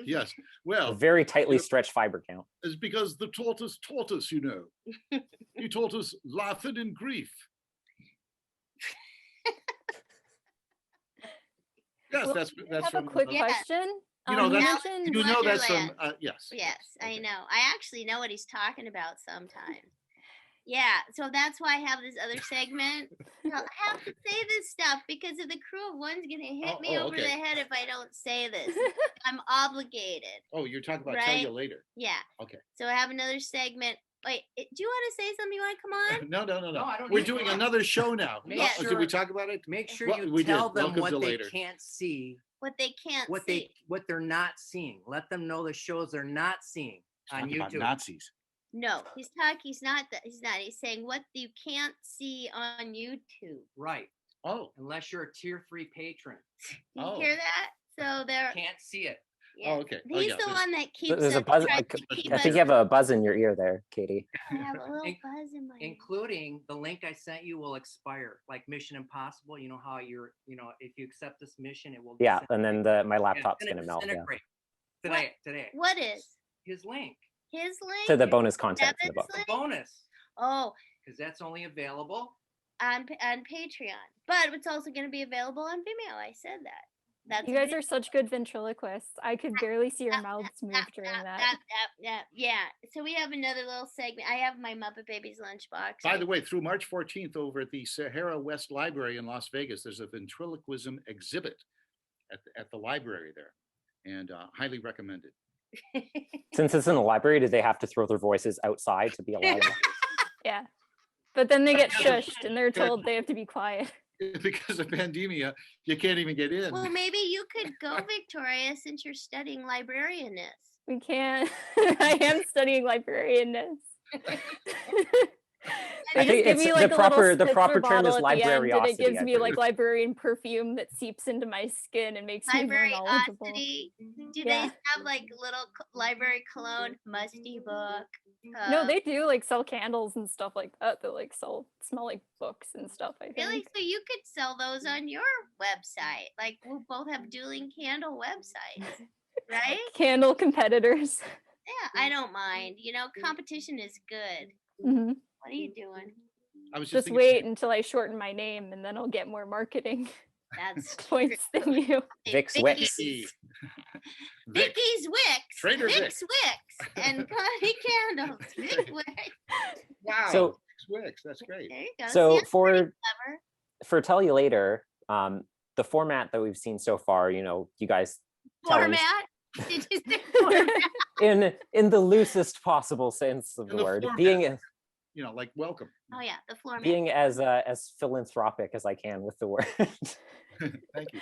[SPEAKER 2] Yes.
[SPEAKER 3] A
[SPEAKER 2] Well,
[SPEAKER 3] very tightly stretched fiber count.
[SPEAKER 2] it's because the tortoise taught us, you know. He taught us laughing in grief. Yes,
[SPEAKER 4] Well,
[SPEAKER 2] that's
[SPEAKER 4] I have
[SPEAKER 2] from
[SPEAKER 4] a quick
[SPEAKER 1] Yeah.
[SPEAKER 4] question.
[SPEAKER 2] You know,
[SPEAKER 4] You
[SPEAKER 2] that's
[SPEAKER 4] mentioned
[SPEAKER 2] you know that's from
[SPEAKER 1] Wonderland.
[SPEAKER 2] yes.
[SPEAKER 1] Yes, I
[SPEAKER 2] Okay.
[SPEAKER 1] know. I actually know what he's talking about sometimes. Yeah, so that's why I have this other segment. I have to say this stuff because if the crew of one's gonna hit me over the
[SPEAKER 2] okay.
[SPEAKER 1] head if I don't say this. I'm obligated.
[SPEAKER 2] Oh, you're talking about
[SPEAKER 1] Right?
[SPEAKER 2] tell you later.
[SPEAKER 1] Yeah.
[SPEAKER 2] Okay.
[SPEAKER 1] So I have another segment. Wait, do you want to say something? You want to come on?
[SPEAKER 2] No.
[SPEAKER 5] No, I don't
[SPEAKER 2] We're
[SPEAKER 5] need
[SPEAKER 2] doing
[SPEAKER 5] to.
[SPEAKER 2] another show now.
[SPEAKER 5] Make
[SPEAKER 1] Yes.
[SPEAKER 2] Did we
[SPEAKER 5] sure-
[SPEAKER 2] talk about it?
[SPEAKER 5] Make sure
[SPEAKER 2] Well,
[SPEAKER 5] you
[SPEAKER 2] we did.
[SPEAKER 5] tell them
[SPEAKER 2] Welcome
[SPEAKER 5] what
[SPEAKER 2] to
[SPEAKER 5] they
[SPEAKER 2] later.
[SPEAKER 5] can't see,
[SPEAKER 1] What they can't
[SPEAKER 5] what
[SPEAKER 1] see.
[SPEAKER 5] they're not seeing. Let them know the shows they're not seeing on
[SPEAKER 2] Talking about
[SPEAKER 5] YouTube.
[SPEAKER 2] Nazis.
[SPEAKER 1] No, he's talking. He's not. He's not. He's saying what you can't see on YouTube.
[SPEAKER 5] Right.
[SPEAKER 2] Oh,
[SPEAKER 5] Unless you're a tier-3 patron.
[SPEAKER 1] You
[SPEAKER 2] Oh.
[SPEAKER 1] hear that? So there.
[SPEAKER 5] Can't see it.
[SPEAKER 1] Yeah.
[SPEAKER 2] oh, okay. Oh,
[SPEAKER 1] He's
[SPEAKER 2] yeah,
[SPEAKER 1] the
[SPEAKER 2] there's-
[SPEAKER 1] one that keeps
[SPEAKER 3] There's a
[SPEAKER 1] us.
[SPEAKER 3] buzz.
[SPEAKER 1] tries
[SPEAKER 3] I
[SPEAKER 1] to keep
[SPEAKER 3] think
[SPEAKER 1] us-
[SPEAKER 3] you have a buzz in your ear there, Katie.
[SPEAKER 1] I have a little
[SPEAKER 5] In-
[SPEAKER 1] buzz in my ear.
[SPEAKER 5] Including the link I sent you will expire. Like Mission Impossible, you know how if you accept this mission, it will
[SPEAKER 3] Yeah, and
[SPEAKER 5] disintegrate.
[SPEAKER 3] then my
[SPEAKER 5] Yeah,
[SPEAKER 3] laptop's
[SPEAKER 5] it's
[SPEAKER 3] gonna melt. Yeah.
[SPEAKER 5] disintegrate. Today.
[SPEAKER 1] What is
[SPEAKER 5] His link.
[SPEAKER 1] his link?
[SPEAKER 3] To the bonus content in the book.
[SPEAKER 1] Devin's
[SPEAKER 5] The
[SPEAKER 1] link?
[SPEAKER 5] bonus.
[SPEAKER 1] Oh,
[SPEAKER 5] Because that's only available.
[SPEAKER 1] on Patreon, but it's also going to be available on Vimeo. I said that. That's
[SPEAKER 4] You guys are such good ventriloquists. I could barely see your mouths move during that.
[SPEAKER 1] Yeah. So we have another little segment. I have my Muppet Babies lunchbox.
[SPEAKER 2] By the way, through March 14th over at the Sahara West Library in Las Vegas, there's a ventriloquism exhibit at the library there, and highly recommended.
[SPEAKER 3] Since it's in the library, do they have to throw their voices outside to be allowed?
[SPEAKER 4] Yeah. But then they get
[SPEAKER 2] Yeah.
[SPEAKER 4] shushed and they're told they have to be quiet.
[SPEAKER 2] Because of pandemia, you can't even get in.
[SPEAKER 1] Well, maybe you could go, Victoria, since you're studying librarianness.
[SPEAKER 4] We can't. I am studying librarianness.
[SPEAKER 3] I
[SPEAKER 4] They
[SPEAKER 3] think
[SPEAKER 4] just give
[SPEAKER 3] it's
[SPEAKER 4] me
[SPEAKER 3] the
[SPEAKER 4] like a
[SPEAKER 3] proper-
[SPEAKER 4] little
[SPEAKER 3] the proper
[SPEAKER 4] spritzer
[SPEAKER 3] term is
[SPEAKER 4] bottle at the end, and
[SPEAKER 3] librariosity,
[SPEAKER 4] it gives
[SPEAKER 3] I
[SPEAKER 4] me like
[SPEAKER 3] believe.
[SPEAKER 4] librarian perfume that seeps into my skin and makes me more knowledgeable.
[SPEAKER 1] Librariosity. Do
[SPEAKER 4] Yeah.
[SPEAKER 1] they have like little library cologne, musty book?
[SPEAKER 4] No, they do like sell candles and stuff like that. That like smell like books and stuff. I think.
[SPEAKER 1] Really? So you could sell those on your website. Like we'll both have dueling candle websites, right?
[SPEAKER 4] Candle competitors.
[SPEAKER 1] Yeah, I don't mind. You know, competition is good.
[SPEAKER 4] hmm
[SPEAKER 1] What are you doing?
[SPEAKER 2] I was
[SPEAKER 4] Just
[SPEAKER 2] thinking-
[SPEAKER 4] wait until I shorten my name, and then I'll get more marketing
[SPEAKER 1] That's
[SPEAKER 4] points than you.
[SPEAKER 3] Vic's
[SPEAKER 1] Vicky's-
[SPEAKER 2] Vicky. Vic.
[SPEAKER 1] Vicky's Wicks.
[SPEAKER 2] Trader Vic.
[SPEAKER 1] Vic's Wicks and Connie Candles. Vic Wicks.
[SPEAKER 2] Wow.
[SPEAKER 3] So-
[SPEAKER 2] Wicks, that's great.
[SPEAKER 1] There you go.
[SPEAKER 3] So
[SPEAKER 1] See, that's pretty
[SPEAKER 3] for
[SPEAKER 1] clever.
[SPEAKER 3] Tell You Later, the format that we've seen so far, you guys telling
[SPEAKER 1] Format. Did you say format?
[SPEAKER 3] in the loosest possible sense of
[SPEAKER 2] In
[SPEAKER 3] the
[SPEAKER 2] the
[SPEAKER 3] word,
[SPEAKER 2] format. Like welcome.
[SPEAKER 1] Oh yeah, the format.
[SPEAKER 3] being as philanthropic as I can with the word.
[SPEAKER 2] Thank you.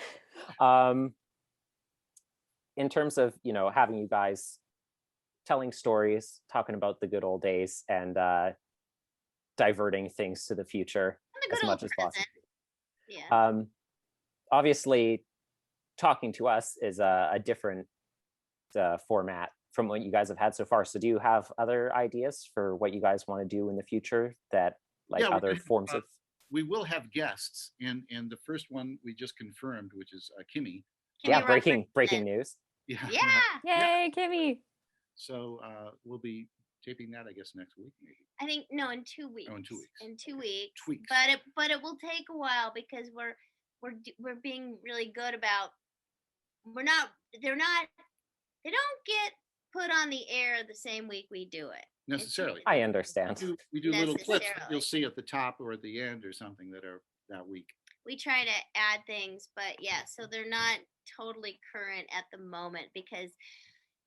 [SPEAKER 3] In terms of having you guys telling stories, talking about the good old days, and diverting things to the future
[SPEAKER 1] And the
[SPEAKER 3] as
[SPEAKER 1] good
[SPEAKER 3] much
[SPEAKER 1] old
[SPEAKER 3] as possible.
[SPEAKER 1] present. Yeah.
[SPEAKER 3] Obviously, talking to us is a different format from what you guys have had so far. So do you have other ideas for what you guys want to do in the future that
[SPEAKER 2] Yeah, we're
[SPEAKER 3] other
[SPEAKER 2] gonna-
[SPEAKER 3] forms of?
[SPEAKER 2] We will have guests, and the first one we just confirmed, which is Kimmy.
[SPEAKER 3] Yeah,
[SPEAKER 1] Kimmy
[SPEAKER 3] breaking
[SPEAKER 1] Robertson.
[SPEAKER 3] news.
[SPEAKER 2] Yeah.
[SPEAKER 1] Yeah.
[SPEAKER 4] Yay, Kimmy.
[SPEAKER 2] So we'll be taping that, I guess, next week, maybe.
[SPEAKER 1] I think no, in 2 weeks.
[SPEAKER 2] Oh, in 2 weeks.
[SPEAKER 1] In 2
[SPEAKER 2] Okay.
[SPEAKER 1] weeks.
[SPEAKER 2] Tweaks.
[SPEAKER 1] But it will take a while because we're being really good about. They don't get put on the air the same week we do it.
[SPEAKER 2] Necessarily.
[SPEAKER 3] I understand.
[SPEAKER 2] We do little clips that
[SPEAKER 1] Necessarily.
[SPEAKER 2] you'll see at the top or at the end or something that are that week.
[SPEAKER 1] We try to add things, but yeah, so they're not totally current at the moment because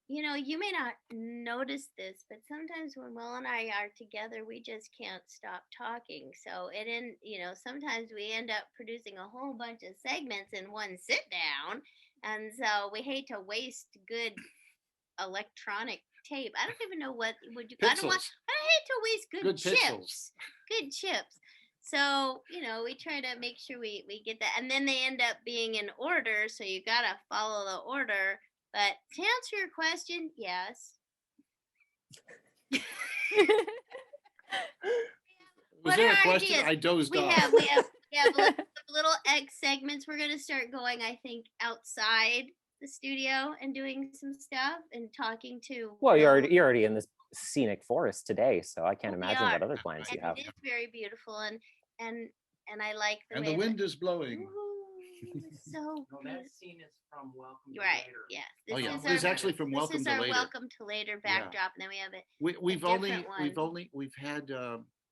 [SPEAKER 1] you may not notice this, but sometimes when Will and I are together, we just can't stop talking. So sometimes we end up producing a whole bunch of segments in one sit down, and so we hate to waste good electronic tape. I don't even know what would you. I hate to waste good chips. Pixels. Good chips. So we try to make sure we get that, and then they end up being in order. So you gotta follow the order. But to answer your question, yes.
[SPEAKER 2] Was there a question?
[SPEAKER 1] Ideas?
[SPEAKER 2] I dozed off.
[SPEAKER 1] We have little X segments. We're gonna start going, I think, outside the studio and doing some stuff and talking to.
[SPEAKER 3] Well, you're already in this scenic forest today, so I can't imagine what other plans you have.
[SPEAKER 1] It is very beautiful, and I like the
[SPEAKER 2] and
[SPEAKER 1] way
[SPEAKER 2] the wind is blowing.
[SPEAKER 1] So
[SPEAKER 5] no, that scene is from Welcome to
[SPEAKER 1] right.
[SPEAKER 5] Later.
[SPEAKER 1] Yes.
[SPEAKER 2] This is actually from Welcome to Later.
[SPEAKER 1] This is our Welcome to Later backdrop, and then we have it.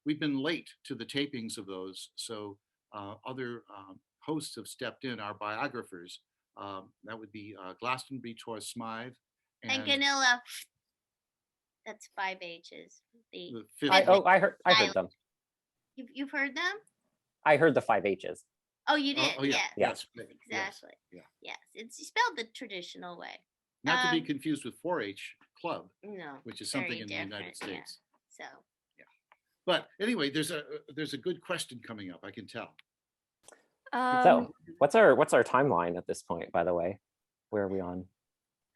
[SPEAKER 2] We've been late to the tapings of those, so other hosts have stepped in. Our biographers, that would be Glastonbury Tor Smythe
[SPEAKER 1] and Ganilla. That's 5 H's.
[SPEAKER 3] I heard them.
[SPEAKER 1] You've heard them?
[SPEAKER 3] I heard the 5 H's.
[SPEAKER 1] Oh, you did?
[SPEAKER 2] Yeah.
[SPEAKER 1] Yes. Exactly. Yes. It's spelled the traditional way.
[SPEAKER 2] Not to be confused with 4-H Club.
[SPEAKER 1] No.
[SPEAKER 2] Which is something in the United States.
[SPEAKER 1] Yeah. So.
[SPEAKER 2] Yeah. But anyway, there's a good question coming up, I can tell.
[SPEAKER 3] So what's our timeline at this point, by the way? Where are we on?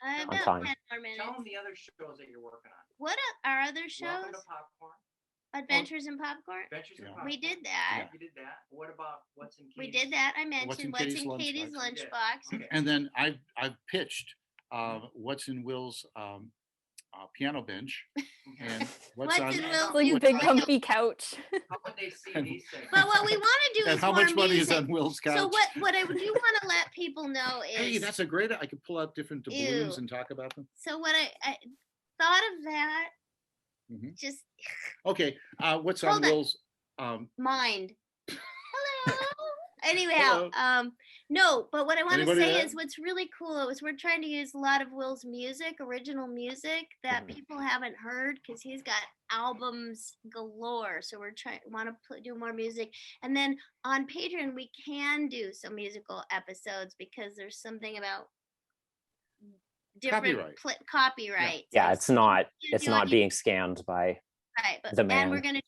[SPEAKER 1] About
[SPEAKER 3] time.
[SPEAKER 1] 10 more minutes.
[SPEAKER 5] Tell them the other shows that you're working on.
[SPEAKER 1] What are other shows?
[SPEAKER 5] Welcome to Popcorn.
[SPEAKER 1] Adventures in Popcorn?
[SPEAKER 5] Adventures in Popcorn.
[SPEAKER 1] We did that.
[SPEAKER 5] Yeah. You did that. What about What's in Katie's?
[SPEAKER 1] We did that. I mentioned What's in Katie's Lunchbox.
[SPEAKER 2] Okay. And then I've pitched What's in Will's piano bench. And what's on
[SPEAKER 4] Will's big comfy couch.
[SPEAKER 5] How would they see these things?
[SPEAKER 1] But what we want to do is
[SPEAKER 2] how
[SPEAKER 1] more
[SPEAKER 2] much money
[SPEAKER 1] music.
[SPEAKER 2] is on Will's couch?
[SPEAKER 1] So what I do want to let people know is
[SPEAKER 2] hey, that's a great. I could pull out different doubloons and talk about them.
[SPEAKER 1] So what I thought of that.
[SPEAKER 2] Mm-hmm.
[SPEAKER 1] Just
[SPEAKER 2] okay. What's on Will's
[SPEAKER 1] mind? Hello. Anyhow, no, but what I want to say is what's really cool is we're trying to use a lot of Will's music, original music that people haven't heard because he's got albums galore. So we're want to do more music, and then on Patreon we can do some musical episodes because there's something about different copyright.
[SPEAKER 3] Yeah, it's not being scanned by the man.
[SPEAKER 1] And we're gonna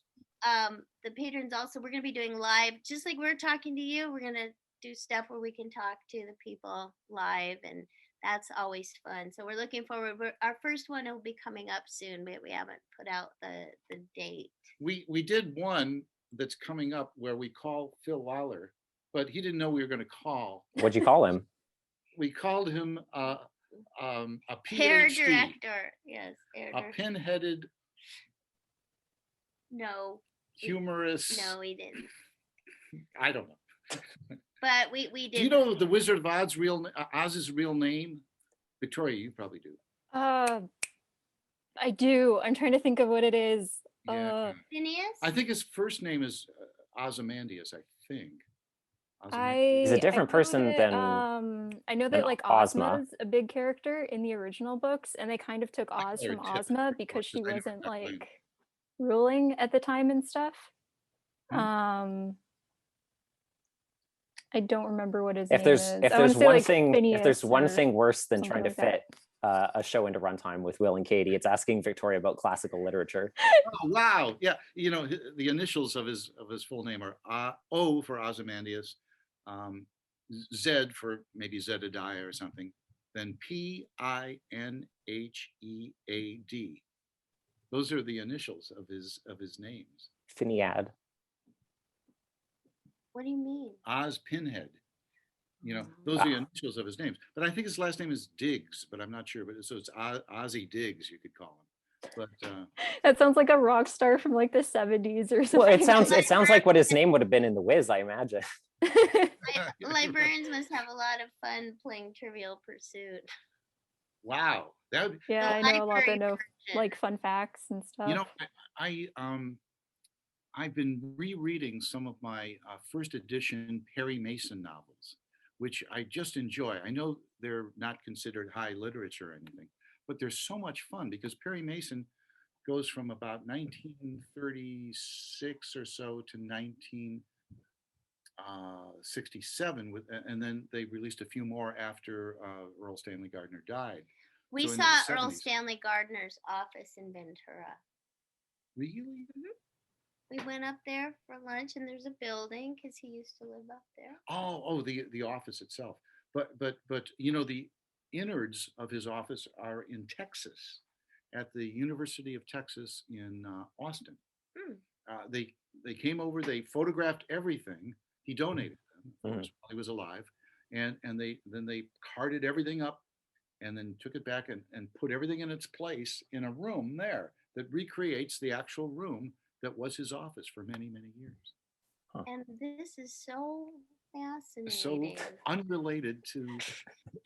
[SPEAKER 1] the patrons also, we're gonna be doing live, just like we're talking to you. We're gonna do stuff where we can talk to the people live, and that's always fun. So we're looking forward. Our first one will be coming up soon, but we haven't put out the date.
[SPEAKER 2] We did one that's coming up where we call Phil Lawler, but he didn't know we were going to call.
[SPEAKER 3] What'd you call him?
[SPEAKER 2] We called him a
[SPEAKER 1] hair
[SPEAKER 2] PhD,
[SPEAKER 1] director. Yes,
[SPEAKER 2] a pinheaded.
[SPEAKER 1] No.
[SPEAKER 2] Humorous.
[SPEAKER 1] No, we didn't.
[SPEAKER 2] I don't know.
[SPEAKER 1] But we did.
[SPEAKER 2] Do you know the Wizard of Oz's real name? Victoria, you probably do.
[SPEAKER 4] I do. I'm trying to think of what it is.
[SPEAKER 1] Phineas?
[SPEAKER 2] I think his first name is Ozymandias, I think.
[SPEAKER 3] He's a different person than
[SPEAKER 4] I know that like Ozma's a big character in the original books, and they kind of took Oz from Ozma because she wasn't like ruling at the time and stuff. I don't remember what his name is.
[SPEAKER 3] If there's one thing worse than trying to fit a show into runtime with Will and Katie, it's asking Victoria about classical literature.
[SPEAKER 2] Oh wow, yeah, you know the initials of his full name are O for Ozymandias, Z for maybe Zedediah or something, then Pinhead. Those are the initials of his names.
[SPEAKER 3] Phinead.
[SPEAKER 1] What do you mean?
[SPEAKER 2] Oz Pinhead. You know, those are the initials of his names. But I think his last name is Diggs, but I'm not sure. But so it's Ozzy Diggs, you could call him. But
[SPEAKER 4] That sounds like a rock star from like the 70s or something.
[SPEAKER 3] Well, it sounds like what his name would have been in The Wiz, I imagine.
[SPEAKER 1] Librarians must have a lot of fun playing Trivial Pursuit.
[SPEAKER 2] wow, that would,
[SPEAKER 4] Yeah,
[SPEAKER 1] The
[SPEAKER 4] I know a lot
[SPEAKER 1] library
[SPEAKER 4] that know
[SPEAKER 1] version.
[SPEAKER 4] like fun facts and stuff.
[SPEAKER 2] you know, I've been rereading some of my first edition Perry Mason novels, which I just enjoy. I know they're not considered high literature or anything, but they're so much fun because Perry Mason goes from about 1936 or so to 1967, and then they released a few more after Earl Stanley Gardner died.
[SPEAKER 1] We
[SPEAKER 2] So in the
[SPEAKER 1] saw Earl
[SPEAKER 2] 70s.
[SPEAKER 1] Stanley Gardner's office in Ventura.
[SPEAKER 2] Really?
[SPEAKER 1] We went up there for lunch, and there's a building because he used to live up there.
[SPEAKER 2] The office itself. But you know, the innards of his office are in Texas, at the University of Texas in Austin. They came over, they photographed everything. He donated them, of course, while he was alive, and they carted everything up, and then took it back and put everything in its place in a room there that recreates the actual room that was his office for many, many years.
[SPEAKER 1] And this is so fascinating.
[SPEAKER 2] So unrelated to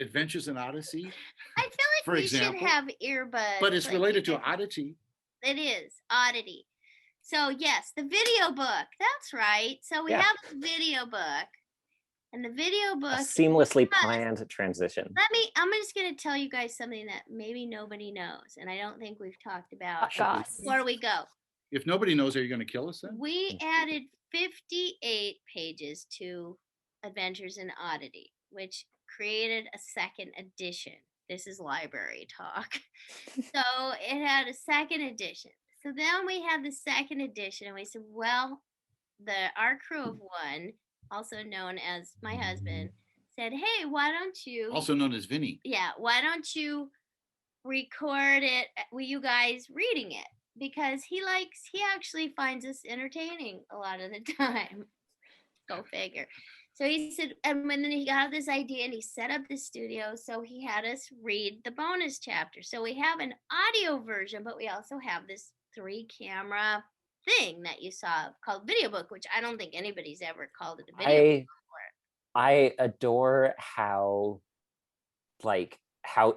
[SPEAKER 2] Adventures in Odyssey.
[SPEAKER 1] I feel like
[SPEAKER 2] for
[SPEAKER 1] we
[SPEAKER 2] example,
[SPEAKER 1] should have earbuds.
[SPEAKER 2] but it's
[SPEAKER 1] like
[SPEAKER 2] related
[SPEAKER 1] you
[SPEAKER 2] to
[SPEAKER 1] guys-
[SPEAKER 2] Oddity.
[SPEAKER 1] It is Oddity. So yes, the video book. That's right. So we have a video book, and the video book.
[SPEAKER 3] A seamlessly planned transition.
[SPEAKER 1] I'm just gonna tell you guys something that maybe nobody knows, and I don't think we've talked about
[SPEAKER 4] Goss.
[SPEAKER 1] before we go.
[SPEAKER 2] If nobody knows, are you going to kill us then?
[SPEAKER 1] We added 58 pages to Adventures in Oddity, which created a second edition. This is library talk. So it had a second edition. So then we had the second edition, and we said, well, our crew of one, also known as my husband, said, hey, why don't you...
[SPEAKER 2] Also known as Vinny.
[SPEAKER 1] Yeah, why don't you record it with you guys reading it? Because he actually finds us entertaining a lot of the time. Go figure. So he said, and then he got this idea and he set up the studio. So he had us read the bonus chapter. So we have an audio version, but we also have this 3-camera thing that you saw called video book, which I don't think anybody's ever called it a video book before.
[SPEAKER 3] I adore how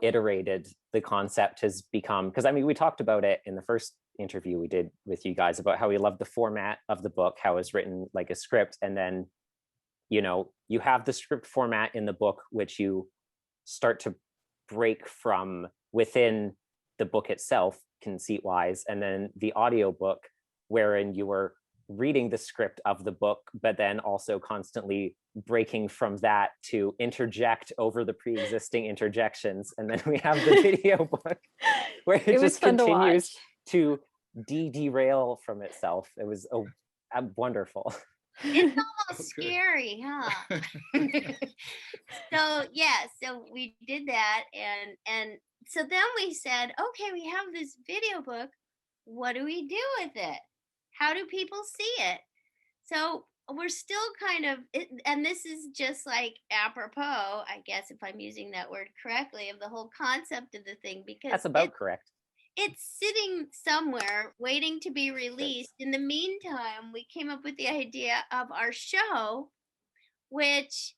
[SPEAKER 3] iterated the concept has become. Because I mean, we talked about it in the first interview we did with you guys about how we love the format of the book, how it's written like a script, and then you know you have the script format in the book which you start to break from within the book itself conceit wise, and then the audio book wherein you were reading the script of the book but then also constantly breaking from that to interject over the pre-existing interjections, and then we have the video book where it just continues to derail from itself. It was wonderful.
[SPEAKER 1] It's almost scary, huh? So we did that, and so then we said, okay, we have this video book. What do we do with it? How do people see it? So we're still kind of, and this is just like apropos, I guess, if I'm using that word correctly, of the whole concept of the thing, because
[SPEAKER 3] that's about correct.
[SPEAKER 1] It's sitting somewhere waiting to be released. In the meantime, we came up with the idea of our show, which,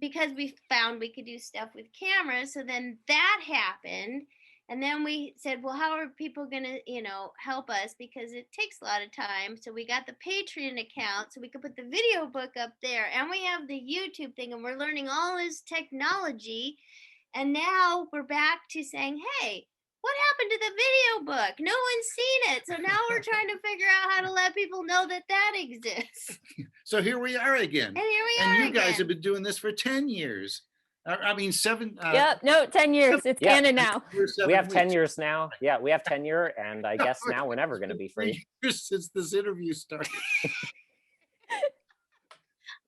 [SPEAKER 1] because we found we could do stuff with cameras, so then that happened. And then we said, well, how are people going to, help us? Because it takes a lot of time. So we got the Patreon account so we could put the video book up there. And we have the YouTube thing, and we're learning all this technology. And now we're back to saying, hey, what happened to the video book? No one's seen it. So now we're trying to figure out how to let people know that exists.
[SPEAKER 2] So here we are again.
[SPEAKER 1] And here we are
[SPEAKER 2] And you
[SPEAKER 1] again.
[SPEAKER 2] guys have been doing this for 10 years. I mean, 7.
[SPEAKER 4] 10 years. It's canon now.
[SPEAKER 3] We have 10 years now. Yeah, we have tenure, and I guess now we're never going to be free.
[SPEAKER 2] Years since this interview started.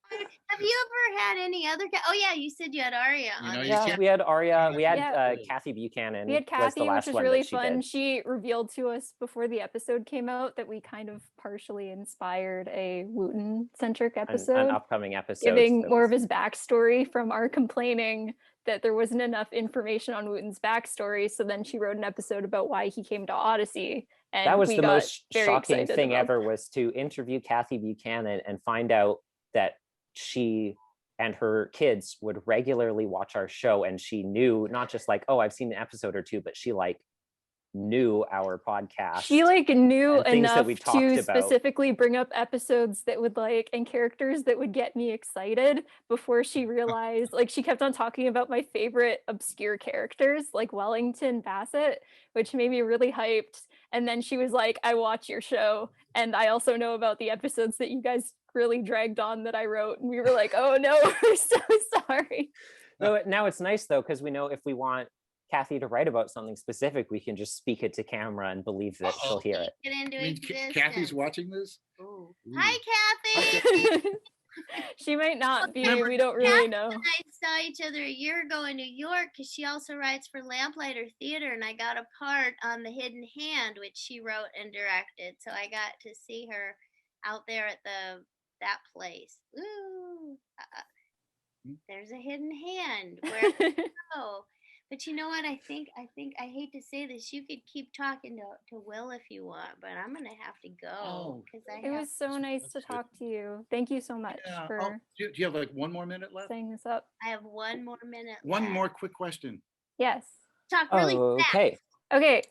[SPEAKER 1] Have you ever ever had any other? Oh yeah, you said you had Aria
[SPEAKER 2] You
[SPEAKER 1] on.
[SPEAKER 2] know,
[SPEAKER 1] there.
[SPEAKER 2] you
[SPEAKER 3] Yeah,
[SPEAKER 2] can't-
[SPEAKER 3] we had Aria. We had
[SPEAKER 4] Yeah.
[SPEAKER 3] Kathy Buchanan.
[SPEAKER 4] We had
[SPEAKER 3] was the
[SPEAKER 4] Kathy, which
[SPEAKER 3] last
[SPEAKER 4] was
[SPEAKER 3] one
[SPEAKER 4] really
[SPEAKER 3] that she
[SPEAKER 4] fun.
[SPEAKER 3] did.
[SPEAKER 4] She revealed to us before the episode came out that we kind of partially inspired a Wooten-centric episode.
[SPEAKER 3] An upcoming episode.
[SPEAKER 4] Giving more of his backstory from our complaining that there wasn't enough information on Wooten's backstory. So then she wrote an episode about why he came to Odyssey. And
[SPEAKER 3] that was
[SPEAKER 4] we
[SPEAKER 3] the
[SPEAKER 4] got
[SPEAKER 3] most
[SPEAKER 4] very
[SPEAKER 3] shocking
[SPEAKER 4] excited
[SPEAKER 3] thing
[SPEAKER 4] about
[SPEAKER 3] ever, was to interview Kathy Buchanan and find out that she and her kids would regularly watch our show, and she knew not just like, oh, I've seen an episode or two, but she like knew our podcast.
[SPEAKER 4] She like knew
[SPEAKER 3] and things that
[SPEAKER 4] enough
[SPEAKER 3] we talked
[SPEAKER 4] to
[SPEAKER 3] about.
[SPEAKER 4] specifically bring up episodes that would like, and characters that would get me excited before she realized, like she kept on talking about my favorite obscure characters like Wellington Bassett, which made me really hyped. And then she was like, I watch your show and I also know about the episodes that you guys really dragged on that I wrote. And we were like, oh no, we're so sorry.
[SPEAKER 3] No, now it's nice though, because we know if we want Kathy to write about something specific, we can just speak it to camera and believe that she'll hear it.
[SPEAKER 1] Get into
[SPEAKER 2] I mean,
[SPEAKER 1] existence.
[SPEAKER 2] Kathy's watching this.
[SPEAKER 1] Ooh.
[SPEAKER 2] Ooh.
[SPEAKER 1] Hi, Kathy.
[SPEAKER 4] She might not be.
[SPEAKER 2] Remember-
[SPEAKER 4] We don't really know.
[SPEAKER 1] I saw each other a year ago in New York because she also writes for Lamplighter Theater, and I got a part on The Hidden Hand, which she wrote and directed. So I got to see her out there at that place. Ooh, there's a hidden hand. Where to go? But you know what? I think I hate to say this. You could keep talking to Will if you want, but I'm gonna have to go because
[SPEAKER 4] It was so nice to
[SPEAKER 2] That's good.
[SPEAKER 4] talk to you. Thank you so much
[SPEAKER 2] Yeah.
[SPEAKER 4] for
[SPEAKER 2] Oh, do you have like 1 more minute left?
[SPEAKER 4] setting this up.
[SPEAKER 1] I have one more minute.
[SPEAKER 2] One
[SPEAKER 1] left.
[SPEAKER 2] more quick question.
[SPEAKER 4] Yes.
[SPEAKER 1] Talk really fast.
[SPEAKER 3] Okay.
[SPEAKER 4] Okay.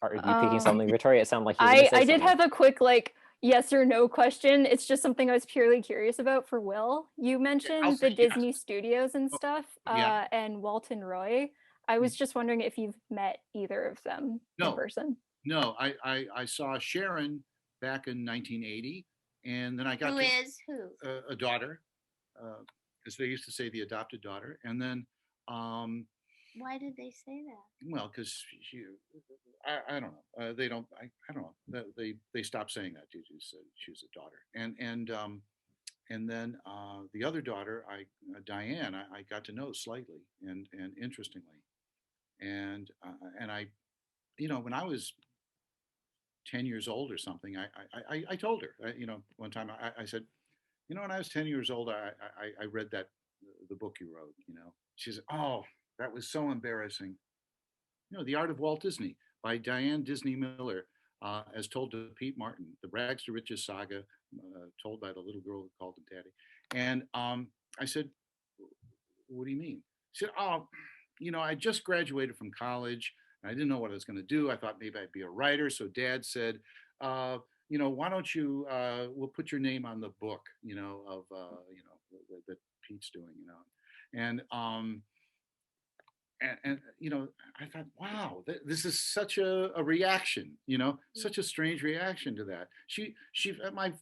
[SPEAKER 3] Are you picking something, Victoria? It sounded like you were gonna say
[SPEAKER 4] I did
[SPEAKER 3] something.
[SPEAKER 4] have a quick like yes or no question. It's just something I was purely curious about for Will. You
[SPEAKER 2] I'll
[SPEAKER 4] mentioned
[SPEAKER 2] say
[SPEAKER 4] the
[SPEAKER 2] yes.
[SPEAKER 4] Disney studios and stuff,
[SPEAKER 2] yeah.
[SPEAKER 4] and Walton Roy. I was just wondering if you've met either of them
[SPEAKER 2] No.
[SPEAKER 4] in person.
[SPEAKER 2] No, I saw Sharon back in 1980, and then I got
[SPEAKER 1] Who?
[SPEAKER 2] a daughter, as they used to say, the adopted daughter, and then
[SPEAKER 1] Why did they say that?
[SPEAKER 2] well, because she, I don't know, they don't, I don't know, they stopped saying that. She was a daughter, and then the other daughter, Diane, I got to know slightly and interestingly, and I, when I was 10 years old or something, I told her, one time I said, when I was 10 years old, I read the book you wrote, she said, oh, that was so embarrassing. The Art of Walt Disney by Diane Disney Miller, as told to Pete Martin, the rags to riches saga, told by the little girl who called him daddy. And I said, what do you mean? She said, oh, I just graduated from college. I didn't know what I was going to do. I thought maybe I'd be a writer. So Dad said, why don't you, we'll put your name on the book, of, that Pete's doing, and I thought, wow, this is such a reaction, such a strange reaction to that.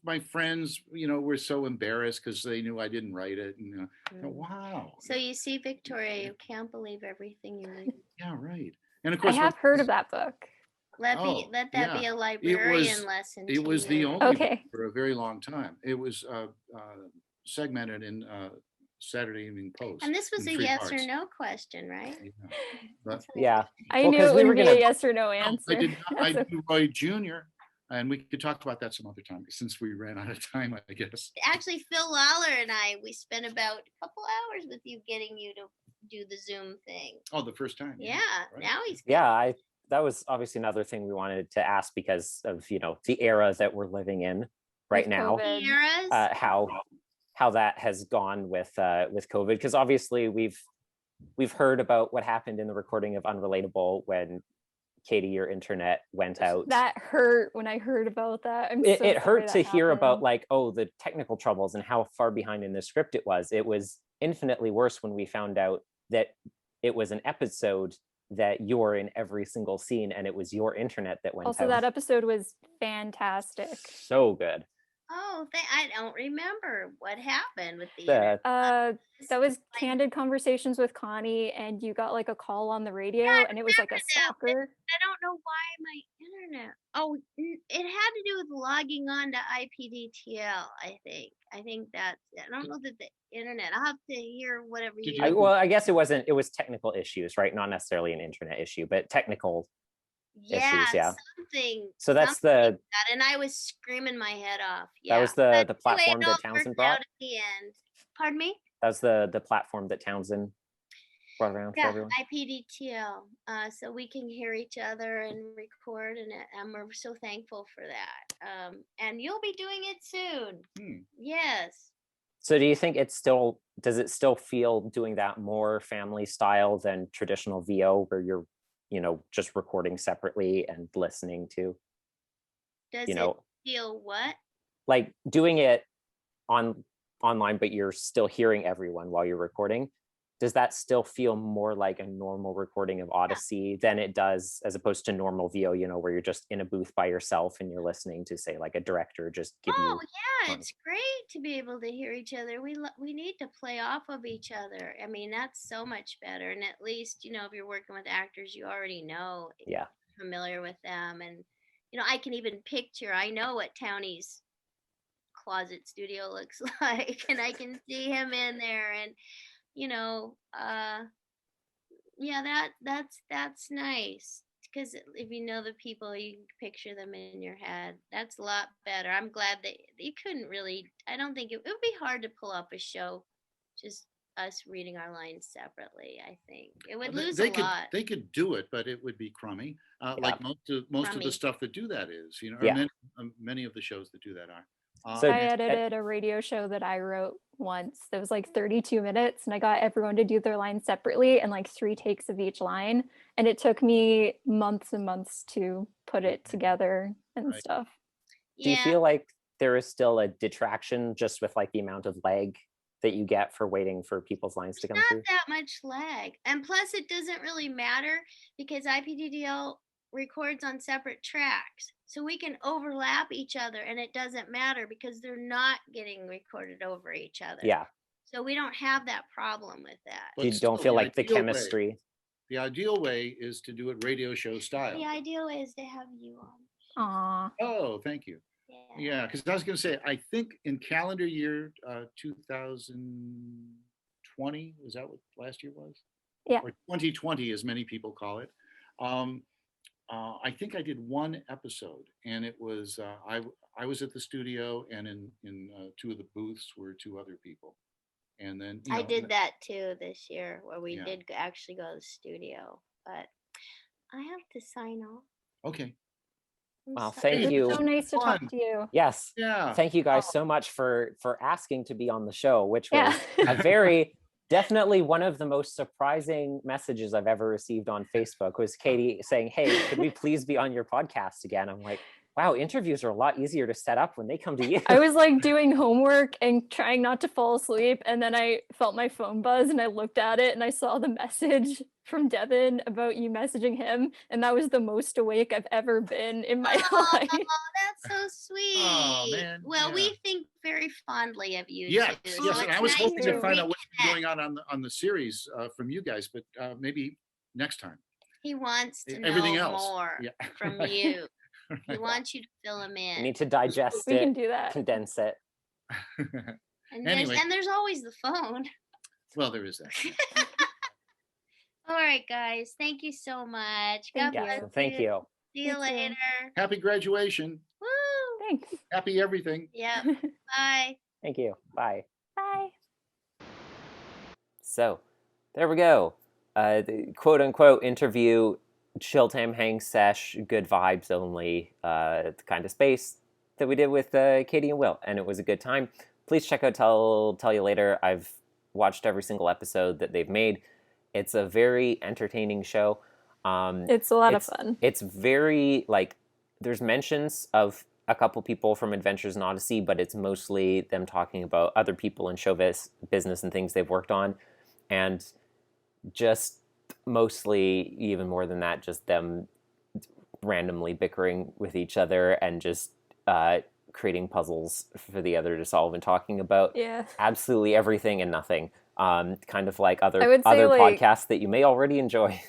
[SPEAKER 2] My friends, were so embarrassed because they knew I didn't write it, and wow.
[SPEAKER 1] So you see, Victoria, you can't believe everything you read.
[SPEAKER 2] Yeah, right. And of
[SPEAKER 4] I
[SPEAKER 2] course,
[SPEAKER 4] have heard of that book.
[SPEAKER 1] Let that be a librarian lesson.
[SPEAKER 2] It was the
[SPEAKER 1] you.
[SPEAKER 2] only
[SPEAKER 4] Okay.
[SPEAKER 2] book for a very long time. It was segmented in Saturday Evening Post.
[SPEAKER 1] And this was
[SPEAKER 2] in
[SPEAKER 1] a
[SPEAKER 2] 3
[SPEAKER 1] yes
[SPEAKER 2] parts.
[SPEAKER 1] or no question, right?
[SPEAKER 2] Yeah. But
[SPEAKER 3] Yeah.
[SPEAKER 4] I
[SPEAKER 3] Well,
[SPEAKER 4] knew
[SPEAKER 3] 'cause
[SPEAKER 4] it
[SPEAKER 3] we
[SPEAKER 4] wouldn't
[SPEAKER 3] were
[SPEAKER 4] be
[SPEAKER 3] gonna-
[SPEAKER 4] a yes or no
[SPEAKER 2] no,
[SPEAKER 4] answer.
[SPEAKER 2] I
[SPEAKER 4] That's
[SPEAKER 2] do Roy Jr. And we could talk about that some other time since we ran out of time, I guess.
[SPEAKER 1] Actually, Phil Lawler and we spent about a couple hours with you getting you to do the Zoom thing.
[SPEAKER 2] Oh, the first time.
[SPEAKER 1] Yeah,
[SPEAKER 2] right.
[SPEAKER 1] now he's
[SPEAKER 3] Yeah, that was obviously another thing we wanted to ask because of the era that we're living in right
[SPEAKER 4] With
[SPEAKER 3] now.
[SPEAKER 4] COVID.
[SPEAKER 1] Eras.
[SPEAKER 3] How that has gone with COVID, because obviously we've heard about what happened in the recording of Unrelatable when Katie, your internet went out.
[SPEAKER 4] That hurt when I heard about that.
[SPEAKER 3] It hurt to hear about the technical troubles and how far behind in the script it was. It was infinitely worse when we found out that it was an episode that you're in every single scene and it was your internet that went
[SPEAKER 4] Also,
[SPEAKER 3] out.
[SPEAKER 4] that episode was fantastic.
[SPEAKER 3] So good.
[SPEAKER 1] Oh, I don't remember what happened with the
[SPEAKER 3] The-
[SPEAKER 1] internet.
[SPEAKER 4] That was
[SPEAKER 1] Like,
[SPEAKER 4] Candid Conversations with Connie, and you got like a call on the radio,
[SPEAKER 1] I
[SPEAKER 4] and it was like a
[SPEAKER 1] remember that, but
[SPEAKER 4] stalker.
[SPEAKER 1] I don't know why my internet. Oh, it had to do with logging on to IPDTL. I think that's it. I don't know that the internet. I'll have to hear whatever
[SPEAKER 2] Did
[SPEAKER 1] you.
[SPEAKER 2] you-
[SPEAKER 3] well, I guess it was technical issues, right? Not necessarily an internet issue, but technical
[SPEAKER 1] Yeah,
[SPEAKER 3] issues, yeah.
[SPEAKER 1] something.
[SPEAKER 3] So that's
[SPEAKER 1] something like
[SPEAKER 3] the
[SPEAKER 1] that, and I was screaming my head off. Yeah,
[SPEAKER 3] that was
[SPEAKER 1] but
[SPEAKER 3] the
[SPEAKER 1] anyway,
[SPEAKER 3] platform
[SPEAKER 1] it all
[SPEAKER 3] that Townsend
[SPEAKER 1] worked
[SPEAKER 3] brought.
[SPEAKER 1] out at the end. Pardon me.
[SPEAKER 3] That was the platform that Townsend brought around for
[SPEAKER 1] Yeah,
[SPEAKER 3] everyone.
[SPEAKER 1] IPDTL. So we can hear each other and record, and we're so thankful for that. And you'll be doing it soon. Yes.
[SPEAKER 3] So do you think does it still feel doing that more family style than traditional VO where you're, just recording separately and listening to,
[SPEAKER 1] Does
[SPEAKER 3] you
[SPEAKER 1] it
[SPEAKER 3] know,
[SPEAKER 1] feel what?
[SPEAKER 3] like doing it online, but you're still hearing everyone while you're recording? Does that still feel more like a normal recording of Odyssey than it does as opposed to normal VO, where you're just in a booth by yourself and you're listening to, say, like a director just give you?
[SPEAKER 1] Oh yeah, it's great to be able to hear each other. We need to play off of each other. I mean, that's so much better. And at least, if you're working with actors, you already know,
[SPEAKER 3] Yeah.
[SPEAKER 1] familiar with them. And, I can even picture, I know what Townie's closet studio looks like, and I can see him in there. And, yeah, that's nice. Because if you know the people, you can picture them in your head. That's a lot better. I'm glad that you couldn't really. I don't think it would be hard to pull up a show, just us reading our lines separately. I think it would lose a lot.
[SPEAKER 2] They could do it, but it would be crummy. Like most of
[SPEAKER 1] Crummy.
[SPEAKER 2] the stuff that do that is,
[SPEAKER 3] Yeah.
[SPEAKER 2] many of the shows that do that are.
[SPEAKER 3] So-
[SPEAKER 4] I edited a radio show that I wrote once. It was like 32 minutes, and I got everyone to do their lines separately and like 3 takes of each line. And it took me months and months to put it together and
[SPEAKER 2] Right.
[SPEAKER 4] stuff.
[SPEAKER 3] Do you
[SPEAKER 1] Yeah.
[SPEAKER 3] feel like there is still a detraction just with like the amount of lag that you get for waiting for people's lines to come
[SPEAKER 1] Not
[SPEAKER 3] through?
[SPEAKER 1] that much lag. And plus, it doesn't really matter because IPDDL records on separate tracks. So we can overlap each other and it doesn't matter because they're not getting recorded over each other.
[SPEAKER 3] Yeah.
[SPEAKER 1] So we don't have that problem with that.
[SPEAKER 2] But
[SPEAKER 3] You don't
[SPEAKER 2] still,
[SPEAKER 3] feel like the
[SPEAKER 2] ideal way-
[SPEAKER 3] chemistry.
[SPEAKER 2] the ideal way is to do it radio show style.
[SPEAKER 1] The ideal is to have you on.
[SPEAKER 4] Aw.
[SPEAKER 2] Oh, thank you. Yeah, because I was going to say, I think in calendar year 2020, is that what last year was?
[SPEAKER 4] Yeah.
[SPEAKER 2] Or 2020, as many people call it. I think I did one episode, and it was I was at the studio, and in 2 of the booths were 2 other people, and then
[SPEAKER 1] I did that too this year where we
[SPEAKER 2] Yeah.
[SPEAKER 1] did actually go to the studio, but I have to sign off.
[SPEAKER 2] Okay.
[SPEAKER 1] I'm
[SPEAKER 3] Wow,
[SPEAKER 1] sorry.
[SPEAKER 3] thank
[SPEAKER 4] It's
[SPEAKER 3] you.
[SPEAKER 4] so nice to talk
[SPEAKER 2] Fun.
[SPEAKER 4] to you.
[SPEAKER 3] Yes.
[SPEAKER 2] Yeah.
[SPEAKER 3] Thank you guys so much for asking to be on the show, which was
[SPEAKER 4] Yeah.
[SPEAKER 3] a definitely one of the most surprising messages I've ever received on Facebook was Katie saying, "Hey, could we please be on your podcast again?" I'm like, wow, interviews are a lot easier to set up when they come to you.
[SPEAKER 4] I was like doing homework and trying not to fall asleep, and then I felt my phone buzz and I looked at it and I saw the message from Devin about you messaging him, and that was the most awake I've ever been in my life.
[SPEAKER 1] Oh, that's so sweet.
[SPEAKER 2] Oh, man,
[SPEAKER 1] Well,
[SPEAKER 2] yeah.
[SPEAKER 1] we think very fondly of you.
[SPEAKER 2] Yes,
[SPEAKER 1] too,
[SPEAKER 2] yes,
[SPEAKER 1] so
[SPEAKER 2] and
[SPEAKER 1] it's
[SPEAKER 2] I was
[SPEAKER 1] nice
[SPEAKER 2] hoping to
[SPEAKER 1] to
[SPEAKER 2] find out what's
[SPEAKER 1] reconnect.
[SPEAKER 2] going on the series from you guys, but maybe next time.
[SPEAKER 1] He wants to
[SPEAKER 2] Everything
[SPEAKER 1] know
[SPEAKER 2] else.
[SPEAKER 1] more
[SPEAKER 2] Yeah.
[SPEAKER 1] from
[SPEAKER 2] Right.
[SPEAKER 1] you. He
[SPEAKER 2] Right.
[SPEAKER 1] wants you to fill him
[SPEAKER 3] You
[SPEAKER 1] in.
[SPEAKER 3] need to digest
[SPEAKER 4] We can
[SPEAKER 3] it,
[SPEAKER 4] do that.
[SPEAKER 3] condense it.
[SPEAKER 1] And
[SPEAKER 2] Anyway.
[SPEAKER 1] there's always the phone.
[SPEAKER 2] Well, there is that.
[SPEAKER 1] All right, guys. Thank you so much. God
[SPEAKER 4] Thank
[SPEAKER 3] Yeah,
[SPEAKER 1] bless
[SPEAKER 3] so thank you.
[SPEAKER 1] See
[SPEAKER 4] You
[SPEAKER 1] you
[SPEAKER 4] too.
[SPEAKER 1] later.
[SPEAKER 2] Happy graduation.
[SPEAKER 1] Woo.
[SPEAKER 4] Thanks.
[SPEAKER 2] Happy everything.
[SPEAKER 1] Yep. Bye.
[SPEAKER 3] Thank you. Bye.
[SPEAKER 4] Bye.
[SPEAKER 3] So there we go. The quote unquote interview, chill time hang sesh, good vibes only kind of space that we did with Katie and Will, and it was a good time. Please check out Tell You Later. I've watched every single episode that they've made. It's a very entertaining show.
[SPEAKER 4] It's a lot of fun.
[SPEAKER 3] It's very, like, there's mentions of a couple people from Adventures in Odyssey, but it's mostly them talking about other people in show business and things they've worked on. And just mostly, even more than that, just them randomly bickering with each other and just creating puzzles for the other to solve and talking about absolutely everything and nothing. Kind of like other podcasts that you may already enjoy.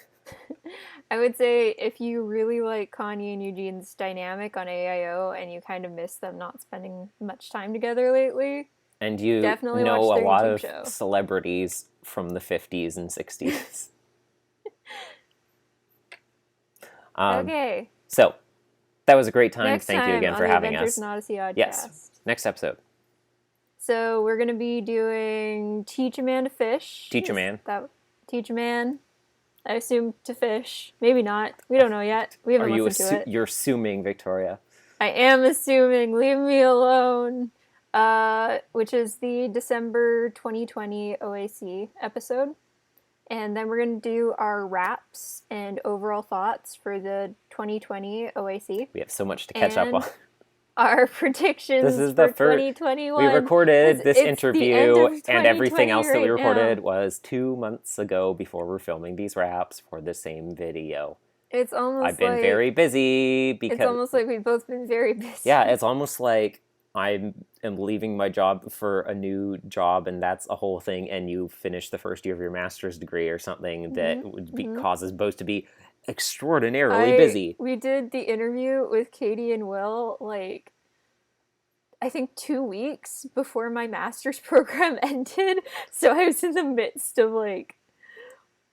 [SPEAKER 4] I would say if you really like Connie and Eugene's dynamic on AIO and you kind of miss them not spending much time together lately,
[SPEAKER 3] and you
[SPEAKER 4] definitely
[SPEAKER 3] know
[SPEAKER 4] watch
[SPEAKER 3] a
[SPEAKER 4] their
[SPEAKER 3] lot
[SPEAKER 4] YouTube
[SPEAKER 3] of
[SPEAKER 4] show.
[SPEAKER 3] Celebrities from the 50s and 60s.
[SPEAKER 4] Okay.
[SPEAKER 3] So that was a great time.
[SPEAKER 4] Next
[SPEAKER 3] Thank you again for having us.
[SPEAKER 4] Adventures in Odyssey Oddcast.
[SPEAKER 3] Yes. Next episode.
[SPEAKER 4] So we're going to be doing Teach a Man to Fish.
[SPEAKER 3] Teach a Man.
[SPEAKER 4] Teach a Man, I assume, to fish. Maybe not. We don't know yet. We haven't listened to it.
[SPEAKER 3] You're assuming, Victoria.
[SPEAKER 4] I am assuming. Leave me alone. Which is the December 2020 OAC episode. And then we're going to do our wraps and overall thoughts for the 2020 OAC.
[SPEAKER 3] We have so much to catch up on.
[SPEAKER 4] Our predictions for 2021.
[SPEAKER 3] We recorded this interview, and everything else that we recorded was 2 months ago before we're filming these wraps for the same video.
[SPEAKER 4] It's almost
[SPEAKER 3] I've been very busy because...
[SPEAKER 4] It's almost like we've both been very busy.
[SPEAKER 3] Yeah, it's almost like I am leaving my job for a new job, and that's a whole thing, and you finish the first year of your master's degree or something that would be causes both to be extraordinarily busy.
[SPEAKER 4] We did the interview with Katie and Will, like, I think 2 weeks before my master's program ended, so I was in the midst of, like,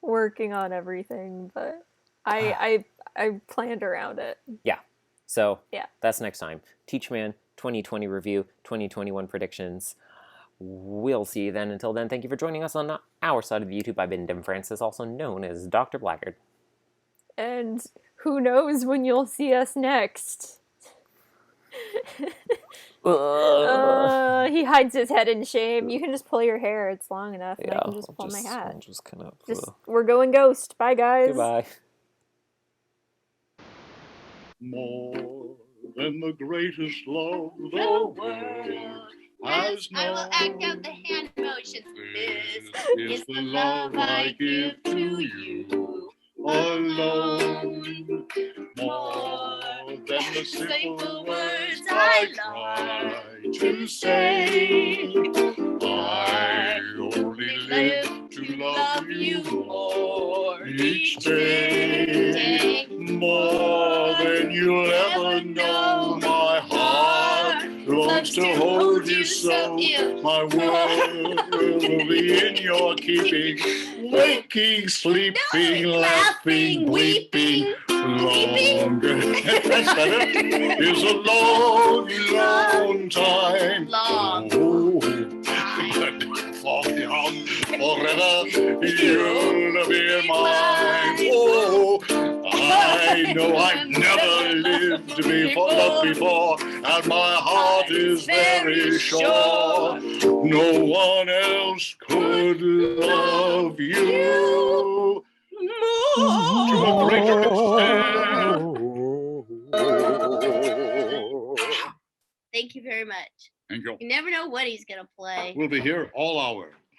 [SPEAKER 4] working on everything, but I planned around it.
[SPEAKER 3] Yeah. So,
[SPEAKER 4] yeah,
[SPEAKER 3] that's next time. Teach Man 2020 review, 2021 predictions. We'll see you then. Until then, thank you for joining us on our side of YouTube. I've been Dim Francis, also known as Dr. Blackguard.
[SPEAKER 4] And who knows when you'll see us next. He hides his head in shame. You can just pull your hair. It's long enough, and I can just pull my hat.
[SPEAKER 3] I'll just kind of...
[SPEAKER 4] We're going ghost. Bye, guys.
[SPEAKER 3] Goodbye.
[SPEAKER 2] More than the greatest love the world has known.
[SPEAKER 1] I will act out the hand motions.
[SPEAKER 2] This is the love I give to you alone. More than the simple words I try to say. I only live to love you more each day. More than you'll ever know, my heart longs to hold you so. My world will be in your keeping, waking, sleeping, laughing, weeping. Longer is a long, long time. Oh, forever you'll be mine. Oh, I know I've never lived before, and my heart is very sure no one else could love you to a greater extent.
[SPEAKER 1] Thank you very much.
[SPEAKER 2] Thank you.
[SPEAKER 1] You never know what he's gonna play.
[SPEAKER 2] We'll be here all hour.